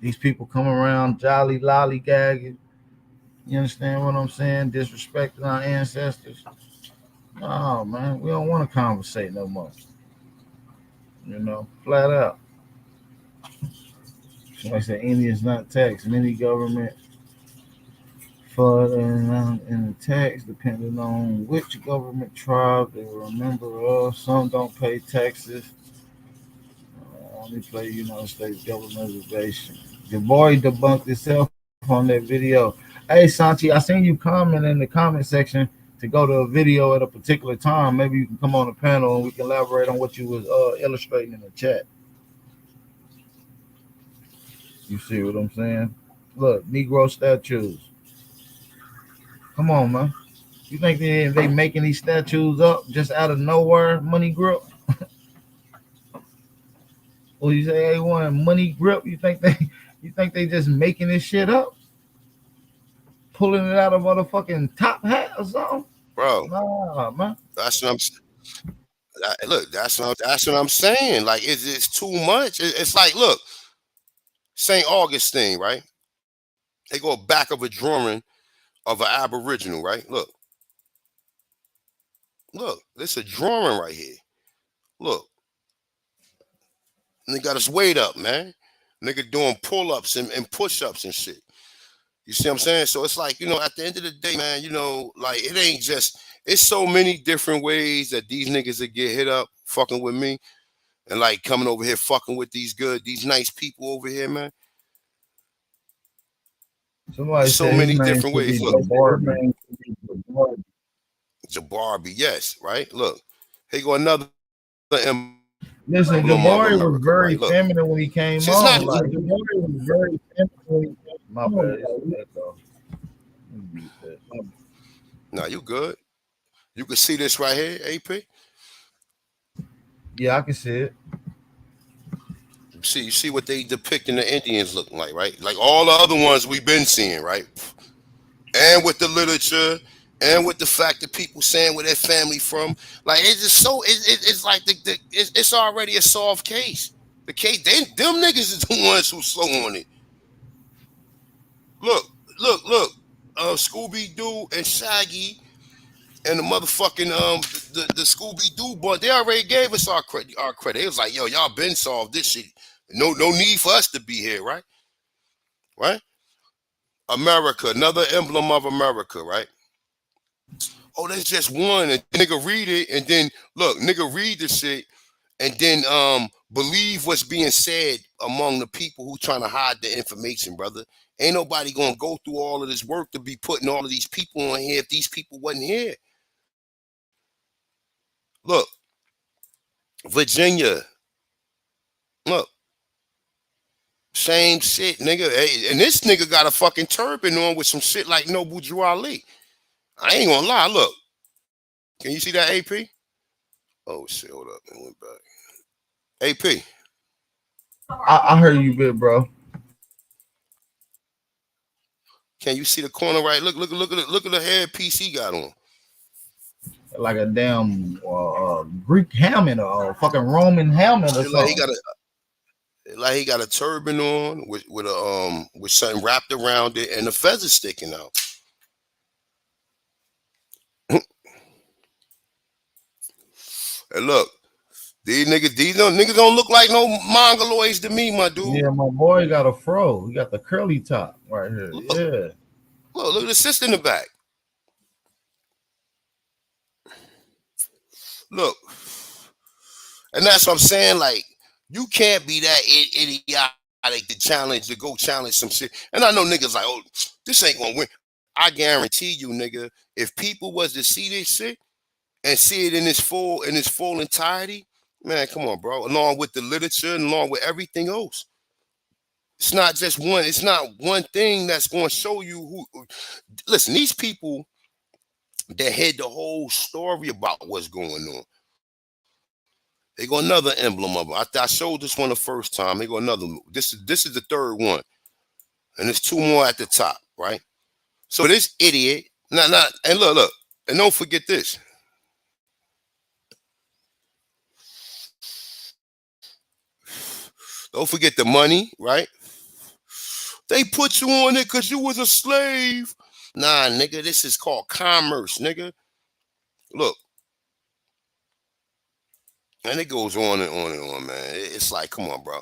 These people come around jolly lollygagging. You understand what I'm saying? Disrespecting our ancestors. No, man, we don't want to conversate no more. You know, flat out. Somebody said Indians not taxed. Many government in the tax, depending on which government tribe they were a member of. Some don't pay taxes. Only play United States government reservation. The boy debunked himself on that video. Hey, Sanchi, I seen you comment in the comment section to go to a video at a particular time. Maybe you can come on the panel and we can elaborate on what you was illustrating in the chat. You see what I'm saying? Look, Negro statues. Come on, man. You think they making these statues up just out of nowhere, Money Grip? Or you say A1 Money Grip? You think they just making this shit up? Pulling it out of motherfucking top hat or something? Bro. Nah, man. That's what I'm saying. Look, that's what I'm saying. Like, it's too much. It's like, look, St. Augustine, right? They go back of a drawing of an Aboriginal, right? Look, this is a drawing right here. Look, nigga got his weight up, man. Nigga doing pull-ups and push-ups and shit. You see what I'm saying? So it's like, you know, at the end of the day, man, you know, like, it ain't just, it's so many different ways that these niggas that get hit up fucking with me and like coming over here fucking with these nice people over here, man. Somebody so many different ways. Look, Jabri, yes, right? Look, here go another Listen, Jabri was very feminine when he came on. Like, Jabri was very feminine when he came on. My bad. Nah, you good. You can see this right here, AP. Yeah, I can see it. You see what they depicting the Indians looking like, right? Like all the other ones we've been seeing, right? And with the literature, and with the fact that people saying where their family from, like it's just so it's like it's already a solved case. The case, them niggas is the ones who slow on it. Look. Scooby Doo and Shaggy and the motherfucking the Scooby Doo boy, they already gave us our credit. It was like, yo, y'all been solved this shit. No need for us to be here, right? Right? America, another emblem of America, right? Oh, there's just one, and nigga read it, and then look, nigga read the shit, and then believe what's being said among the people who trying to hide the information, brother. Ain't nobody gonna go through all of this work to be putting all of these people on here if these people wasn't here. Look, Virginia. Look, same shit, nigga. Hey, and this nigga got a fucking turban on with some shit like Noble Drew Ali. I ain't gonna lie. Look, can you see that, AP? Oh shit, hold up, it went back. AP. I heard you, bit, bro. Can you see the corner right? Look at the headpiece he got on. Like a damn Greek helmet or fucking Roman helmet or something. He got a turban on with something wrapped around it and the feathers sticking out. And look, these niggas don't look like no mongoloids to me, my dude. Yeah, my boy got a fro. He got the curly top right here. Look at the sister in the back. Look, and that's what I'm saying. Like, you can't be that idiotic to go challenge some shit. And I know niggas like, oh, this ain't gonna win. I guarantee you, nigga, if people was to see this shit and see it in its full entirety, man, come on, bro. Along with the literature and along with everything else, it's not just one. It's not one thing that's going to show you who. Listen, these people that had the whole story about what's going on. They got another emblem of it. I showed this one the first time. They got another. This is the third one, and there's two more at the top, right? So this idiot, and look, and don't forget this. Don't forget the money, right? They put you on it because you was a slave. Nah, nigga, this is called commerce, nigga. Look. And it goes on and on and on, man. It's like, come on, bro.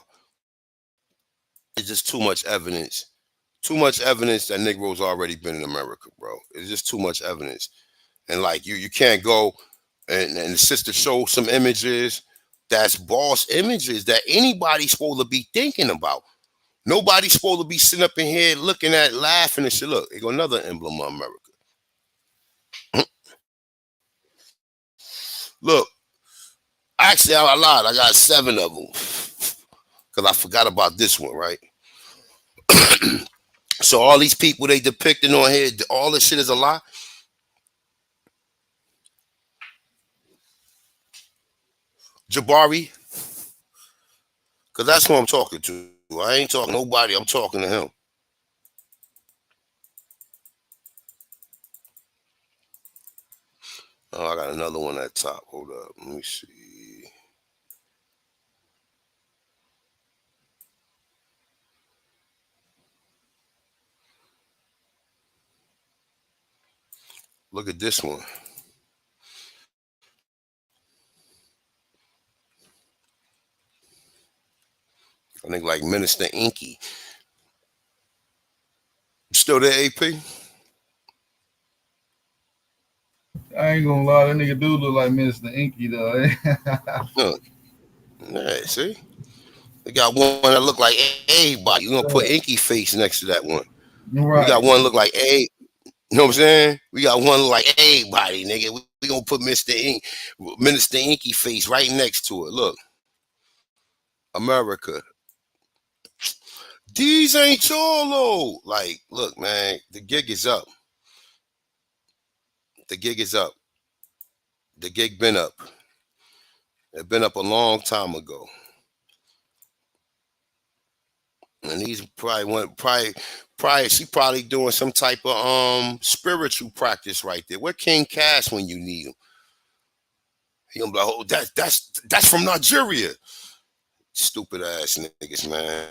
It's just too much evidence. Too much evidence that Negroes already been in America, bro. It's just too much evidence. And like you can't go and the sister show some images that's boss images that anybody's supposed to be thinking about. Nobody's supposed to be sitting up in here looking at, laughing and shit. Look, it got another emblem of America. Look, actually, I lied. I got 7 of them because I forgot about this one, right? So all these people they depicting on here, all this shit is a lie. Jabri, because that's who I'm talking to. I ain't talking to nobody. I'm talking to him. Oh, I got another one at top. Hold up. Let me see. Look at this one. I think like Minister Inky. Still there, AP? I ain't gonna lie, that nigga do look like Minister Inky though. Look. Yeah, see? We got one that look like everybody. You're gonna put Inky face next to that one. Right. We got one look like A. You know what I'm saying? We got one like everybody, nigga. We gonna put Minister Inky face right next to it. Look, America. These ain't y'all though. Like, look, man, the gig is up. The gig is up. The gig been up. It been up a long time ago. And he's she probably doing some type of spiritual practice right there. Where King Cash when you need him? He gonna be like, oh, that's from Nigeria. Stupid ass niggas, man.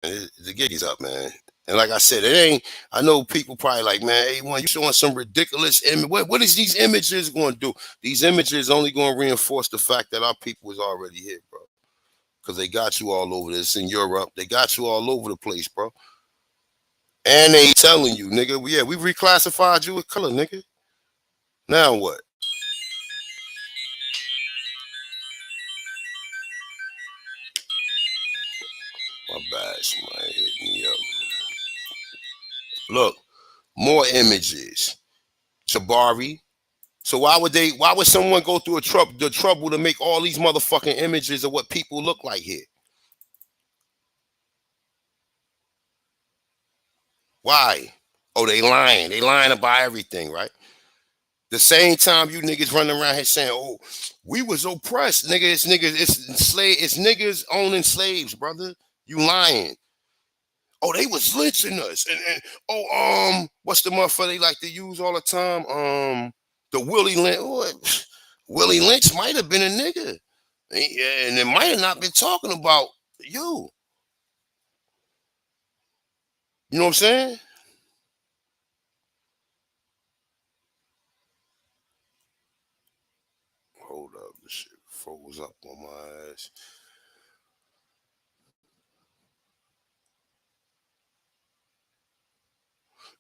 The gig is up, man. And like I said, it ain't. I know people probably like, man, hey, you showing some ridiculous image. What is these images going to do? These images only going to reinforce the fact that our people is already here, bro. Because they got you all over this in Europe. They got you all over the place, bro. And they telling you, nigga, yeah, we reclassified you with color, nigga. Now what? My bad, somebody hit me up. Look, more images. Jabri. So why would someone go through the trouble to make all these motherfucking images of what people look like here? Why? Oh, they lying. They lying about everything, right? The same time you niggas running around here saying, oh, we was oppressed, nigga. It's niggas owning slaves, brother. You lying. Oh, they was lynching us. And what's the motherfucker they like to use all the time? The Willie Lynch. Oh, Willie Lynch might have been a nigga. And it might have not been talking about you. You know what I'm saying? Hold up, this shit froze up on my ass.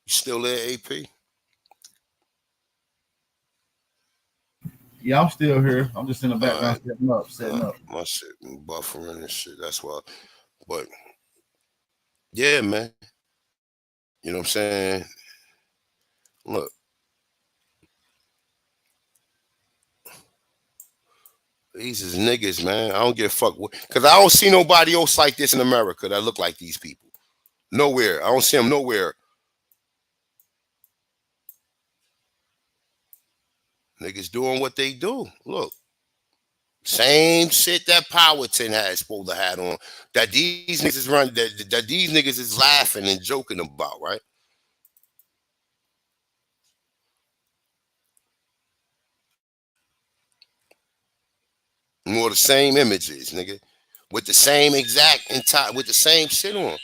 You still there, AP? Yeah, I'm still here. I'm just in the background setting up. My shit buffering and shit. That's why. But yeah, man. You know what I'm saying? Look. These is niggas, man. I don't give a fuck. Because I don't see nobody else like this in America that look like these people. Nowhere. I don't see them nowhere. Niggas doing what they do. Look. Same shit that Powhatan has supposed to have on. That these niggas run that these niggas is laughing and joking about, right? More the same images, nigga. With the same exact with the same shit on.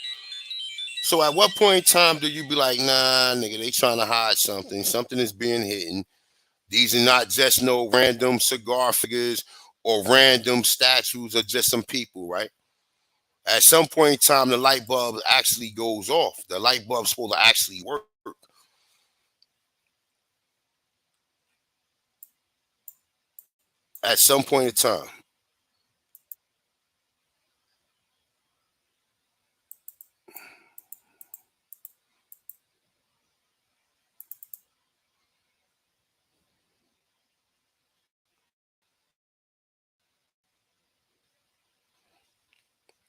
So at what point in time do you be like, nah, nigga, they trying to hide something. Something is being hidden. These are not just no random cigar figures or random statues of just some people, right? At some point in time, the light bulb actually goes off. The light bulb's supposed to actually work. At some point in time.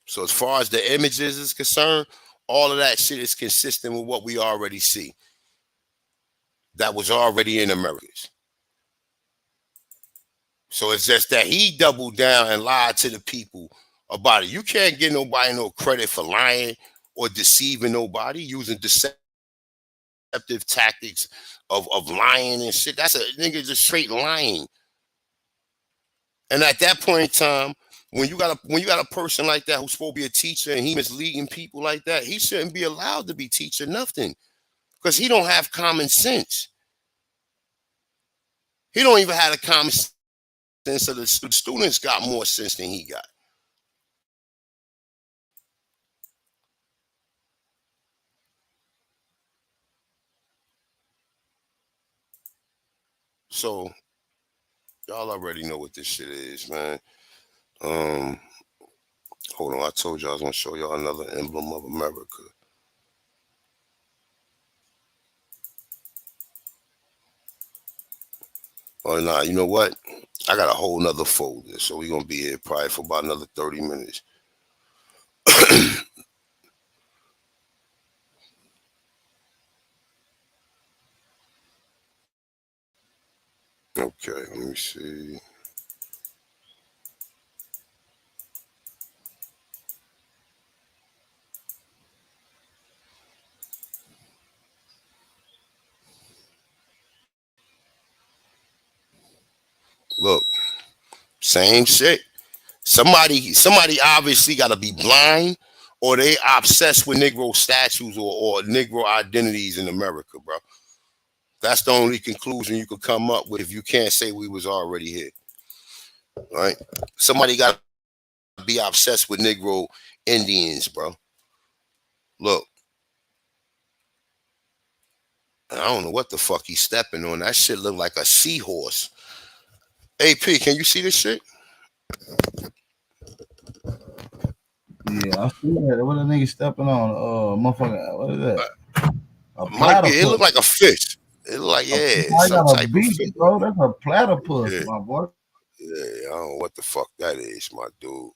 So as far as the images is concerned, all of that shit is consistent with what we already see. That was already in Americas. So it's just that he doubled down and lied to the people about it. You can't give nobody no credit for lying or deceiving nobody using deceptive tactics of lying and shit. That's a nigga just straight lying. And at that point in time, when you got a person like that who's supposed to be a teacher and he misleading people like that, he shouldn't be allowed to be teaching nothing because he don't have common sense. He don't even have the common sense of the students got more sense than he got. So y'all already know what this shit is, man. Hold on, I told you I was gonna show y'all another emblem of America. Or nah, you know what? I got a whole nother folder, so we're gonna be here probably for about another 30 minutes. Okay, let me see. Look, same shit. Somebody obviously got to be blind, or they obsessed with Negro statues or Negro identities in America, bro. That's the only conclusion you could come up with if you can't say we was already here, right? Somebody got to be obsessed with Negro Indians, bro. Look, I don't know what the fuck he's stepping on. That shit look like a seahorse. AP, can you see this shit? Yeah, I see that. What a nigga stepping on? Motherfucker, what is that? A Might be. It platypus. look like a fish. It look like, yeah, I some got a type of beak, fish. bro. That's a platypus, Yeah, my boy. yeah. I don't know what the fuck that is, my dude.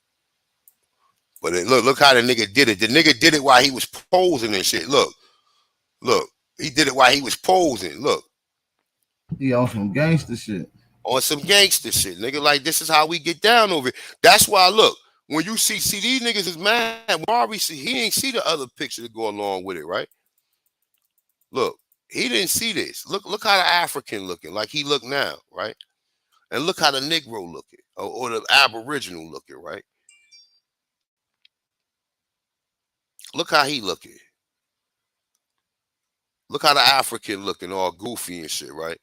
But look how the nigga did it. The nigga did it while he was posing and shit. Look. He did it while he was posing. Look. He on some gangster shit. On some gangster shit, nigga. Like, this is how we get down over it. That's why, look, when you see these niggas is mad. Obviously, he ain't see the other picture to go along with it, right? Look, he didn't see this. Look how the African looking, like he look now, right? And look how the Negro looking, or the Aboriginal looking, right? Look how he looking. Look how the African looking, all goofy and shit, right?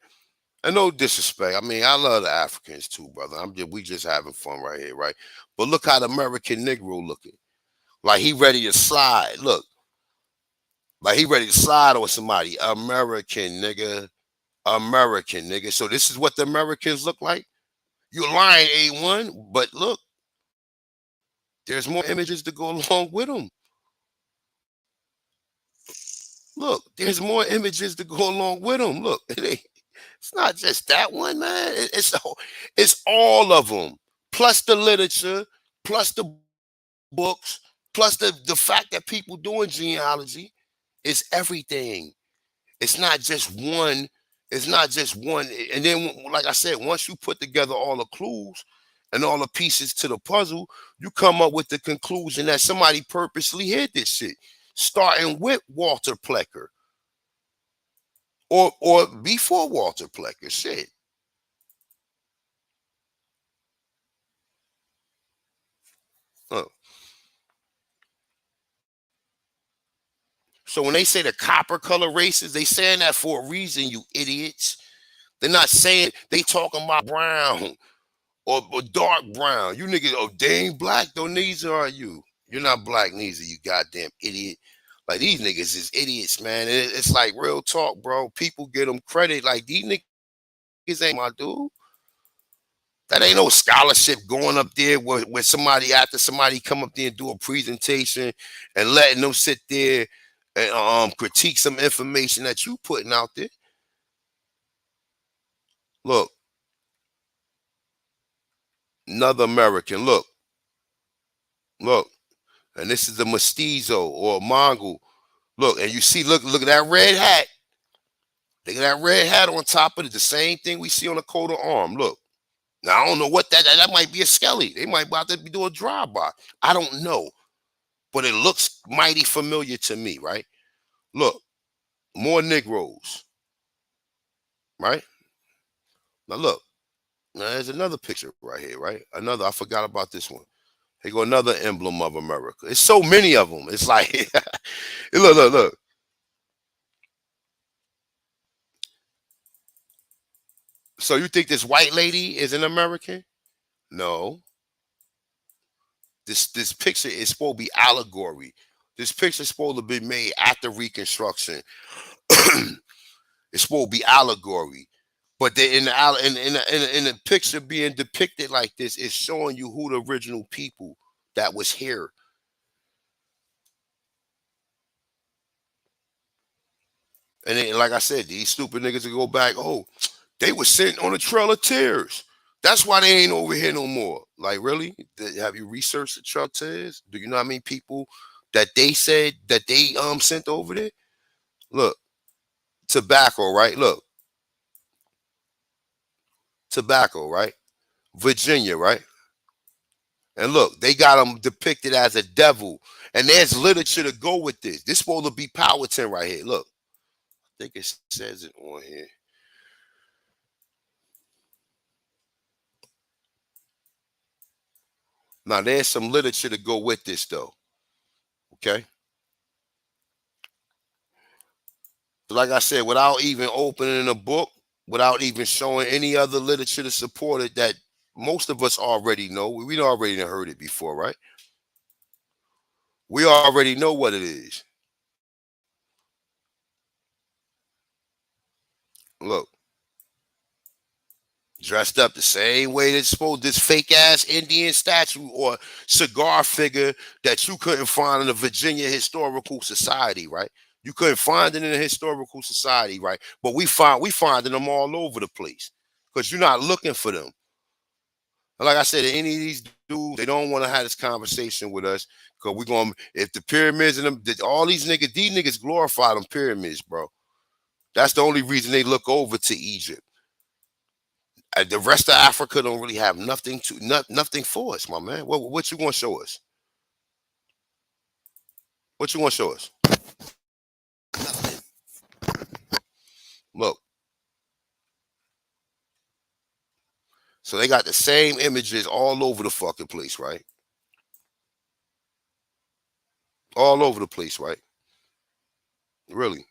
And no disrespect. I mean, I love the Africans too, brother. We just having fun right here, right? But look how the American Negro looking. Like he ready to slide. Look. Like he ready to slide on somebody. American nigga. American nigga. So this is what the Americans look like? You're lying, A1, but look, there's more images to go along with them. Look, there's more images to go along with them. Look, it's not just that one, man. It's all of them, plus the literature, plus the books, plus the fact that people doing genealogy. It's everything. It's not just one. It's not just one. And then, like I said, once you put together all the clues and all the pieces to the puzzle, you come up with the conclusion that somebody purposely hid this shit, starting with Walter Plecker or before Walter Plecker. Shit. Huh. So when they say the copper color races, they saying that for a reason, you idiots. They're not saying they talking about brown or dark brown. You niggas, oh, they ain't black, though, neither are you. You're not black, neither, you goddamn idiot. Like, these niggas is idiots, man. It's like real talk, bro. People get them credit. Like, these niggas ain't my dude. That ain't no scholarship going up there where somebody, after somebody come up there and do a presentation and letting them sit there and critique some information that you putting out there. Look, another American. Look, and this is the mestizo or Mongol. Look, and you see, look at that red hat. Look at that red hat on top of it. The same thing we see on the coat of arm. Look. Now, I don't know what that might be a skelly. They might about to be doing a drive-by. I don't know. But it looks mighty familiar to me, right? Look, more Negroes, right? Now look, now there's another picture right here, right? I forgot about this one. Here go another emblem of America. It's so many of them. It's like, look. So you think this white lady is an American? No. This picture is supposed to be allegory. This picture is supposed to be made after Reconstruction. It's supposed to be allegory. But they, in the picture being depicted like this, it's showing you who the original people that was here. And then, like I said, these stupid niggas will go back, oh, They were sitting on a trail of tears. That's why they ain't over here no more. Like, really? Have you researched the trail of tears? Do you know how many people that they said that they sent over there? Look, tobacco, right? Look, tobacco, right? Virginia, right? And look, they got him depicted as a devil. And there's literature to go with this. This supposed to be Powhatan right here. Look, I think it says it on here. Now, there's some literature to go with this, though. Okay? Like I said, without even opening a book, without even showing any other literature to support it, that most of us already know. We already heard it before, right? We already know what it is. Look. Dressed up the same way that's supposed this fake ass Indian statue or cigar figure that you couldn't find in the Virginia Historical Society, right? You couldn't find it in the Historical Society, right? But we finding them all over the place because you're not looking for them. And like I said, any of these dudes, they don't want to have this conversation with us because we're going, if the pyramids and them, all these niggas glorify them pyramids, bro. That's the only reason they look over to Egypt. The rest of Africa don't really have nothing for us, my man. What you gonna show us? What you gonna show us? Nothing. Look. So they got the same images all over the fucking place, right? All over the place, right? Really?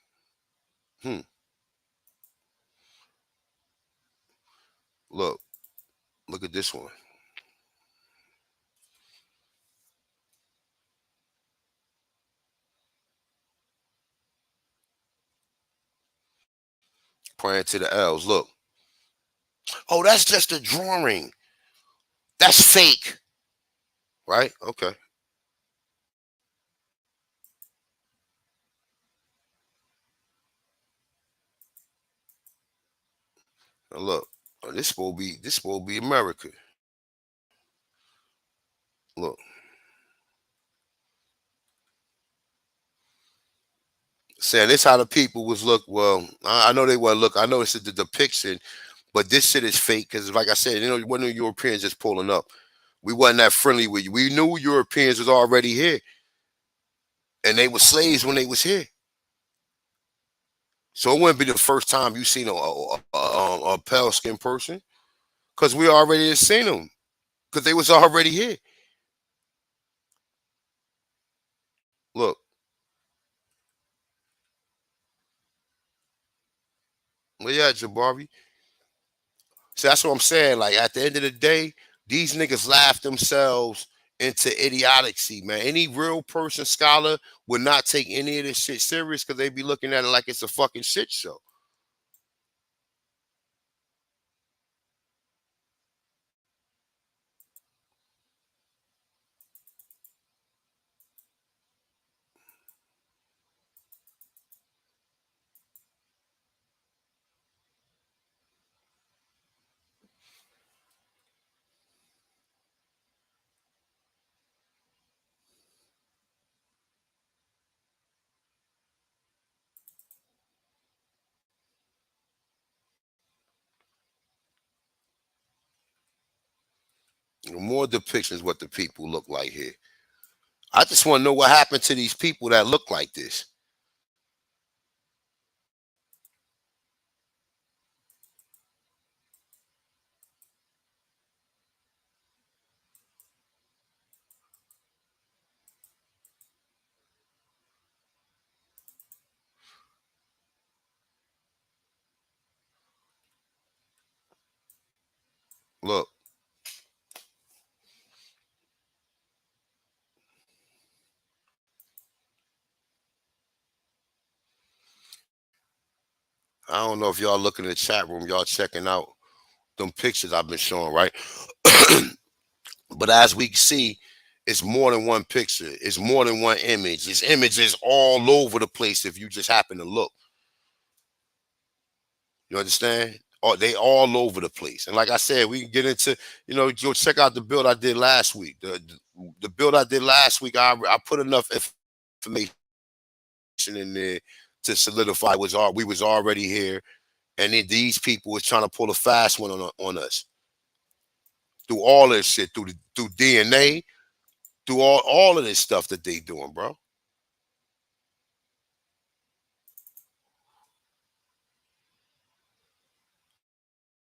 Look at this one. Praying to the elves. Look. Oh, that's just a drawing. That's fake. Right? Okay. Now look. Oh, this will be America. Look. Saying this how the people was look. Well, I know they want to look. I know it's the depiction, but this shit is fake because, like I said, one of the Europeans just pulling up. We wasn't that friendly with you. We knew Europeans was already here, and they were slaves when they was here. So it wouldn't be the first time you seen a pale skinned person, because we already seen them, because they was already here. Look. Well, yeah, Jabari. So that's what I'm saying. Like, at the end of the day, these niggas laugh themselves into idiocy, man. Any real person, scholar, would not take any of this shit serious because they be looking at it like it's a fucking shit show. More depictions what the people look like here. I just want to know what happened to these people that look like this. Look. I don't know if y'all looking in the chat room, y'all checking out them pictures I've been showing, right? But as we see, it's more than one picture. It's more than one image. It's images all over the place if you just happen to look. You understand? they all over the place. And like I said, we can get into, go check out the build I did last week. The build I did last week, I put enough information in there to solidify we was already here, and then these people was trying to pull a fast one on us through all this shit, through DNA, through all of this stuff that they doing, bro.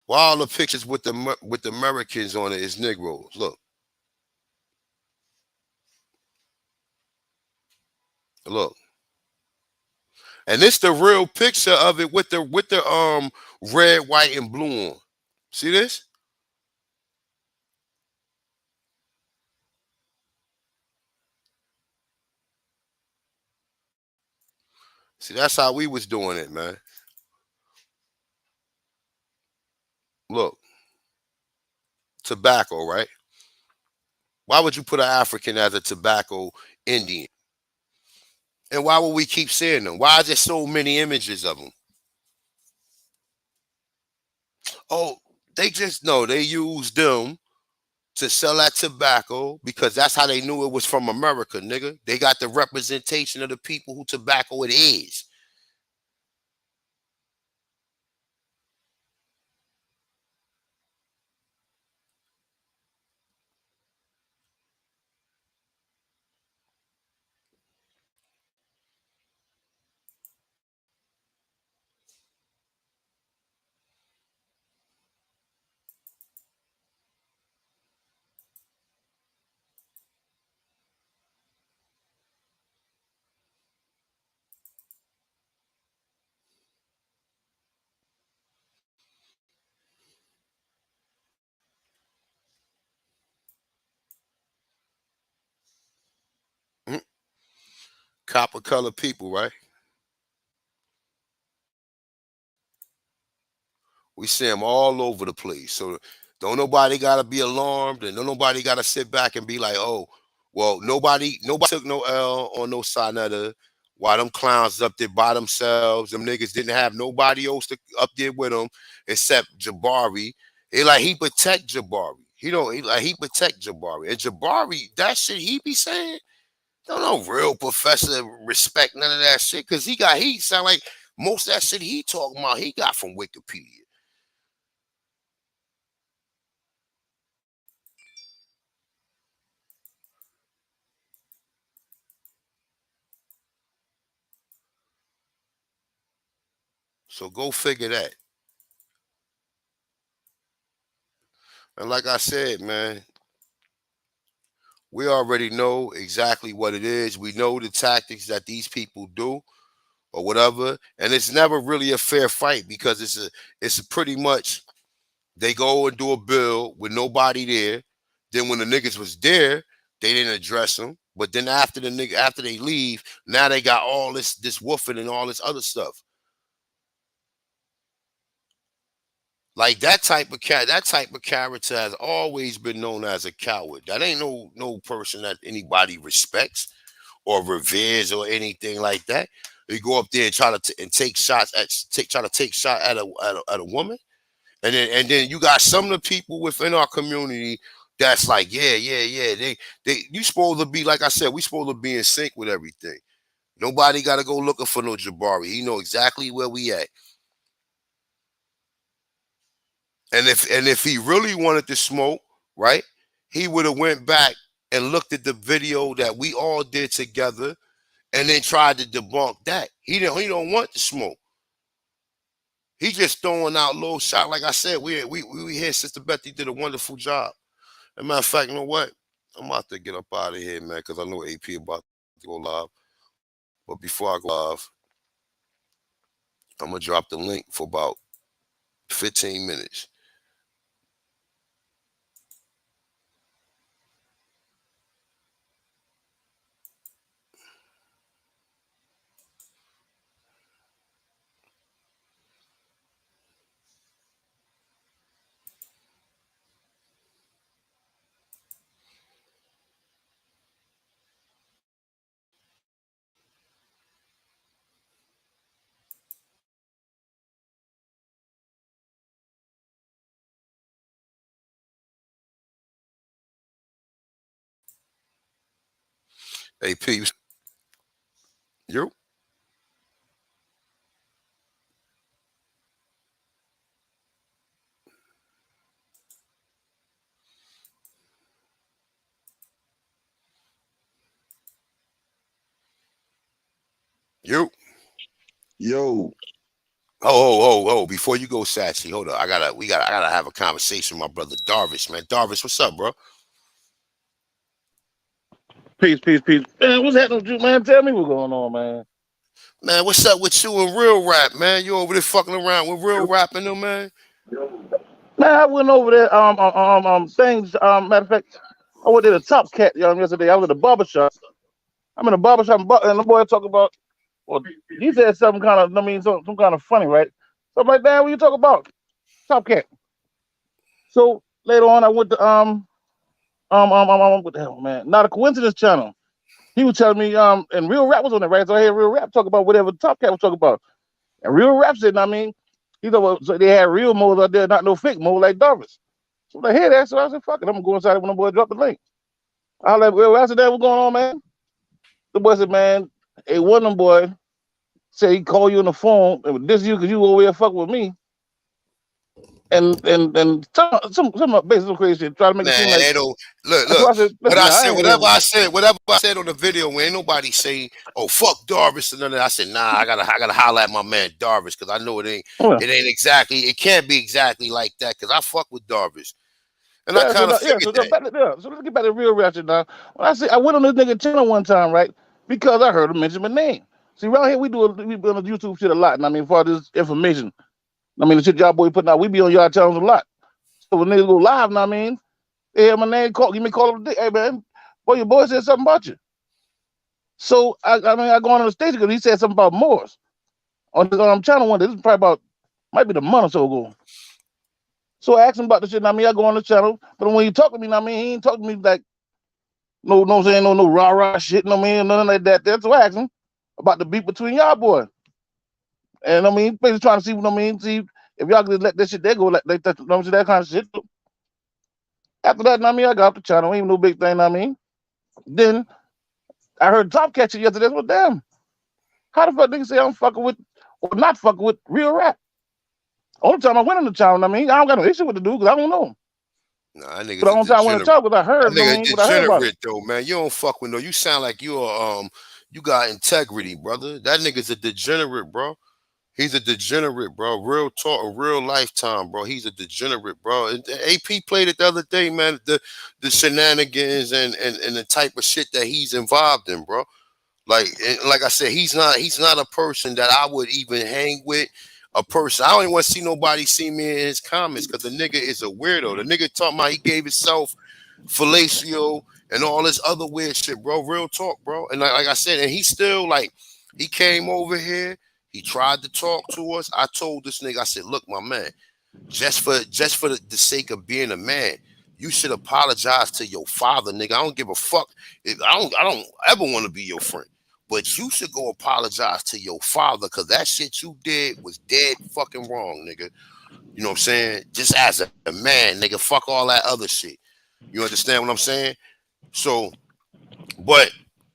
Why all the pictures with the Americans on it is Negroes? Look. Look. And this the real picture of it with the red, white, and blue on. See this? See, that's how we was doing it, man. Look. Tobacco, right? Why would you put an African as a tobacco Indian? And why would we keep seeing them? Why is there so many images of them? Oh, they used them to sell that tobacco because that's how they knew it was from America, nigga. They got the representation of the people who tobacco it is. Mhm. Copper colored people, right? We see them all over the place. So don't nobody gotta be alarmed, and don't nobody gotta sit back and be like, oh, well, nobody took no L on no Sinetta. While them clowns up there by themselves, them niggas didn't have nobody else up there with them except Jabari. He protect Jabari. He protect Jabari. And Jabari, that shit he be saying, don't no real professor respect none of that shit. Cause he sound like most of that shit he talking about, he got from Wikipedia. So go figure that. And like I said, man, we already know exactly what it is. We know the tactics that these people do or whatever. And it's never really a fair fight because it's pretty much they go and do a bill with nobody there. Then when the niggas was there, they didn't address them. But then after they leave, now they got all this woofing and all this other stuff. Like that type of character has always been known as a coward. That ain't no person that anybody respects or reveres or anything like that. They go up there and try to take shots at a woman, and then you got some of the people within our community that's like, yeah. You supposed to be, like I said, we supposed to be in sync with everything. Nobody got to go looking for no Jabari. He know exactly where we at. And if he really wanted to smoke, right, he would have went back and looked at the video that we all did together and then tried to debunk that. He don't want to smoke. He just throwing out little shot. Like I said, we here. Sister Betty did a wonderful job. As a matter of fact, you know what? I'm about to get up out of here, man, because I know AP about to go live. But before I go live, I'm gonna drop the link for about 15 minutes. Hey, peeps. You. You. Yo. Oh. Before you go, Sachi, hold up. I gotta have a conversation with my brother Darvish, man. Darvish, what's up, bro? Peace. Man, what's happening with you, man? Tell me what's going on, man. Man, what's up with you and real rap, man? You over there fucking around with real rapping them, man? Man, I went over there, things, matter of fact, I went to the Top Cat, yesterday. I was at the barbershop. I'm in the barbershop, and the boy talking about, well, he said something kind of, some kind of funny, right? So I'm like, damn, what you talking about? Top Cat. So later on, I went to, what the hell, man? Not a Coincidence channel. He was telling me, and Real Rap was on it, right? So I heard Real Rap talk about whatever Top Cat was talking about. And Real Rap said, he thought, so they had real moles out there, not no fake mole like Darvis. So I hear that, so I said, fuck it, I'm gonna go inside when the boy dropped the link. I was like, Real Rap said, that what's going on, man? The boy said, man, hey, one of them boy said he called you on the phone and this you because you over here fucking with me. And some basically crazy shit, try to make it seem like they don't look. So I said, Whatever I said on the video, when ain't nobody say, "Oh fuck Darvis," and none of that. I said, "Nah, I gotta holler at my man Darvis because I know it ain't exactly, it can't be exactly like that because I fuck with Darvis." And I kind of figured that. So let's get back to Real Ratchet now. When I went on this nigga channel one time, right? Because I heard him mention my name. See, around here we be on the YouTube shit a lot. And for this information, the shit y'all boy putting out, we be on y'all channels a lot. So when niggas go live, they hear my name, give me a call up the day. Hey man, boy, your boy said something about you. So I go on the station because he said something about Moors on his channel one day. This is probably might be the month or so ago. So I asked him about the shit. I go on the channel, but when he talk to me, he ain't talking to me like no rah shit. Nothing like that. That's what I asked him about the beef between y'all boy. And basically trying to see see if y'all could let that shit there go like that. That kind of shit. After that, I got off the channel. Ain't no big thing. Then I heard Top Catcher yesterday. Well, damn, how the fuck niggas say I'm fucking with or not fucking with Real Rap? Only time I went on the channel, I don't got no issue with the dude because I don't know him. Nah, that nigga's but the only time I went to talk because I heard, what I heard about it. Though, man. You don't fuck with no. You sound like you got integrity, brother. That nigga's a degenerate, bro. He's a degenerate, bro. Real talk, real lifetime, bro. He's a degenerate, bro. And AP played it the other day, man. The shenanigans and the type of shit that he's involved in, bro. Like I said, he's not a person that I would even hang with. A person, I don't even want to see nobody see me in his comments because the nigga is a weirdo. The nigga talking about he gave himself fellatio and all this other weird shit, bro. Real talk, bro. And like I said, and he still he came over here. He tried to talk to us. I told this nigga, I said, look, my man, just for the sake of being a man, you should apologize to your father, nigga. I don't give a fuck. I don't ever want to be your friend. But you should go apologize to your father because that shit you did was dead fucking wrong, nigga. You know what I'm saying? Just as a man, nigga, fuck all that other shit. You understand what I'm saying? So, but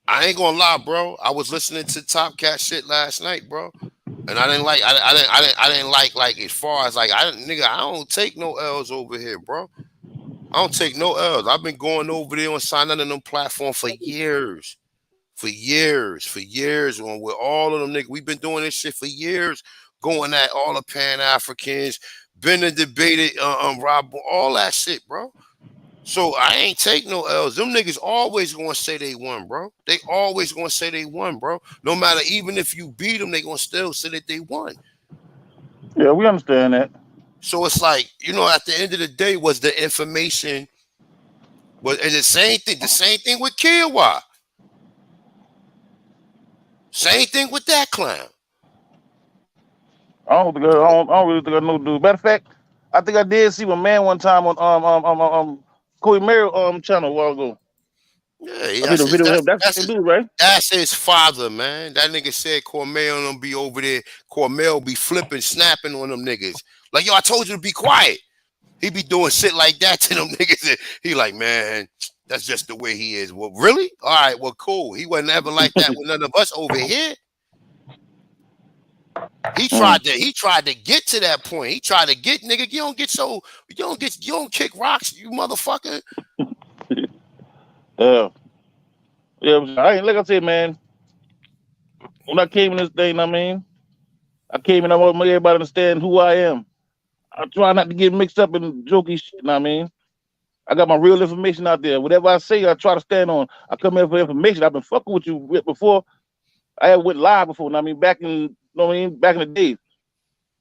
I ain't gonna lie, bro. I was listening to Top Cat shit last night, bro. And I didn't like as far as I don't take no L's over here, bro. I don't take no L's. I've been going over there on signing on them platform for years. For years on with all of them niggas. We've been doing this shit for years, going at all the Pan-Africans, been and debated Rob, all that shit, bro. So I ain't take no L's. Them niggas always gonna say they won, bro. They always gonna say they won, bro. No matter, even if you beat them, they gonna still say that they won. Yeah, we understand that. So it's like, at the end of the day, was the information, and the same thing with Kiowa. Same thing with that clown. I don't really think I know dude. Matter of fact, I think I did see my man one time on Corey Merrill channel a while ago. Yeah, I did a video with him. That's the dude, right? That's his father, man. That nigga said Cormel don't be over there. Cormel be flipping, snapping on them niggas. Like, yo, I told you to be quiet. He be doing shit like that to them niggas. He like, man, That's just the way he is. Well, really? All right, well, cool. He wasn't ever like that with none of us over here. He tried to get to that point. He tried to get, nigga, you don't kick rocks, you motherfucker. Yeah, I ain't like I said, man. When I came in this thing, I mean, I came in, I want everybody to understand who I am. I try not to get mixed up in jokey shit, I mean. I got my real information out there. Whatever I say, I try to stand on. I come here for information. I've been fucking with you before. I had went live before, I mean, back in the days.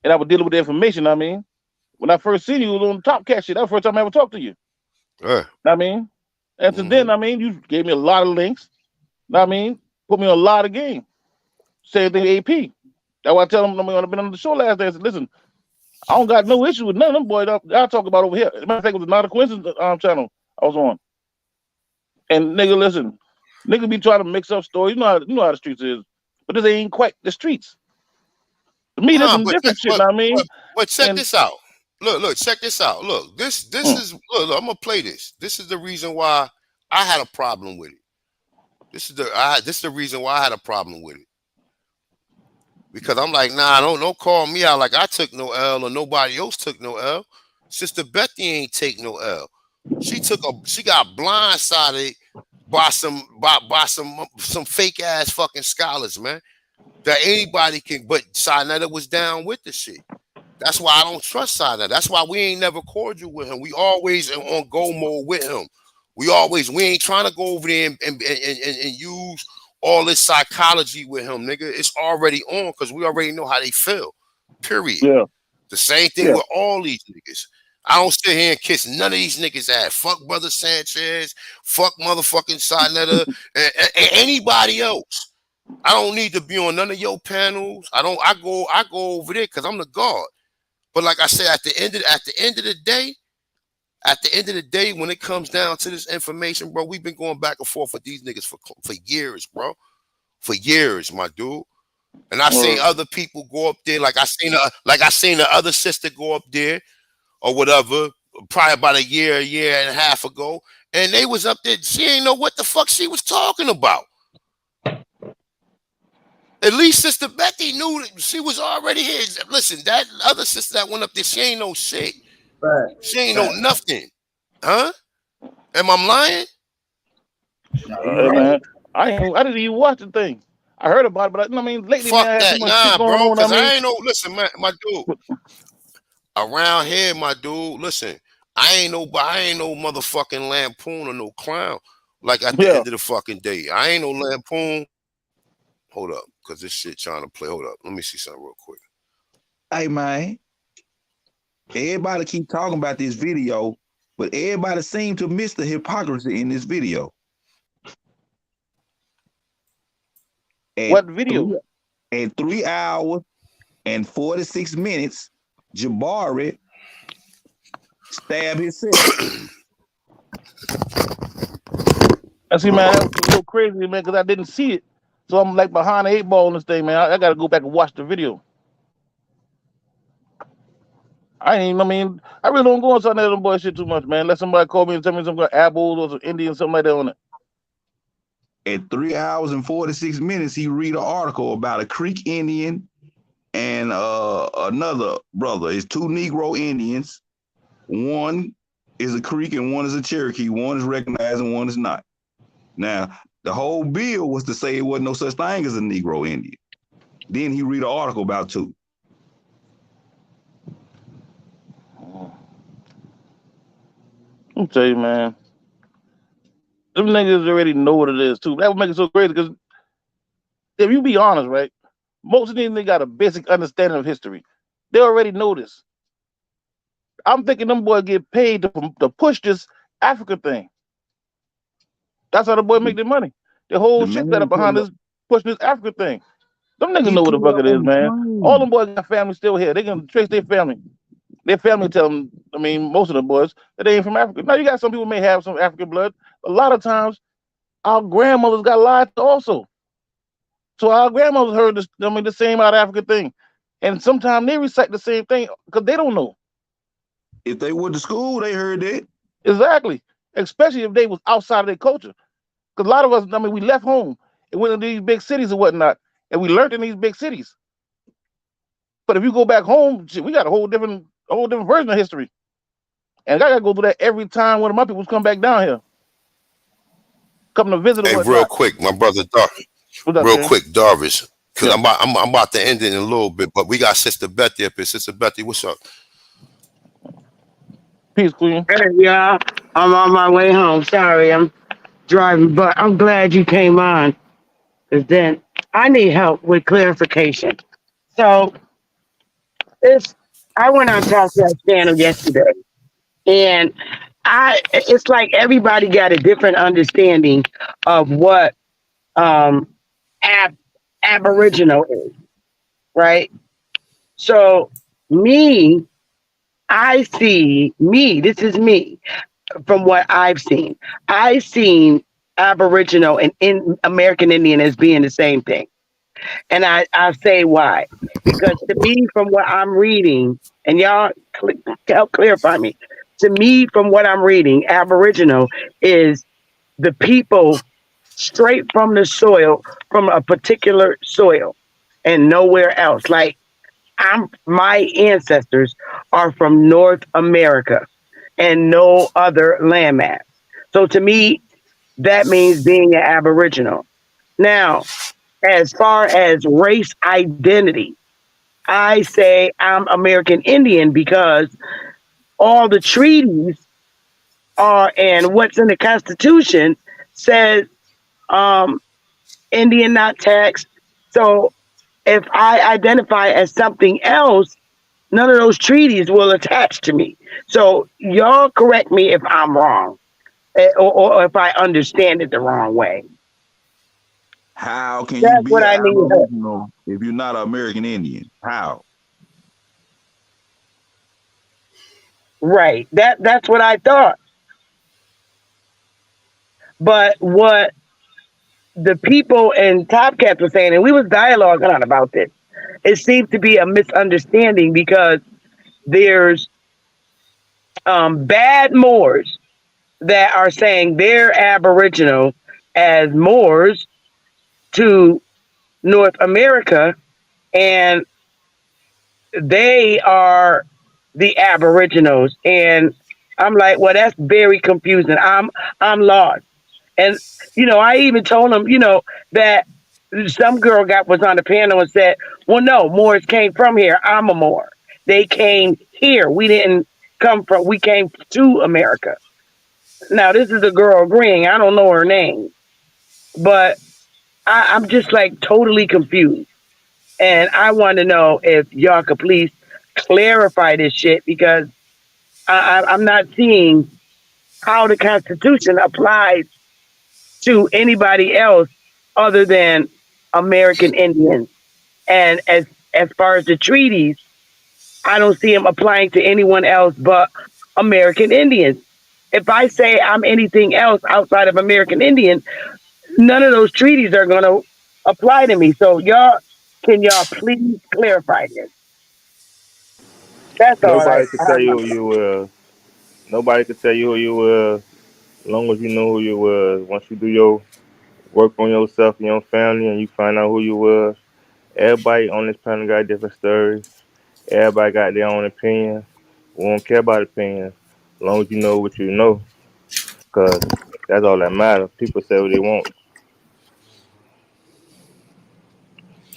And I was dealing with the information, I mean. When I first seen you, it was on Top Cat shit. That was the first time I ever talked to you. I mean, and since then, I mean, you gave me a lot of links. I mean, put me on a lot of game. Same thing AP. That's why I tell them when I've been on the show last day, I said, listen, I don't got no issue with none of them boys I'll talk about over here. As a matter of fact, it was not a coincidence channel I was on. And nigga, listen, nigga be trying to mix up stories. You know how the streets is. But this ain't quite the streets. To me, there's some different shit, I mean. But check this out. Look, check this out. Look, this is look, I'm gonna play this. This is the reason why I had a problem with it. This is the reason why I had a problem with it. Because I'm like, nah, don't call me out like I took no L or nobody else took no L. Sister Bethy ain't take no L. She got blindsided by some fake ass fucking scholars, man. That anybody can, but Sinetta was down with the shit. That's why I don't trust Sinetta. That's why we ain't never cordial with him. We always on go mode with him. We ain't trying to go over there and use all this psychology with him, nigga. It's already on because we already know how they feel. Period. Yeah. The same thing with all these niggas. I don't sit here and kiss none of these niggas' ass. Fuck Brother Sanchez. Fuck motherfucking Sinetta and anybody else. I don't need to be on none of your panels. I go over there because I'm the guard. But like I said, at the end of the day, when it comes down to this information, bro, we've been going back and forth with these niggas for years, bro. For years, my dude. And I've seen other people go up there, like I seen the other sister go up there or whatever, probably about a year and a half ago, and they was up there. She ain't know what the fuck she was talking about. At least Sister Bethy knew that she was already here. Listen, that other sister that went up there, she ain't know shit. Right. She ain't know nothing. Huh? Am I lying? Man, I didn't even watch the thing. I heard about it, but I mean, lately, fuck man, I that, had so much shit going on. I ain't no, listen, man, my dude. Around here, my dude, listen, I ain't no motherfucking lampoon or no clown. Like at the end of the fucking day, I ain't no lampoon. Hold up, because this shit trying to play. Hold up, let me see something real quick. Hey, man, everybody keep talking about this video, but everybody seem to miss the hypocrisy in this video. What video? At 3 hours and 46 minutes, Jabri stabbed himself. I see, man, that's so crazy, man, because I didn't see it. So I'm like behind the 8 ball on this thing, man. I got to go back and watch the video. I really don't go on some of them boy shit too much, man. Let somebody call me and tell me some apples or some Indian, something like that on it. At 3 hours and 46 minutes, he read an article about a Creek Indian and another brother. It's 2 Negro Indians. One is a Creek and one is a Cherokee. One is recognized and one is not. Now, the whole bill was to say it wasn't no such thing as a Negro Indian. Then he read an article about 2. I'll tell you, man. Them niggas already know what it is, too. That would make it so crazy, because if you be honest, right, most of these niggas got a basic understanding of history. They already know this. I'm thinking them boys get paid to push this Africa thing. That's how the boy make their money. The whole shit that are behind this, pushing this Africa thing. Them niggas know what the fuck it is, man. All them boys got family still here. They can trace their family. Their family tell them, most of the boys, that they ain't from Africa. Now, you got some people may have some African blood. A lot of times, our grandmothers got lied to also. So our grandmothers heard this, the same out of Africa thing. And sometimes they recite the same thing because they don't know. If they went to school, they heard that. Exactly. especially if they was outside of their culture. Because a lot of us, I mean, we left home and went into these big cities and whatnot, and we learned in these big cities. But if you go back home, shit, we got a whole different version of history. And I gotta go through that every time one of my people come back down here. Come to visit or Hey, whatnot. real quick, my brother real quick, Darvish, because I'm about to end it in a little bit, but we got Sister Betty up here. Sister Betty, what's up? Peace, Queen. Hey, y'all. I'm on my way home. Sorry, I'm driving, but I'm glad you came on. Because then I need help with clarification. So I went on Talk That channel yesterday, and it's like everybody got a different understanding of what Aboriginal is, right? So this is me from what I've seen. I've seen Aboriginal and American Indian as being the same thing. And I'll say why. Because to me, from what I'm reading, and y'all help clarify me, to me, from what I'm reading, Aboriginal is the people straight from the soil, from a particular soil and nowhere else. Like my ancestors are from North America and no other landmass. So to me, that means being an Aboriginal. Now, as far as race identity, I say I'm American Indian because all the treaties are, and what's in the Constitution says Indian not taxed. So if I identify as something else, none of those treaties will attach to me. So y'all correct me if I'm wrong, or if I understand it the wrong way. How can That's you be what an I need. Aboriginal if you're not an American Indian? How? Right. That's what I thought. But what the people in Top Cats were saying, and we was dialoguing on about this, it seems to be a misunderstanding because there's bad Moors that are saying they're Aboriginal as Moors to North America, and they are the Aboriginals. And I'm like, well, that's very confusing. I'm lost. And I even told them, that some girl was on the panel and said, well, no, Moors came from here. I'm a Moor. They came here. We didn't we came to America. Now, this is a girl agreeing. I don't know her name, but I'm just like totally confused. And I want to know if y'all could please clarify this shit, because I'm not seeing how the Constitution applies to anybody else other than American Indians. And as far as the treaties, I don't see them applying to anyone else but American Indians. If I say I'm anything else outside of American Indian, none of those treaties are going to apply to me. So can y'all please clarify this? That's all I Nobody can tell you who you were. Nobody can tell you who you were as long as you know who you were. Once you do your work on yourself and your family and you find out who you were, everybody on this planet got different stories. Everybody got their own opinion. We don't care about opinions as long as you know what you know, because that's all that matters. People say what they want.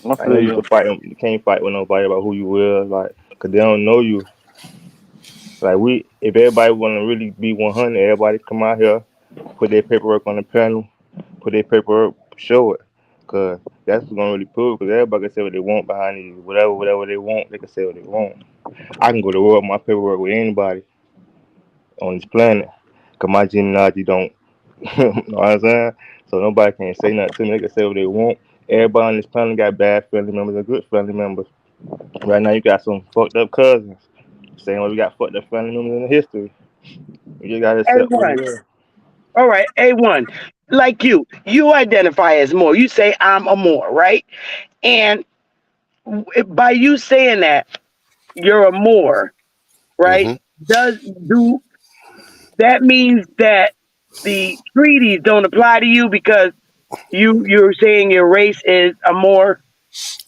I I know feel you. you can't fight with nobody about who you were, like, because they don't know you. Like, if everybody want to really be 100, everybody come out here, put their paperwork on the panel, put their paperwork, show it, because that's what's gonna really prove. Because everybody can say what they want behind you, whatever they want, they can say what they want. I can go to war with my paperwork with anybody on this planet, because my genealogy don't. You know what I'm saying? So nobody can say nothing to me. They can say what they want. Everybody on this planet got bad family members and good family members. Right now, you got some fucked up cousins. Same way we got fucked up family members in the history. You just gotta accept what it A1. is. All right, A1. Like you identify as Moor. You say I'm a Moor, right? And by you saying that you're a Moor, right? Mm-hmm. Do that means that the treaties don't apply to you because you're saying your race is a Moor?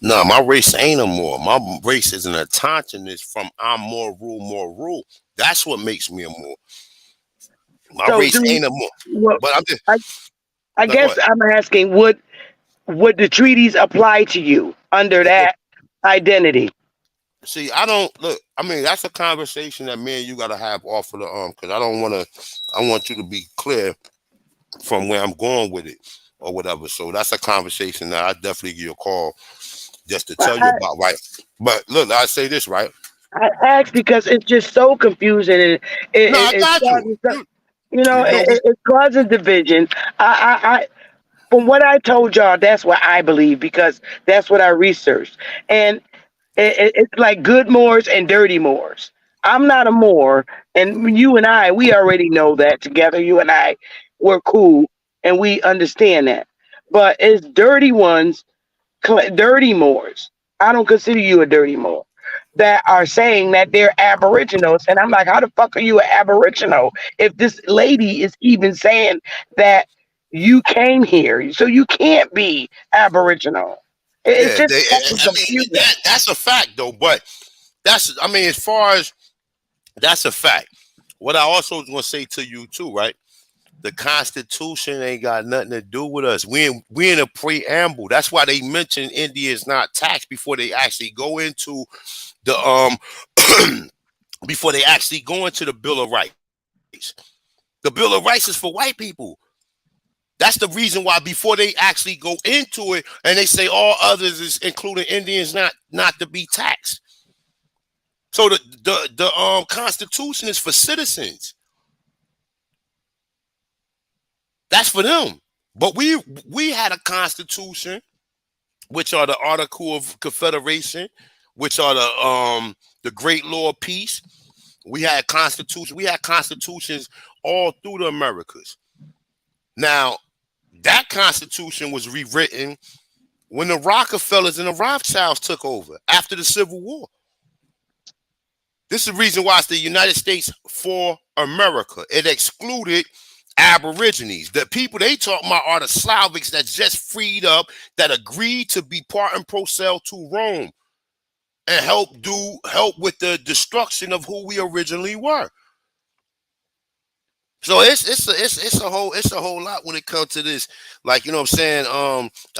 No, my race ain't a Moor. My race is an autochthonous from I'm more rule. That's what makes me a Moor. My So race do ain't a Moor. well, But I'm just I like guess what? I'm asking would the treaties apply to you under that identity? See, I don't look. I mean, that's a conversation that me and you got to have off of the because I don't want to. I want you to be clear from where I'm going with it or whatever. So that's a conversation that I definitely give you a call just to I, tell you about, right? But look, I say this, right? I ask because it's just so confusing and No, I it's got you. causing You know, it's causing division. I from what I told y'all, that's what I believe because that's what I researched, and it's like good Moors and dirty Moors. I'm not a Moor, and you and I, we already know that together. You and I, we're cool, and we understand that. But it's dirty ones, dirty Moors. I don't consider you a dirty Moor. That are saying that they're Aboriginals, and I'm like, how the fuck are you an Aboriginal if this lady is even saying that you came here, so you can't be Aboriginal. It's yeah. just They, fucking I mean, confusing. that's a fact though. But that's, I mean, as far as that's a fact. What I also was gonna say to you too, right? The Constitution ain't got nothing to do with us. We in a preamble. That's why they mention India is not taxed before they actually go into the before they actually go into the Bill of Rights. The Bill of Rights is for white people. That's the reason why before they actually go into it and they say all others is including Indians not to be taxed. So the Constitution is for citizens. That's for them. But we had a Constitution, which are the Article of Confederation, which are the Great Law of Peace. We had Constitution. We had constitutions all through the Americas. Now, that Constitution was rewritten when the Rockefellers and the Rothschilds took over after the Civil War. This is the reason why it's the United States for America. It excluded Aborigines. The people they talk about are the Slavics that just freed up, that agreed to be part and parcel to Rome and help with the destruction of who we originally were. So it's a whole lot when it comes to this. Like, you know what I'm saying?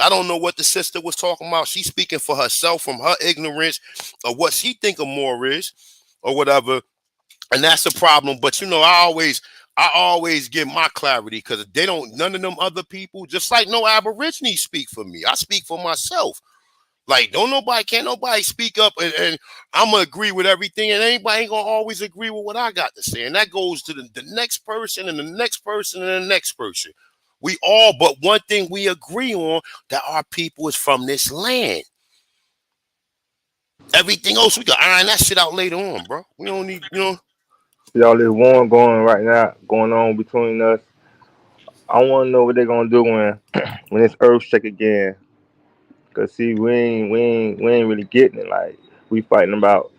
I don't know what the sister was talking about. She's speaking for herself from her ignorance of what she think a Moor is or whatever. And that's a problem. But you know, I always give my clarity because they don't, none of them other people, just like no Aborigines speak for me. I speak for myself. Like, can't nobody speak up and I'm gonna agree with everything, and anybody ain't gonna always agree with what I got to say. And that goes to the next person and the next person and the next person. We all, but one thing we agree on, that our people is from this land. Everything else we can iron that shit out later on, bro. We don't need, you know. See all this war going on between us. I want to know what they're gonna do when this earth shake again. Cause see, we ain't really getting it. Like, we fighting about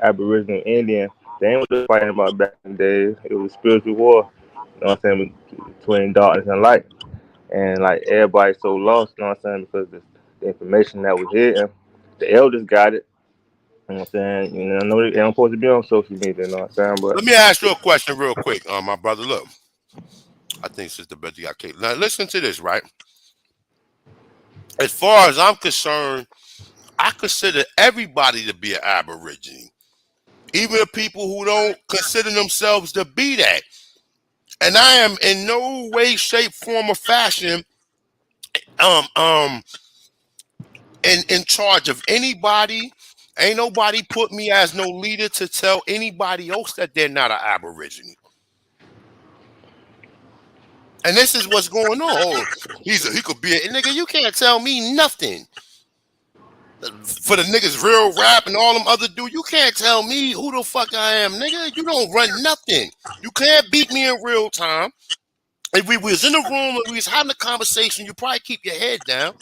Aboriginal Indian. They ain't just fighting about back in the days. It was a spiritual war. You know what I'm saying? Between darkness and light. And like, everybody's so lost. You know what I'm saying? Because the information that was hidden, the elders got it. You know what I'm saying? You know, I know they don't supposed to be on social media. You know what I'm saying? But Let me ask you a question real quick, my brother. Look, I think Sister Betty got Kate. Now listen to this, right? As far as I'm concerned, I consider everybody to be an Aborigine, even the people who don't consider themselves to be that. And I am in no way, shape, form, or fashion um um in charge of anybody. Ain't nobody put me as no leader to tell anybody else that they're not an Aborigine. And this is what's going on. Oh, he could be a nigga. You can't tell me nothing. For the niggas real rap and all them other dudes, you can't tell me who the fuck I am, nigga. You don't run nothing. You can't beat me in real time. If we was in the room and we was having a conversation, you probably keep your head down.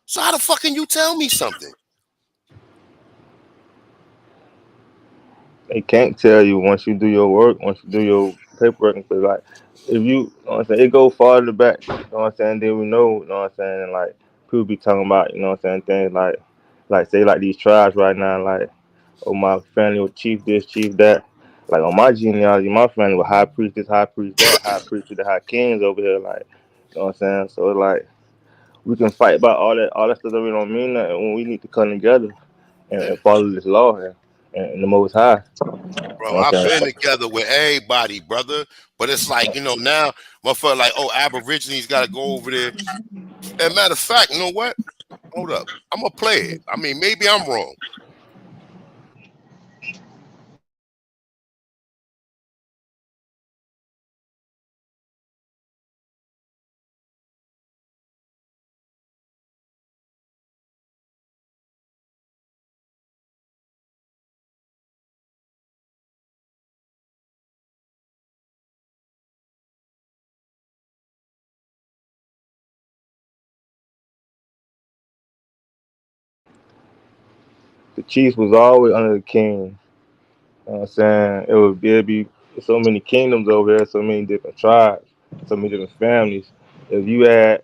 So how the fuck can you tell me something? they can't tell you once you do your work, once you do your paperwork, and stuff. Like if you know what I'm saying, it go farther back. You know what I'm saying? Then we know. You know what I'm saying? And like people be talking about, you know what I'm saying, things like say like these tribes right now, like oh my family was chief this, chief that. Like on my genealogy, my family was high priest this, high priest that, high priest to the high kings over here. Like you know what I'm saying? So like we can fight about all that stuff that we don't mean nothing when we need to come together and follow this law and the Most High. Bro, You know what I've I'm been saying? together with everybody, brother. But it's like, now, motherfucker, like, oh, Aborigines got to go over there. And matter of fact, you know what? Hold up. I'm going to play it. I mean, maybe I'm wrong. The chiefs was always under the king. You know what I'm saying? It'd be so many kingdoms over there, so many different tribes, so many different families. If you had,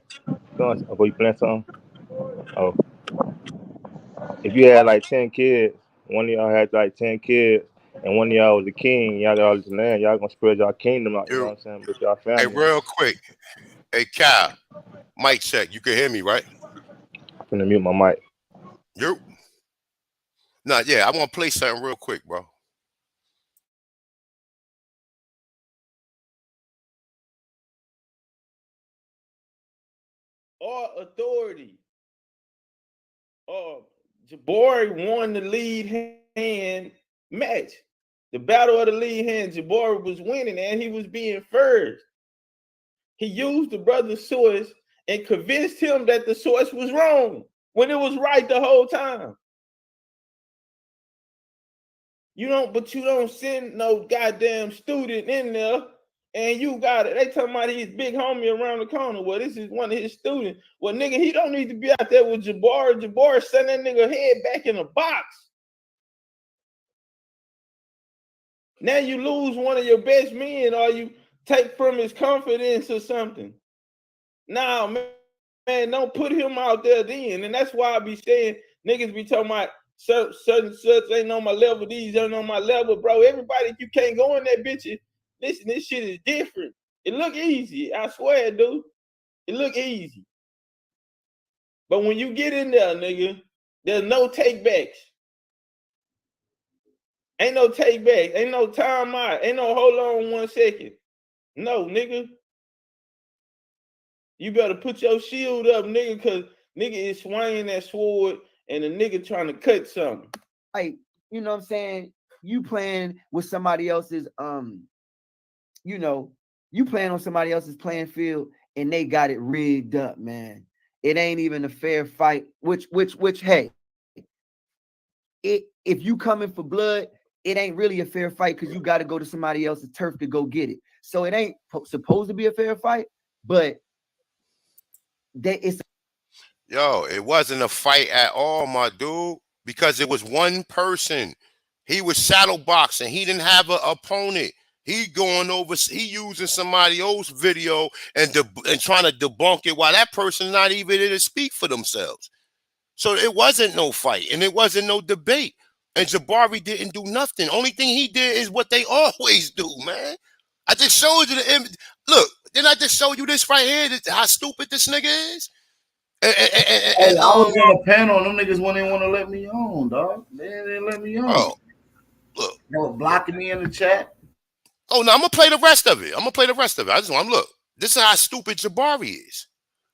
oh, you playing something? Oh, if you had like 10 kids, one of y'all had like 10 kids, and one of y'all was the king, y'all got all this land, y'all gonna spread y'all kingdom out, you know what I'm saying, with y'all Hey, family. real quick. Hey, Kyle. Mic check. You can hear me, right? I'm gonna mute my mic. You? Nah, yeah, I want to play something real quick, bro. Or authority. Jabri won the lead hand match. The battle of the lead hand, Jabri was winning and he was being first. He used the brother's source and convinced him that the source was wrong when it was right the whole time. You don't send no goddamn student in there and you got it. They talking about his big homie around the corner. Well, this is one of his students. Well, nigga, he don't need to be out there with Jabri. Jabri send that nigga head back in a box. Now you lose one of your best men or you take from his confidence or something. Nah, man, don't put him out there then. And that's why I be saying niggas be talking about certain such ain't on my level, these ain't on my level, bro. Everybody, you can't go in that bitch. Listen, this shit is different. It look easy. I swear, dude. It look easy. But when you get in there, nigga, there's no take backs. Ain't no take back. Ain't no time out. Ain't no hold on 1 second. No, nigga. You better put your shield up, nigga, because nigga is swinging that sword and the nigga trying to cut something. Like, you know what I'm saying? You playing with somebody else's, you playing on somebody else's playing field and they got it rigged up, man. It ain't even a fair fight, which, hey, if you coming for blood, it ain't really a fair fight because you got to go to somebody else's turf to go get it. So it ain't supposed to be a fair fight, but it's. Yo, it wasn't a fight at all, my dude, because it was one person. He was shadow boxing. He didn't have an opponent. He going over, he using somebody else's video and trying to debunk it while that person not even there to speak for themselves. So it wasn't no fight and it wasn't no debate. And Jabari didn't do nothing. Only thing he did is what they always do, man. I just showed you the image. Look, didn't I just show you this right here? How stupid this nigga is? Hey, I was on a panel and them niggas wouldn't want to let me on, dog. They didn't let me on. Oh, look. They were blocking me in the chat. Oh, no, I'm going to play the rest of it. I just want to look. This is how stupid Jabari is.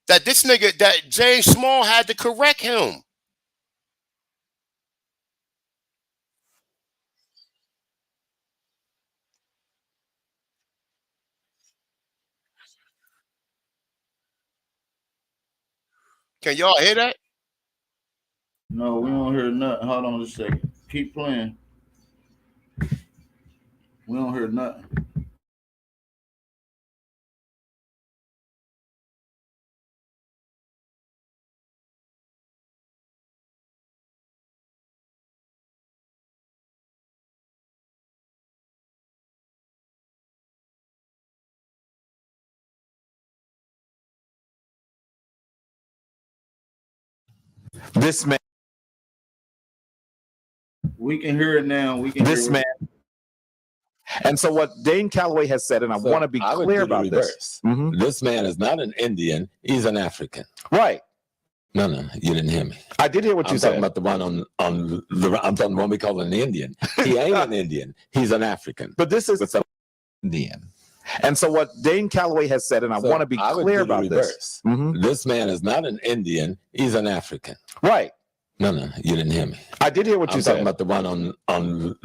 That this nigga, that James Small had to correct him. Can y'all hear that? No, we don't hear nothing. Hold on a second. Keep playing. We don't hear nothing. This man. We can hear it now. We can This hear man. it. And so what Dane Calloway has said, and I want to be clear about this. This man is not an Indian, he's an African. Right. No, you didn't hear me. I did hear what you said. I'm talking about the one I'm talking the one we call an Indian. He ain't an Indian, he's an African. But this is Indian. And so what Dane Calloway has said, and I want to be clear about this. This man is not an Indian, he's an African. Right. No, you didn't hear me. I did hear what you said. I'm talking about the one I'm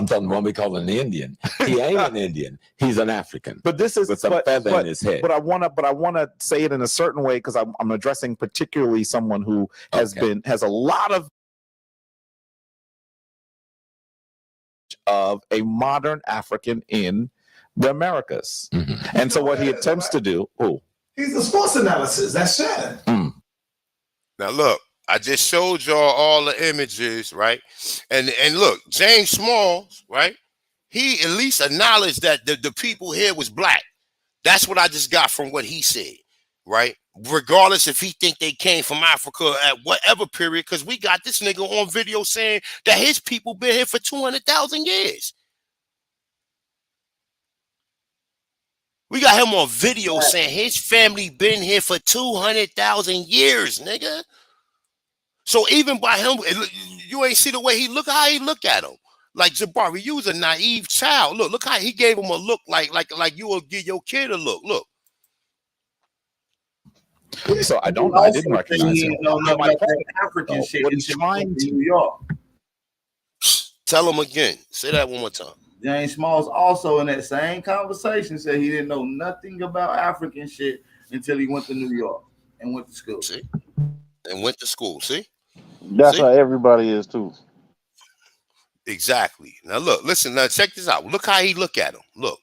talking the one we call an Indian. He ain't an Indian, he's an African. But this is with some feather in his head. But I wanna say it in a certain way because I'm addressing particularly someone who has a lot of a modern African in the Americas. And so what he attempts to do, he's a sports analysis. That's Shannon. Now look, I just showed y'all all the images, right? And look, James Smalls, right? He at least acknowledged that the people here was black. That's what I just got from what he said, right? Regardless if he think they came from Africa at whatever period, because we got this nigga on video saying that his people been here for 200,000 years. We got him on video saying his family been here for 200,000 years, nigga. So even by him, you ain't see the way he look, how he look at him. Like Jabri, you was a naive child. Look how he gave him a look like you will give your kid a look. Look. So I didn't recognize him. African shit. What he's trying to New York. Tell him again. Say that one more time. James Smalls also in that same conversation said he didn't know nothing about African shit until he went to New York and went to school. See? And went to school. See? That's how everybody is too. Exactly. Now look, listen, now check this out. Look how he look at him. Look.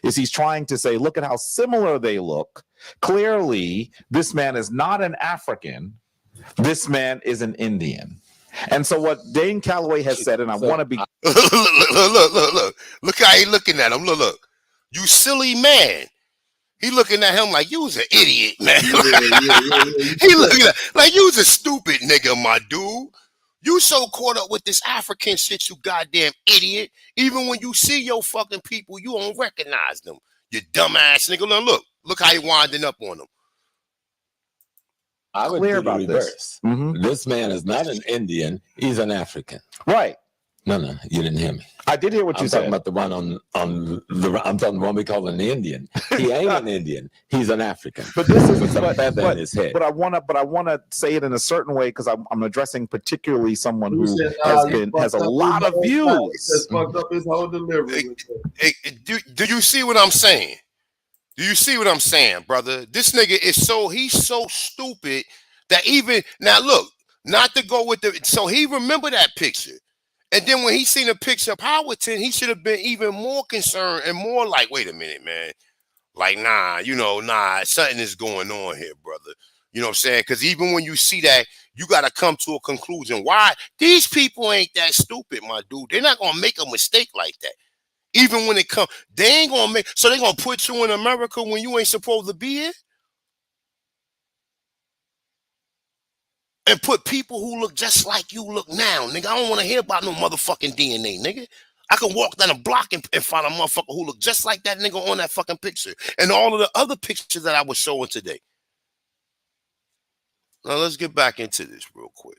He's trying to say, look at how similar they look. Clearly, this man is not an African. This man is an Indian. And so what Dane Calloway has said, and I want to be look how he looking at him. Look. You silly man. He looking at him like you was an idiot, man. He looking at like you was a stupid nigga, my dude. You so caught up with this African shit, you goddamn idiot. Even when you see your fucking people, you don't recognize them. You dumbass nigga. Look how he winding up on them. I would clear about this. This man is not an Indian, he's an African. Right. No, you didn't hear me. I did hear what you said. I'm talking about the one I'm talking the one we call an Indian. He ain't an Indian, he's an African. But this is with some feather in his head. But I wanna say it in a certain way because I'm addressing particularly someone who has a lot of views. Fucked up his whole delivery. Do you see what I'm saying? Do you see what I'm saying, brother? This nigga is he's so stupid that even now look, not to go with so he remember that picture. And then when he seen a picture of Powhatan, he should have been even more concerned and more like, wait a minute, man. Like, nah, something is going on here, brother. You know what I'm saying? Because even when you see that, you got to come to a conclusion. Why? These people ain't that stupid, my dude. They're not going to make a mistake like that. Even when it comes, they ain't going to make, so they're going to put you in America when you ain't supposed to be here? And put people who look just like you look now, nigga. I don't want to hear about no motherfucking DNA, nigga. I can walk down a block and find a motherfucker who look just like that nigga on that fucking picture. And all of the other pictures that I was showing today. Now let's get back into this real quick.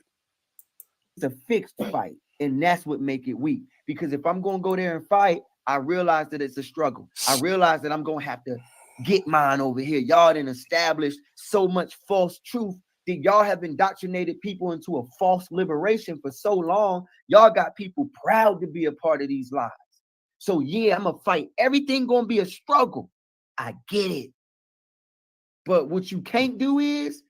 It's a fixed fight, and that's what make it weak. Because if I'm going to go there and fight, I realize that it's a struggle. I realize that I'm going to have to get mine over here. Y'all done established so much false truth. Y'all have indoctrinated people into a false liberation for so long. Y'all got people proud to be a part of these lies. So yeah, I'm gonna fight. Everything gonna be a struggle. I get it. But what you can't do is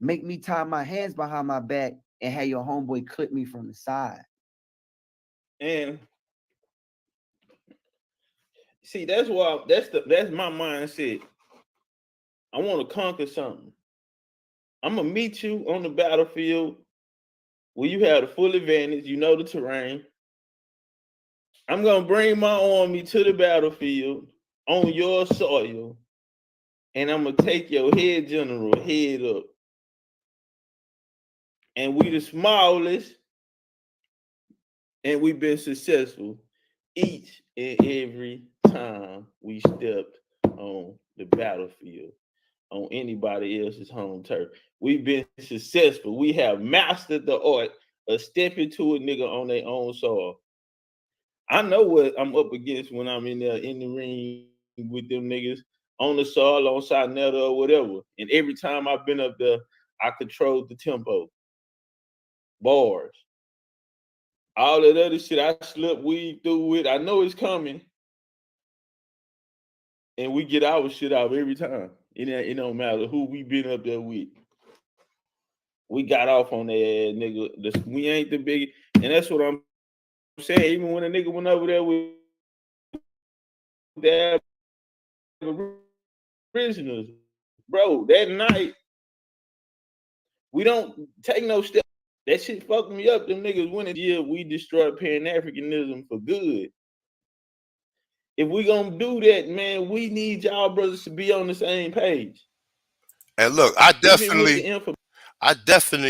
make me tie my hands behind my back and have your homeboy clip me from the side. And see, that's why that's my mindset. I want to conquer something. I'm gonna meet you on the battlefield where you have the full advantage, you know the terrain. I'm gonna bring my army to the battlefield on your soil, and I'm gonna take your head general head up. and we the smallest, and we've been successful each and every time we stepped on the battlefield on anybody else's home turf. We've been successful. We have mastered the art of stepping to a nigga on their own soil. I know what I'm up against when I'm in there in the ring with them niggas on the soil, on Sinetta or whatever. And every time I've been up there, I controlled the tempo, bars, all that other shit. I slip weed through it. I know it's coming. And we get our shit out every time. It don't matter who we been up there with. We got off on that ass, nigga. We ain't the big, and that's what I'm saying. Even when a nigga went over there with the Aboriginals, bro, that night, we don't take no steps. That shit fucked me up. Them niggas went yeah, we destroyed Pan-Africanism for good. If we gonna do that, man, we need y'all brothers to be on the same page. And look, I definitely,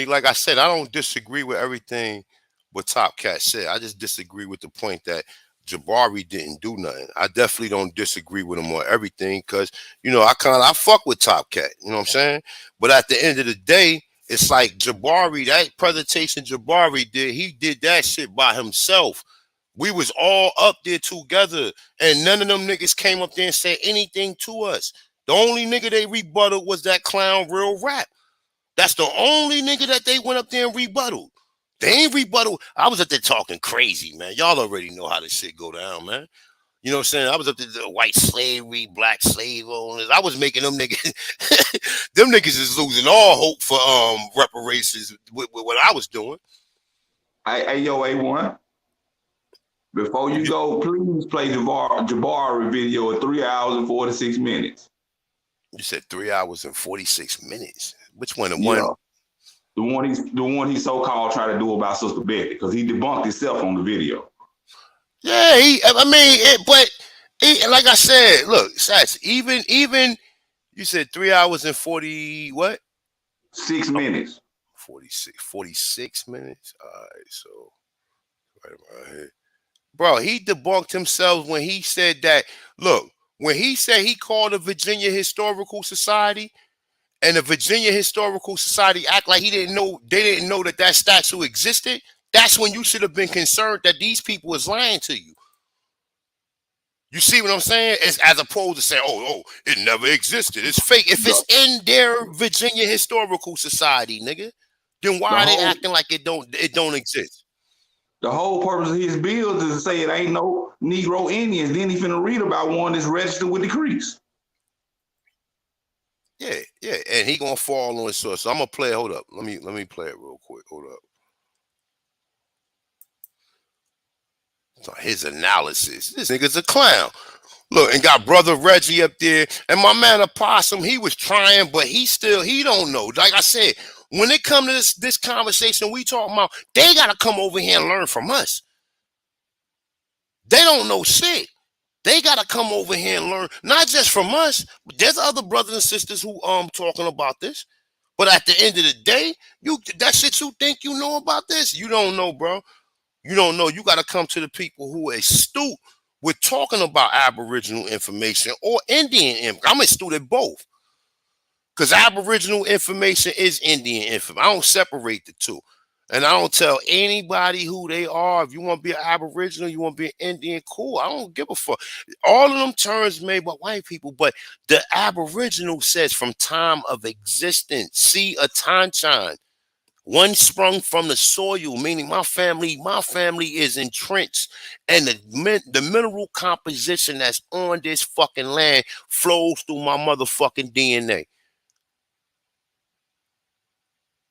like I said, I don't disagree with everything what Top Cat said. I just disagree with the point that Jabari didn't do nothing. I definitely don't disagree with him on everything because, you know, I fuck with Top Cat, you know what I'm saying? But at the end of the day, it's like Jabari, that presentation Jabari did, he did that shit by himself. We was all up there together, and none of them niggas came up there and said anything to us. The only nigga they rebutted was that clown Real Rap. That's the only nigga that they went up there and rebutted. They ain't rebutted. I was up there talking crazy, man. Y'all already know how this shit go down, man. You know what I'm saying? I was up there, the white slavery, black slave owners. I was making them niggas, them niggas is losing all hope for reparations with what I was doing. Hey, yo, A1. Before you go, please play Jabari video at 3 hours and 46 minutes. You said 3 hours and 46 minutes. Which one? The one he so-called tried to do about Sister Betty, because he debunked himself on the video. Yeah, like I said, look, Sats, even you said 3 hours and 40 what? 6 minutes. 46 minutes. All right, so right around here. Bro, he debunked himself when he said that. Look, when he said he called the Virginia Historical Society, and the Virginia Historical Society act like they didn't know that statue existed, that's when you should have been concerned that these people was lying to you. You see what I'm saying? It's as opposed to saying, oh, it never existed. It's fake. If it's in their Virginia Historical Society, nigga, then why are they acting like it don't exist? The whole purpose of his bills is to say it ain't no Negro Indians. Then he finna read about one that's registered with the Creeks. Yeah, and he gonna fall on his source. So I'm gonna play. Hold up, let me play it real quick. Hold up. So his analysis. This nigga's a clown. Look, and got brother Reggie up there, and my man Opossum. He was trying, but he don't know. Like I said, when it come to this conversation we talking about, they gotta come over here and learn from us. They don't know shit. They gotta come over here and learn, not just from us. But there's other brothers and sisters who talking about this. But at the end of the day, that shit you think you know about this, you don't know, bro. You don't know. You gotta come to the people who are astute with talking about Aboriginal information or Indian information. I'm astute at both. Because Aboriginal information is Indian information. I don't separate the two. And I don't tell anybody who they are. If you want to be an Aboriginal, you want to be an Indian, cool. I don't give a fuck. All of them terms made by white people, but the Aboriginal says from time of existence. See a tanchan. One sprung from the soil, meaning my family is entrenched, and the mineral composition that's on this fucking land flows through my motherfucking DNA.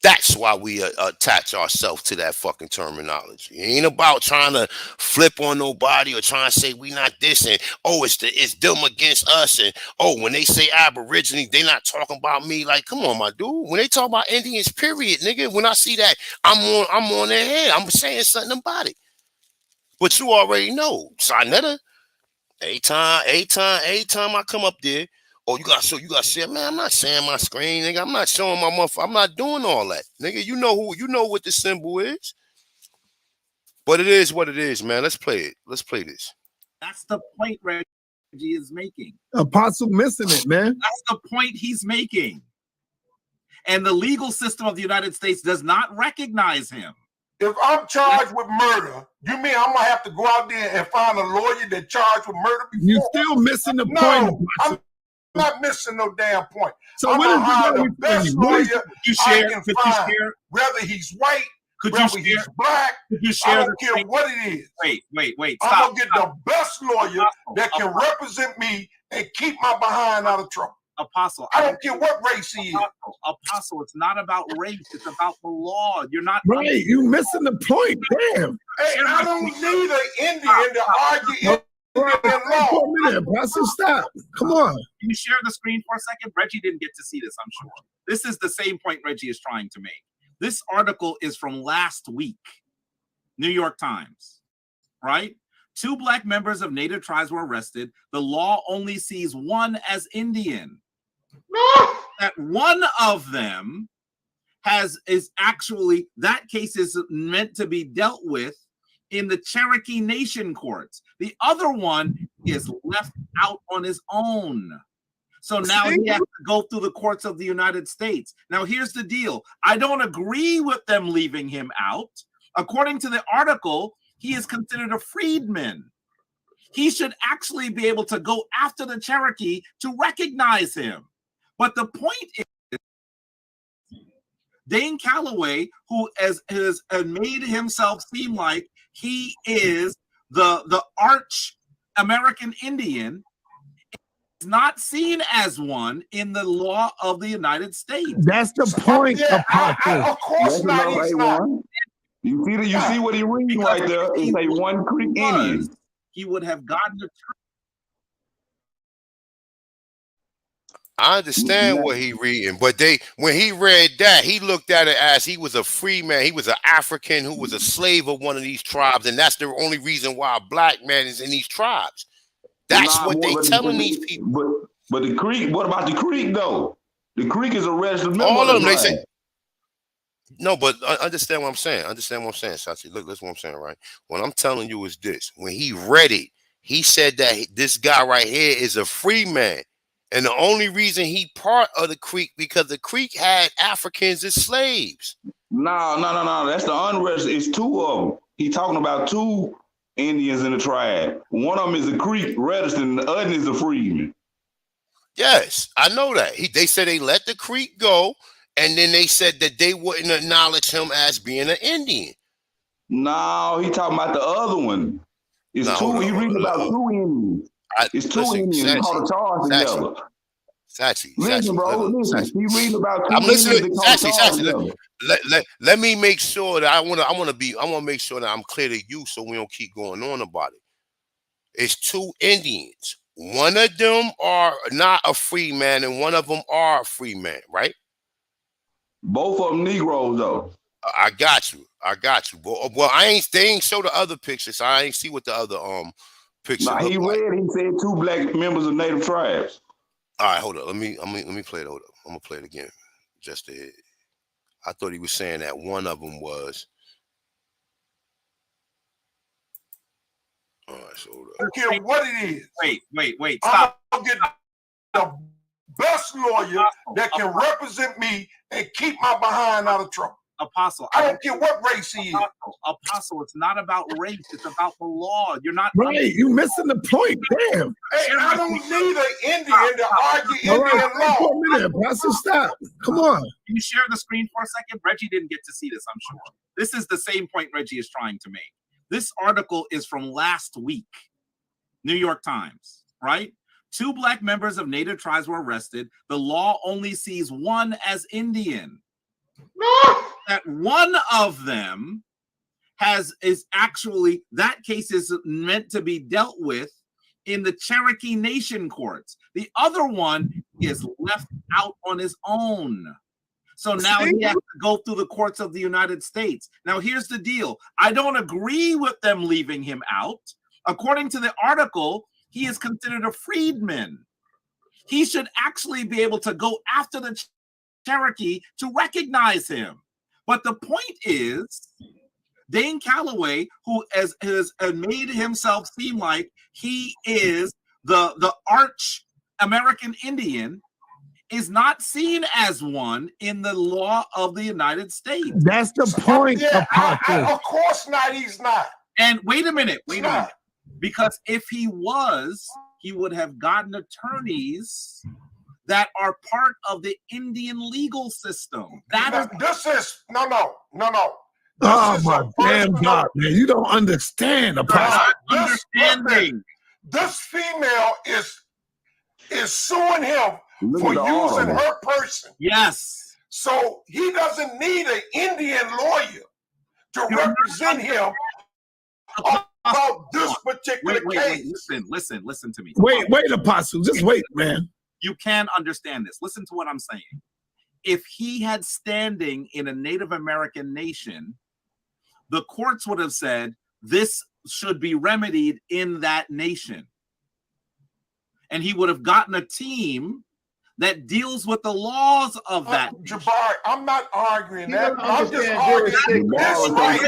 That's why we attach ourselves to that fucking terminology. It ain't about trying to flip on nobody or trying to say we not this and it's them against us, and when they say Aborigine, they not talking about me. Like, come on, my dude. When they talk about Indians, period, nigga. When I see that, I'm on their head. I'm saying something about it. But you already know, Sinetta. Every time I come up there, Oh, you got to share, man. I'm not sharing my screen, nigga. I'm not showing my motherfucker. I'm not doing all that, nigga. You know what the symbol is. But it is what it is, man. Let's play it. Let's play this. That's the point Reggie is making. Apostle missing it, man. That's the point he's making. And the legal system of the United States does not recognize him. If I'm charged with murder, you mean I'm gonna have to go out there and find a lawyer that charged with murder before? You're still missing the point. I'm not missing no damn point. So I'm what is gonna hire the best lawyer I can find, whether he's white, whether he's black. I don't care what it is. Wait. I'm gonna get the best lawyer that can represent me and keep my behind out of trouble. Apostle, I don't care what race he is. Apostle, it's not about race. It's about the law. You're not right. You missing the point. Damn. Hey, and I don't need an Indian to argue Indian law. Apostle, stop. Come on. Can you share the screen for a second? Reggie didn't get to see this, I'm sure. This is the same point Reggie is trying to make. This article is from last week, New York Times, right? 2 black members of Native tribes were arrested. The law only sees one as Indian. That one of them is actually, that case is meant to be dealt with in the Cherokee Nation courts. The other one is left out on his own. So now he has to go through the courts of the United States. Now here's the deal. I don't agree with them leaving him out. According to the article, he is considered a freedman. He should actually be able to go after the Cherokee to recognize him. But the point is, Dane Calloway, who has made himself seem like he is the arch American Indian, is not seen as one in the law of the United States. That's the point, Apostle. Of course not. He's not. You see what he reading right there? It's a one Creek Indian. He would have gotten the. I understand what he reading, but when he read that, he looked at it as he was a free man. He was an African who was a slave of one of these tribes, and that's the only reason why a black man is in these tribes. That's what they telling these people. But the Creek, what about the Creek though? The Creek is a registered member. All of them, they say. No, but understand what I'm saying. Understand what I'm saying, Sachi. Look, that's what I'm saying, right? What I'm telling you is this. When he read it, he said that this guy right here is a free man. And the only reason he part of the Creek because the Creek had Africans as slaves. No. That's the unregistered. It's 2 of them. He talking about 2 Indians in the tribe. One of them is a Creek registered, and the other is a freedman. Yes, I know that. They said they let the Creek go, and then they said that they wouldn't acknowledge him as being an Indian. No, he talking about the other one. It's 2. He reading about 2 Indians. It's 2 Indians called the charge together. Sachi, listen, bro. Listen. He reading about 2 I'm listening. Indians. Sachi. Let me make sure that I want to make sure that I'm clear to you, so we don't keep going on about it. It's 2 Indians. One of them are not a free man, and one of them are a free man, right? Both of them Negroes, though. I got you. Well, they ain't show the other pictures, so I ain't see what the other picture. Nah, he read. He said 2 black members of Native tribes. All right, hold up. Let me play it. Hold up. I'm gonna play it again. I thought he was saying that one of them was. All right, so hold up. I don't care what it is. Wait. Stop. I'm gonna get the best lawyer that can represent me and keep my behind out of trouble. Apostle, I don't care what race he is. Apostle, it's not about race. It's about the law. You're not right. You missing the point. Damn. Hey, and I don't need an Indian to argue Indian law. Apostle, stop. Come on. Can you share the screen for a second? Reggie didn't get to see this, I'm sure. This is the same point Reggie is trying to make. This article is from last week, New York Times, right? 2 black members of Native tribes were arrested. The law only sees one as Indian. That one of them is actually, that case is meant to be dealt with in the Cherokee Nation courts. The other one is left out on his own. So now he has to go through the courts of the United States. Now here's the deal. I don't agree with them leaving him out. According to the article, he is considered a freedman. he should actually be able to go after the Cherokee to recognize him. But the point is, Dane Calloway, who has made himself seem like he is the arch American Indian, is not seen as one in the law of the United States. That's the point. Yeah, of course not. He's not. And wait a minute. Because if he was, he would have gotten attorneys that are part of the Indian legal system. This is no. Oh my damn God, man! You don't understand. Understanding. This female is suing him for using her person. Yes. So he doesn't need an Indian lawyer to represent him about this particular case. Listen to me. Wait, Apostle. Just wait, man. You can understand this. Listen to what I'm saying. If he had standing in a Native American nation, the courts would have said this should be remedied in that nation. And he would have gotten a team that deals with the laws of that. Jabari, I'm not arguing that. I'm just arguing this right.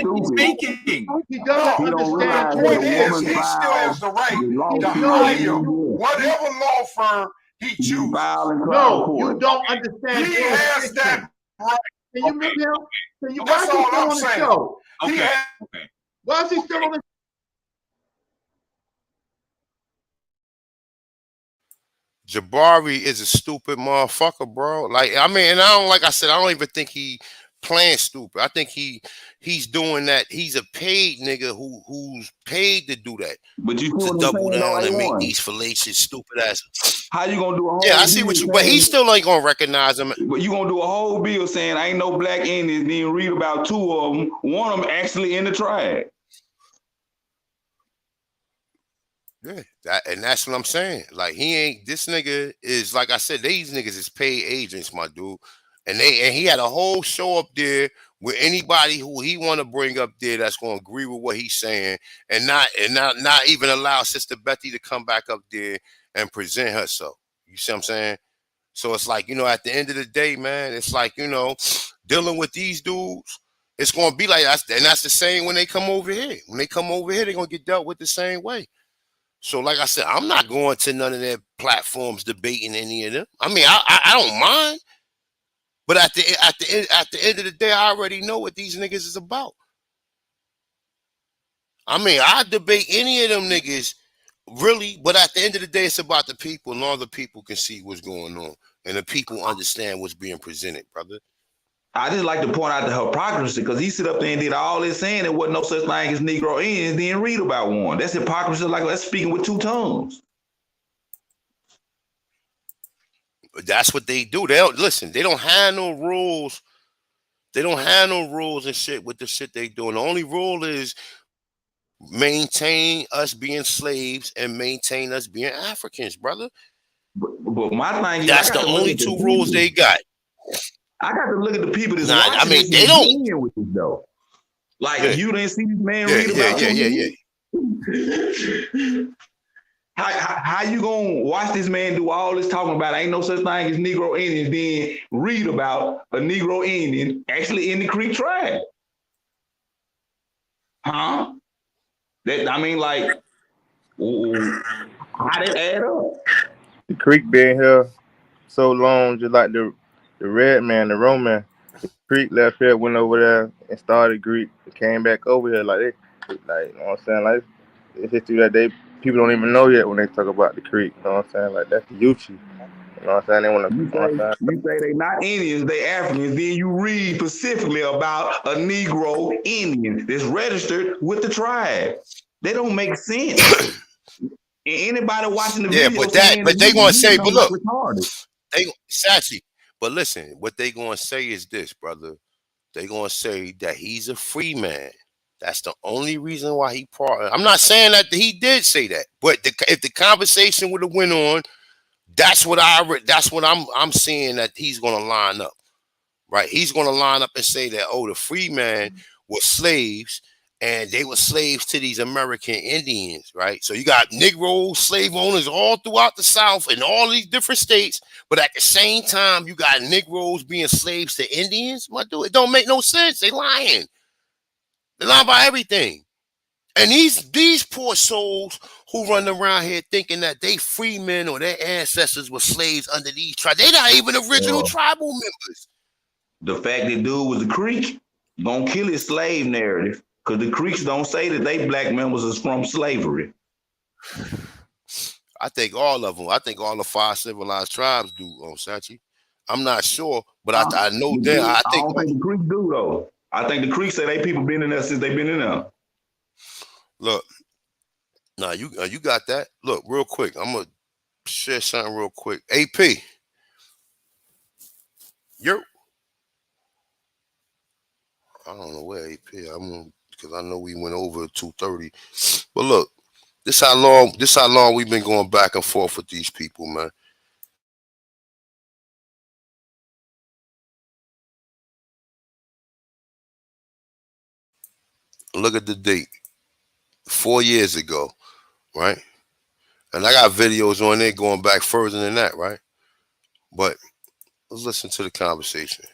He doesn't understand. The point is, he still has the right to hire whatever law firm he chooses. No, you don't understand. He has that right. Can you meet him? That's all I'm saying. Okay. Why is he still on the Jabari is a stupid motherfucker, bro. Like, I mean, and I don't even think he playing stupid. I think he's doing that. He's a paid nigga who's paid to do that. But you to double down and make these fallacious, stupid ass. How you gonna do a whole I see what you, but he still ain't gonna recognize him. But you gonna do a whole bill saying ain't no black Indians, then read about two of them, one of them actually in the tribe. Yeah, and that's what I'm saying. Like, this nigga is, like I said, these niggas is paid agents, my dude. And he had a whole show up there with anybody who he want to bring up there that's going to agree with what he's saying, and not even allow Sister Betty to come back up there and present herself. You see what I'm saying? So it's like, at the end of the day, man, it's like, dealing with these dudes, it's going to be like that. And that's the same when they come over here. When they come over here, they're going to get dealt with the same way. So, like I said, I'm not going to none of their platforms debating any of them. I mean, I don't mind, but at the end of the day, I already know what these niggas is about. I mean, I debate any of them niggas, really, but at the end of the day, it's about the people, and all the people can see what's going on, and the people understand what's being presented, brother. I just like to point out the hypocrisy, because he sit up there and did all this saying there wasn't no such thing as Negro Indians, then read about one. That's hypocrisy, like that's speaking with two tongues. That's what they do. They don't listen. They don't have no rules. They don't have no rules and shit with the shit they do. And the only rule is maintain us being slaves and maintain us being Africans, brother. But my thing is, that's the only two rules they got. I got to look at the people that's watching. I mean, they don't. With this, though. Like, if you didn't see this man read about How you gonna watch this man do all this talking about ain't no such thing as Negro Indians, then read about a Negro Indian actually in the Creek tribe? Huh? That, I mean, like, how that add up? The Creek been here so long, just like the red man, the Roman. The Creek left here, went over there and started Greek, came back over here. Like, you know what I'm saying? Like, it's history that people don't even know yet when they talk about the Creek. You know what I'm saying? Like, that's the Yuchi. You know what I'm saying? You say they not Indians, they Africans. Then you read specifically about a Negro Indian that's registered with the tribe. They don't make sense. Anybody watching the video, but they gonna say, but look, Sachi. But listen, what they gonna say is this, brother. They gonna say that he's a free man. That's the only reason why he part. I'm not saying that he did say that, but if the conversation would have went on, that's what I'm seeing that he's gonna line up, right? He's gonna line up and say that, oh, the free man was slaves, and they were slaves to these American Indians, right? So you got Negro slave owners all throughout the South in all these different states, but at the same time, you got Negroes being slaves to Indians. My dude, it don't make no sense. They lying. They lying about everything. And these poor souls who run around here thinking that they free men or their ancestors were slaves under these tribes, they not even original tribal members. The fact that dude was a Creek gonna kill his slave narrative, because the Creeks don't say that they black members is from slavery. I think all of them. I think all the 5 civilized tribes do, Sachi. I'm not sure, but I know that. I don't think the Creeks do though. I think the Creeks say they people been in there since they been in there. Look, now you got that. Look, real quick, I'm gonna share something real quick. AP, I don't know where AP. Because I know we went over 2:30. But look, this how long we've been going back and forth with these people, man. Look at the date. 4 years ago, right? And I got videos on there going back further than that, right? But let's listen to the conversation.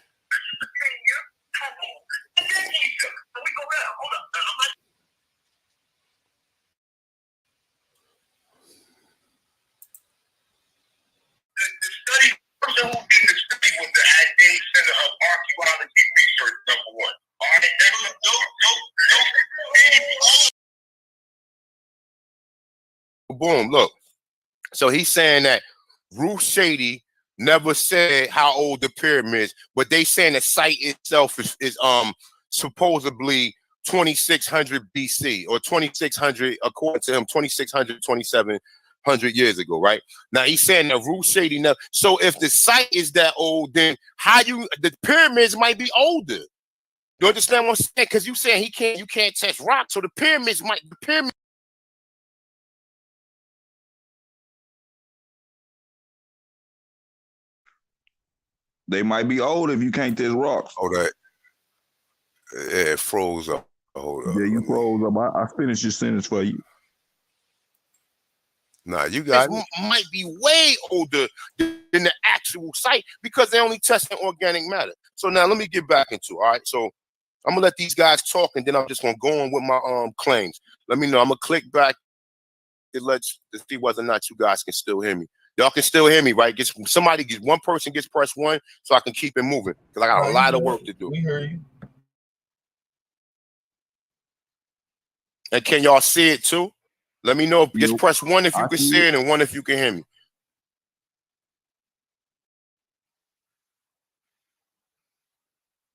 Person who did the study was the Academic Center of Archaeology Research, number 1. All right, Boom, look. So he's saying that Ruth Shady never said how old the pyramids, but they saying the site itself is supposedly 2600 BC or 2600, according to him, 2600, 2700 years ago, right? Now he's saying that Ruth Shady never. So if the site is that old, then the pyramids might be older. You understand what I'm saying? Because you saying you can't test rock, so the pyramids. They might be old if you can't test rocks. Oh, that. Yeah, it froze up. Hold up. Yeah, you froze up. I finished your sentence for you. Nah, you guys might be way older than the actual site because they're only testing organic matter. So now let me get back into it. All right. So I'm gonna let these guys talk, and then I'm just gonna go on with my claims. Let me know. I'm gonna click back to see whether or not you guys can still hear me. Y'all can still hear me, right? One person gets press 1 so I can keep it moving because I got a lot of work to do. We hear you. And can y'all see it too? Let me know. Just press 1 if you can see it and 1 if you can hear me.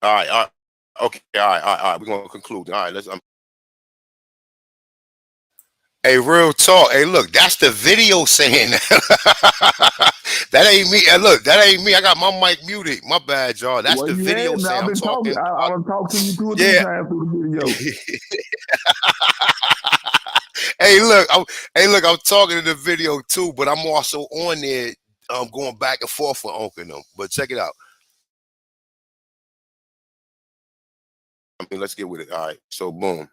All right. Okay. All right. We're gonna conclude. All right. Let's. Hey, real talk. Hey, look, that's the video saying that. That ain't me. Hey, look, that ain't me. I got my mic muted. My bad, y'all. That's the video saying I'm talking. I've talked to you 2 or 3 times through the video. Hey, look, I'm talking in the video too, but I'm also on there going back and forth for Ankh and them. But check it out. I mean, let's get with it. All right. So boom.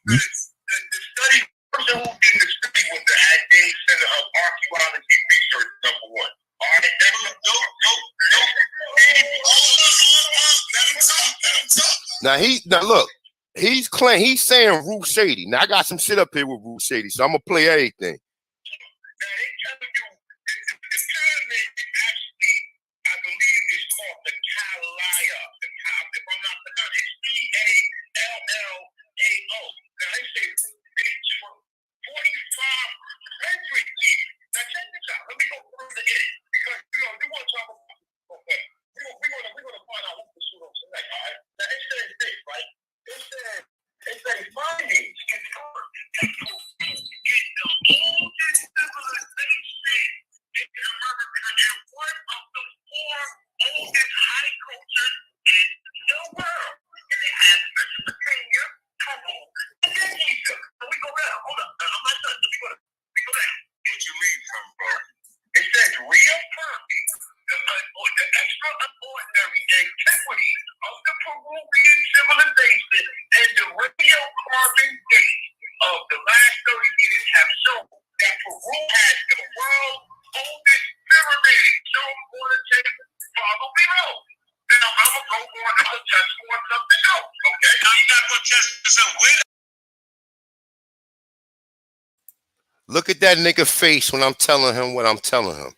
The study person who did the study was the Academic Center of Archaeology Research, number 1. All right, Now look, he's saying Ruth Shady. Now I got some shit up here with Ruth Shady, so I'm gonna play everything. Now they telling you the pyramid actually, I believe, is called the Kalaya. If I'm not pronouncing it, Callao. Now they say it's from 4500 years. Now check this out. Let me go further in because we want to talk about. Okay, we're gonna find out what the pseudo tonight. All right. Now it says this, right? It says findings confirm that get the old Look at that nigga face when I'm telling him what I'm telling him.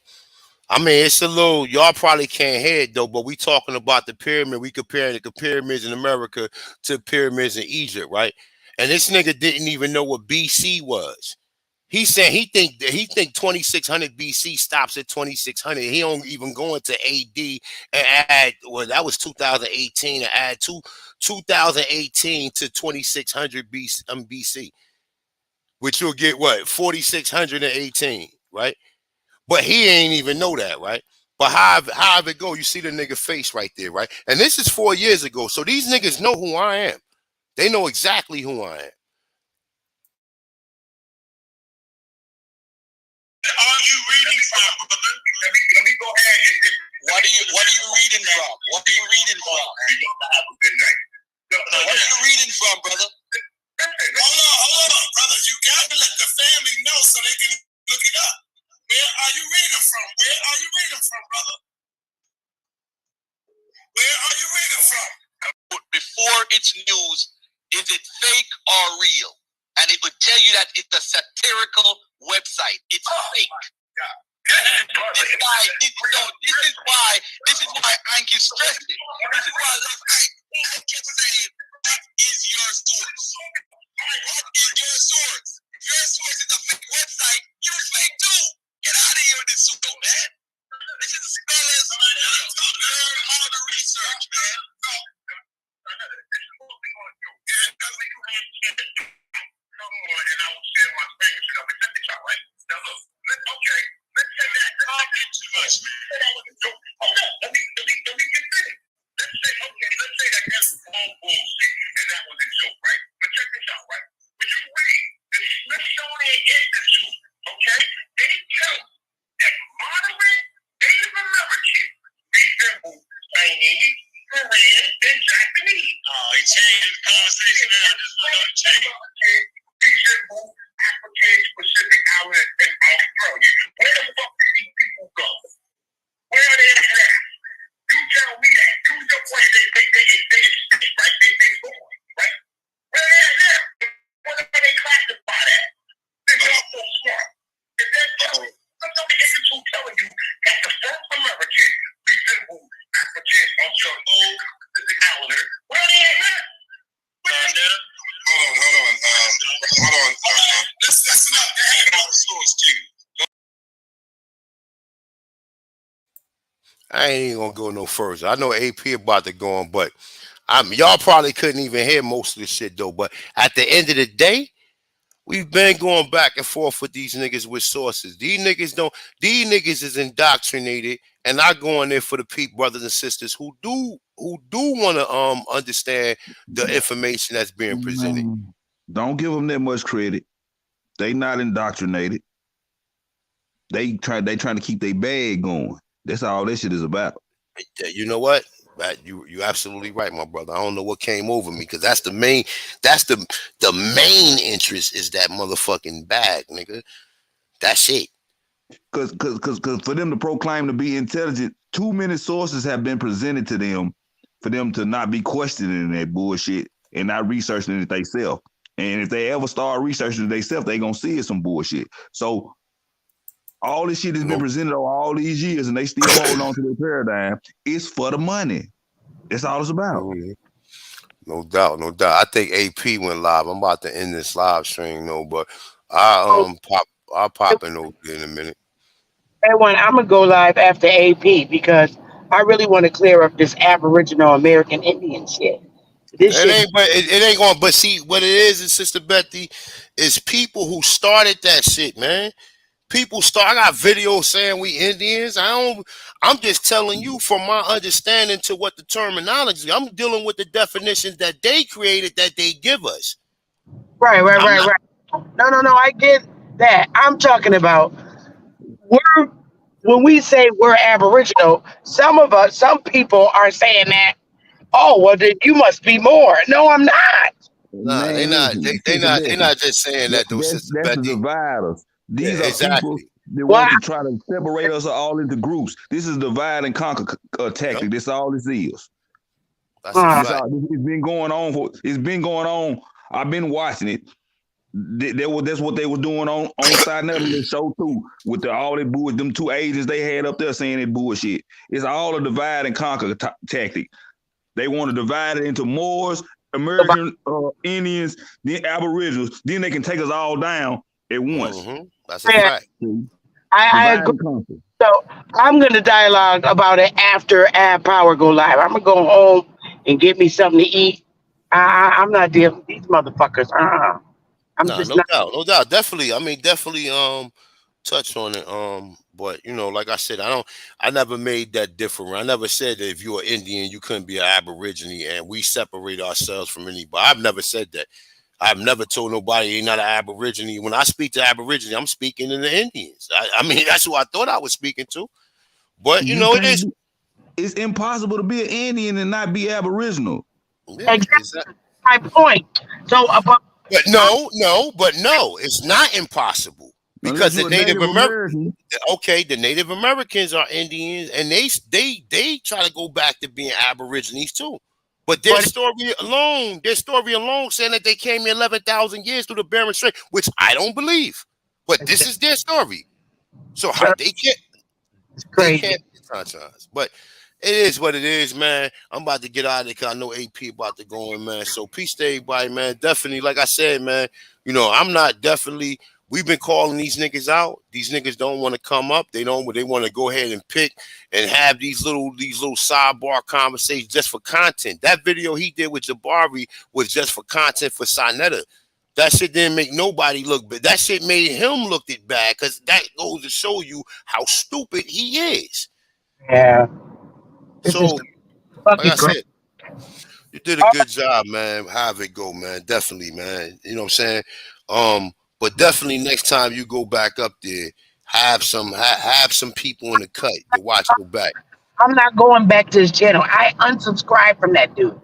I mean, it's a little, y'all probably can't hear it though, but we talking about the pyramid. We comparing the pyramids in America to pyramids in Egypt, right? And this nigga didn't even know what BC was. He said he think 2600 BC stops at 2600. He don't even go into AD and add, well, that was 2018, and add 2018 to 2600 BC, which you'll get what, 4618, right? But he ain't even know that, right? But how it go? You see the nigga face right there, right? And this is 4 years ago. So these niggas know who I am. They know exactly who I am. Are you reading from, brother? Let me go ahead and just, what are you reading from? What are you reading from? Have a good night. What are you reading from, brother? Hold on, brother. You gotta let the family know so they can look it up. Where are you reading from? Where are you reading from, brother? Where are you reading from? Before it's news, is it fake or real? And it would tell you that it's a satirical website. It's fake. This is why Ankh is stressing it. This is why Ankh kept saying, what is your source? What is your source? Your source is a fake website. You're fake too. Get out of here with this pseudo, man. This is scholars. Learn how to research, man. Come on, and I will share my screen. But check this out, right? Now look, okay, let's say that talking too much, man. Hold on, let me get finished. Let's say that that's all bullshit, and that was a joke, right? But check this out, right? When you read the Smithsonian Institute, okay, they tell you that modern Native Americans resemble Chinese, Korean, and Japanese. He changed the conversation now. I just want to change. Resemble African, Pacific Islands, and Australia. Where the fuck did these people go? Where are they at now? You tell me that. Use your point. They escape, right? They born, right? Where are they at now? What are they classified at? They're not so smart. If they're telling the Institute telling you that the first Americans resemble Africans, Australia, Pacific Islanders, where are they at now? Hold on. That's enough. They had all the source too. I ain't even gonna go no further. I know AP about to go on, but y'all probably couldn't even hear most of the shit though. But at the end of the day, we've been going back and forth with these niggas with sources. These niggas is indoctrinated, and I go in there for the people, brothers and sisters who do want to understand the information that's being presented. Don't give them that much credit. They not indoctrinated. They trying to keep their bag going. That's all this shit is about. You know what? You absolutely right, my brother. I don't know what came over me, because that's the main interest is that motherfucking bag, nigga. That's it. Cause for them to proclaim to be intelligent, too many sources have been presented to them for them to not be questioning that bullshit and not researching it themselves. And if they ever start researching it themselves, they gonna see it's some bullshit. So all this shit has been presented over all these years, and they still holding on to their paradigm. It's for the money. That's all it's about. No doubt. I think AP went live. I'm about to end this live stream, though, but I'll pop in over there in a minute. Everyone, I'm gonna go live after AP because I really want to clear up this Aboriginal American Indian shit. This shit It ain't going. But see, what it is, Sister Betty, is people who started that shit, man. I got videos saying we Indians. I'm just telling you from my understanding to what the terminology. I'm dealing with the definitions that they created, that they give us. Right. No. I get that. I'm talking about when we say we're Aboriginal, some people are saying that, oh, well, then you must be more. No, I'm not. Nah, they not. They not just saying that, though, Sister Betty. That's the dividers. These are exactly. people that want to try to separate us all into groups. This is divide and conquer tactic. That's all this is. That's a fact. It's been going on it's been going on. I've been watching it. That's what they were doing on Side Netherlands show too, with all that bullshit. Them two agents they had up there saying that bullshit. It's all a divide and conquer tactic. They want to divide it into Moors, American Indians, then Aboriginals. Then they can take us all down at once. That's a fact. I agree. So I'm going to dialogue about it after Ad Power go live. I'm going to go home and get me something to eat. I'm not dealing with these motherfuckers. I'm Nah, just no not. doubt, no doubt. Definitely. I mean, definitely touch on it. But you know, like I said, I never made that different. I never said that if you're an Indian, you couldn't be an Aborigine and we separate ourselves from anybody. I've never said that. I've never told nobody you're not an Aborigine. When I speak to Aborigine, I'm speaking to the Indians. I mean, that's who I thought I was speaking to. But you know, it's impossible to be an Indian and not be Aboriginal. Yeah, exactly my point. So but no, it's not impossible because the Native Americans. Okay, the Native Americans are Indians, and they try to go back to being Aborigines too. But their story alone saying that they came here 11,000 years through the Bering Strait, which I don't believe. But this is their story. So how they can't be franchise. But it is what it is, man. I'm about to get out of it because I know AP about to go in, man. So peace to everybody, man. Definitely, like I said, man, you know, we've been calling these niggas out. These niggas don't want to come up. They want to go ahead and pick and have these little sidebar conversations just for content. That video he did with Jabri was just for content for Sinetta. That shit didn't make nobody look bad. That shit made him look it bad because that goes to show you how stupid he is. Yeah. So, like I said, you did a good job, man. Have it go, man. Definitely, man. You know what I'm saying? But definitely next time you go back up there, have some people in the cut to watch go back. I'm not going back to his channel. I unsubscribed from that dude.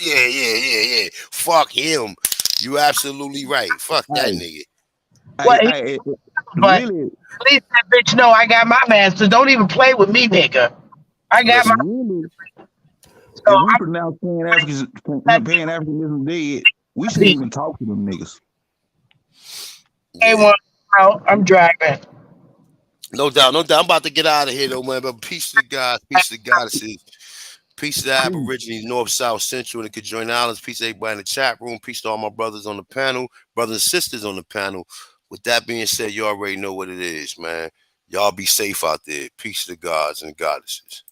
Yeah. Fuck him. You absolutely right. Fuck that nigga. But at least that bitch know I got my man, so don't even play with me, nigga. I got my. So if we pronounce Pan-Africanism dead, we shouldn't even talk to them niggas. Hey, I'm driving. No doubt. I'm about to get out of here, though, man. But peace to the guys, peace to the goddesses, peace to the Aborigines, North, South, Central, and the Conjoined Islands. Peace to everybody in the chat room. Peace to all my brothers on the panel, brothers and sisters on the panel. With that being said, you already know what it is, man. Y'all be safe out there. Peace to the gods and goddesses.